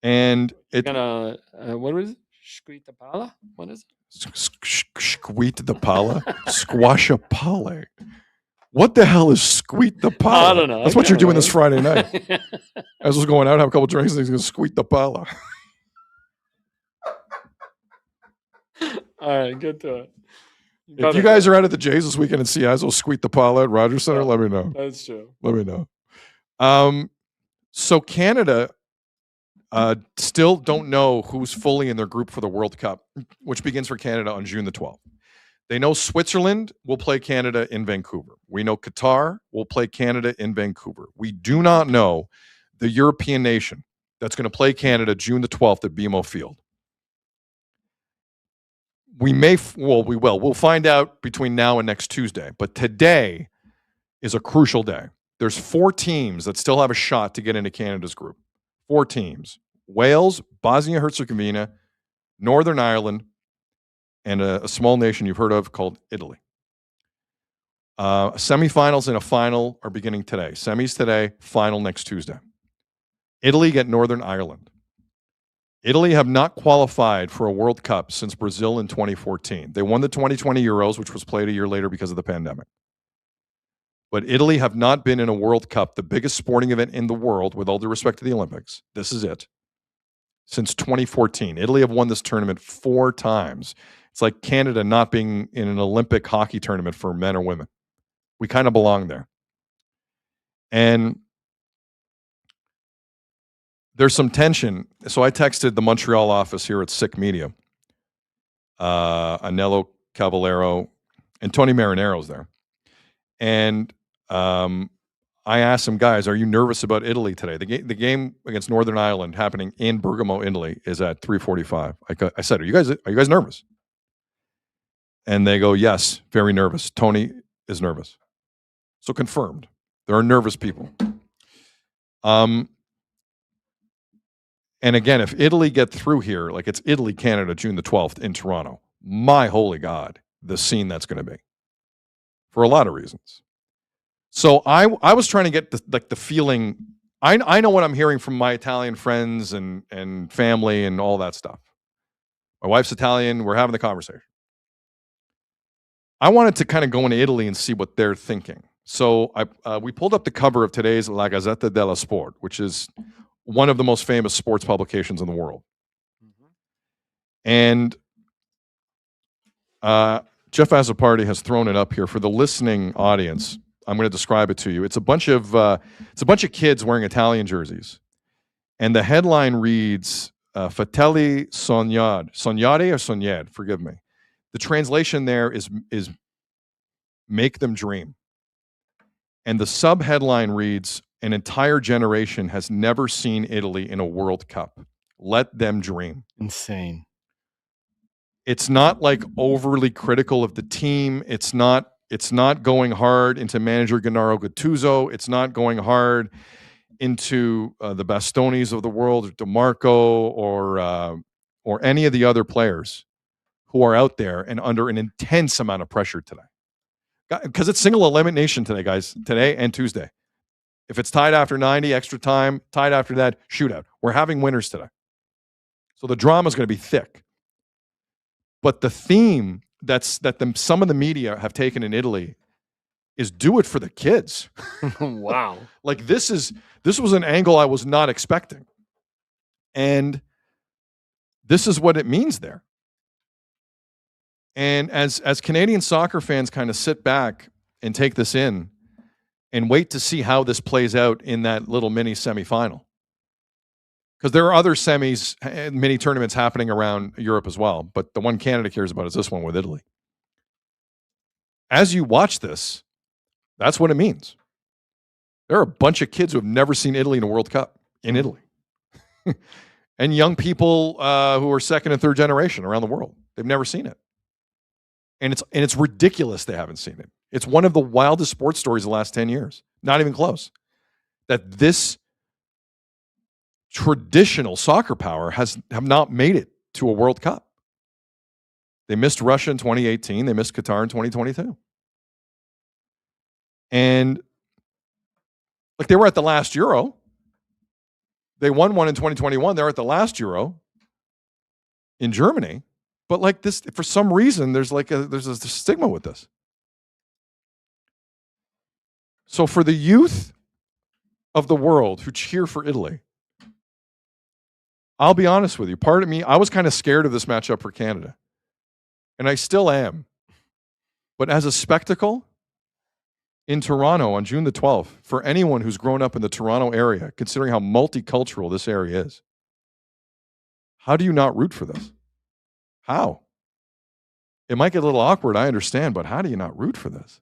And it what was it? Squitapala? What is it? Squeet the pala? Squashapale. What the hell is squeet the pala? I don't know. That's what you're doing this Friday night. I was just going out, have a couple drinks, and he's going to squeet the pala. All right, get to it. If you guys are out at the Jays this weekend and see Izzo squeet the pala at Rogers Center, let me know. That's true. Let me know. So Canada still don't know who's fully in their group for the World Cup, which begins for Canada on June the 12th. They know Switzerland will play Canada in Vancouver. We know Qatar will play Canada in Vancouver. We do not know the European nation that's going to play Canada June the 12th at BMO Field. We will. We'll find out between now and next Tuesday. But today is a crucial day. There's 4 teams that still have a shot to get into Canada's group. 4 teams: Wales, Bosnia-Herzegovina, Northern Ireland, and a small nation you've heard of called Italy. Semifinals and a final are beginning today. Semis today, final next Tuesday. Italy get Northern Ireland. Italy have not qualified for a World Cup since Brazil in 2014. They won the 2020 Euros, which was played a year later because of the pandemic. But Italy have not been in a World Cup, the biggest sporting event in the world, with all due respect to the Olympics. This is it. Since 2014. Italy have won this tournament 4 times. It's like Canada not being in an Olympic hockey tournament for men or women. We kind of belong there. And there's some tension. So I texted the Montreal office here at Sick Media. Anello Caballero and Tony Marinaro's there. And I asked some guys, are you nervous about Italy today? The game against Northern Ireland happening in Bergamo, Italy is at 3:45. I said, are you guys nervous? And they go, yes, very nervous. Tony is nervous. So confirmed. There are nervous people. And again, if Italy get through here, like it's Italy, Canada, June the 12th in Toronto, my holy God, the scene that's going to be. For a lot of reasons. So I was trying to get the feeling. I know what I'm hearing from my Italian friends and family and all that stuff. My wife's Italian. We're having the conversation. I wanted to kind of go into Italy and see what they're thinking. So we pulled up the cover of today's La Gazzetta dello Sport, which is one of the most famous sports publications in the world. And Jeff Azzopardi has thrown it up here for the listening audience. I'm going to describe it to you. It's a bunch of kids wearing Italian jerseys, and the headline reads "Fratelli Sognad." Sognati or Sognad? Forgive me. The translation there is "Make them dream," and the sub-headline reads, "An entire generation has never seen Italy in a World Cup. Let them dream." Insane. It's not like overly critical of the team. It's not going hard into manager Gennaro Gattuso. It's not going hard into the Bastonis of the world, or DeMarco, or any of the other players who are out there and under an intense amount of pressure today. Because it's single elimination today, guys. Today and Tuesday. If it's tied after 90, extra time, tied after that, shootout. We're having winners today. So the drama is going to be thick. But the theme that some of the media have taken in Italy is do it for the kids. Wow. Like this was an angle I was not expecting. And this is what it means there. And as Canadian soccer fans kind of sit back and take this in and wait to see how this plays out in that little mini semifinal. Because there are other semis, mini tournaments happening around Europe as well. But the one Canada cares about is this one with Italy. As you watch this, that's what it means. There are a bunch of kids who have never seen Italy in a World Cup in Italy. And young people who are second and third generation around the world. They've never seen it. And it's ridiculous they haven't seen it. It's one of the wildest sports stories of the last 10 years. Not even close. That this traditional soccer power have not made it to a World Cup. They missed Russia in 2018. They missed Qatar in 2022. And like they were at the last Euro. They won one in 2021. They're at the last Euro in Germany. But like this, for some reason, there's a stigma with this. So for the youth of the world who cheer for Italy, I'll be honest with you. Part of me, I was kind of scared of this matchup for Canada. And I still am. But as a spectacle in Toronto on June the 12th, for anyone who's grown up in the Toronto area, considering how multicultural this area is, how do you not root for this? How? It might get a little awkward, I understand, but how do you not root for this?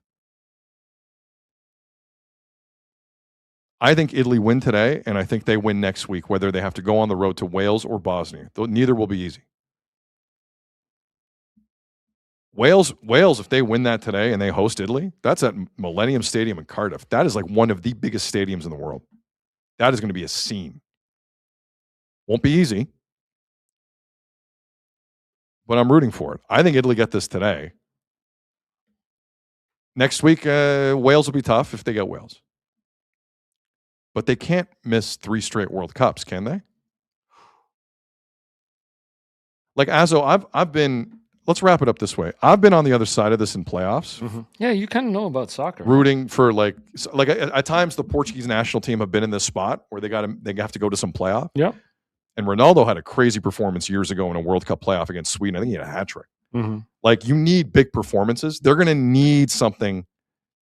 I think Italy win today, and I think they win next week, whether they have to go on the road to Wales or Bosnia. Neither will be easy. Wales, if they win that today and they host Italy, that's at Millennium Stadium in Cardiff. That is like one of the biggest stadiums in the world. That is going to be a scene. Won't be easy, but I'm rooting for it. I think Italy get this today. Next week, Wales will be tough if they get Wales. But they can't miss 3 straight World Cups, can they? Like, Azo, I've been... Let's wrap it up this way. I've been on the other side of this in playoffs. Mm-hmm. Yeah, you kind of know about soccer. Rooting for like at times the Portuguese national team have been in this spot where they have to go to some playoff. Yeah. And Ronaldo had a crazy performance years ago in a World Cup playoff against Sweden. I think he had a hat trick. Mm-hmm. Like, you need big performances. They're going to need something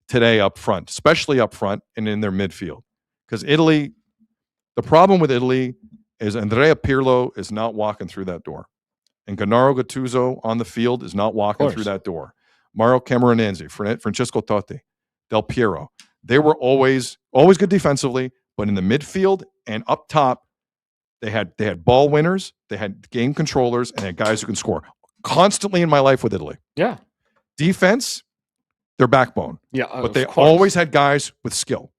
today up front, especially up front and in their midfield. Because Italy, the problem with Italy is Andrea Pirlo is not walking through that door. And Gennaro Gattuso on the field is not walking through that door. Mario Camoranesi, Francesco Totti, Del Piero. They were always good defensively, but in the midfield and up top, they had ball winners, they had game controllers, and they had guys who can score. Constantly in my life with Italy. Yeah. Defense, their backbone. Yeah, but they always had guys with skill.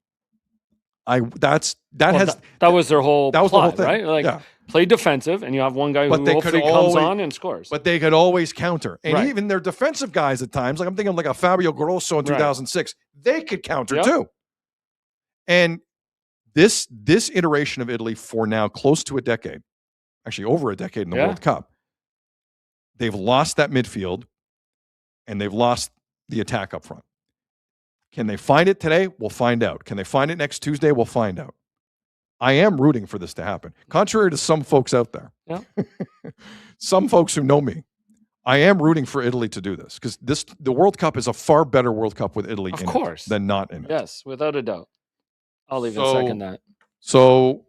That was their whole plot, the whole thing, right? Like, play defensive, and you have one guy who hopefully comes on and scores. But they could always counter. And Right. even their defensive guys at times, like I'm thinking like a Fabio Grosso in 2006, they could counter too. And this iteration of Italy for now close to a decade, actually over a decade in the World Cup, they've lost that midfield and they've lost the attack up front. Can they find it today? We'll find out. Can they find it next Tuesday? We'll find out. I am rooting for this to happen. Contrary to some folks out there. Yeah. Some folks who know me. I am rooting for Italy to do this because the World Cup is a far better World Cup with Italy in it than not in it. Yes, without a doubt. I'll even second that. So,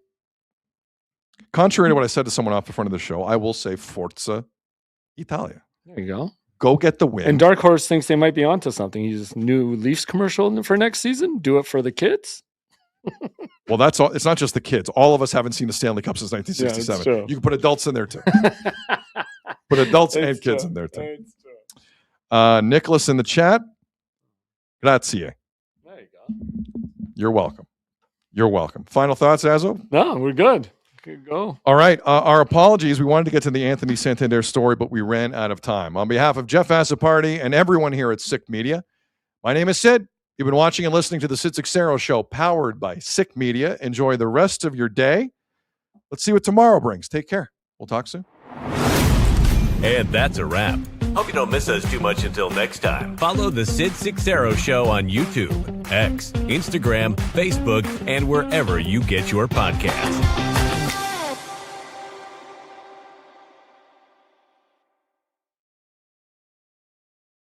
contrary to what I said to someone off the front of the show, I will say Forza Italia. There you go. Go get the win. And Dark Horse thinks they might be onto something. He's new Leafs commercial for next season. Do it for the kids. Well, that's all. It's not just the kids. All of us haven't seen the Stanley Cup since 1967. Yeah, you can put adults in there too. Put adults and kids in there too. Nicholas in the chat. Grazie. There you go. You're welcome. You're welcome. Final thoughts, Azo? No, we're good. Good go. All right. Our apologies. We wanted to get to the Anthony Santander story, but we ran out of time. On behalf of Jeff Azzopardi and everyone here at Sick Media, my name is Sid. You've been watching and listening to the Sid Seixeiro Show, powered by Sick Media. Enjoy the rest of your day. Let's see what tomorrow brings. Take care. We'll talk soon. And that's a wrap. Hope you don't miss us too much until next time. Follow the Sid Seixeiro Show on YouTube, X, Instagram, Facebook, and wherever you get your podcasts.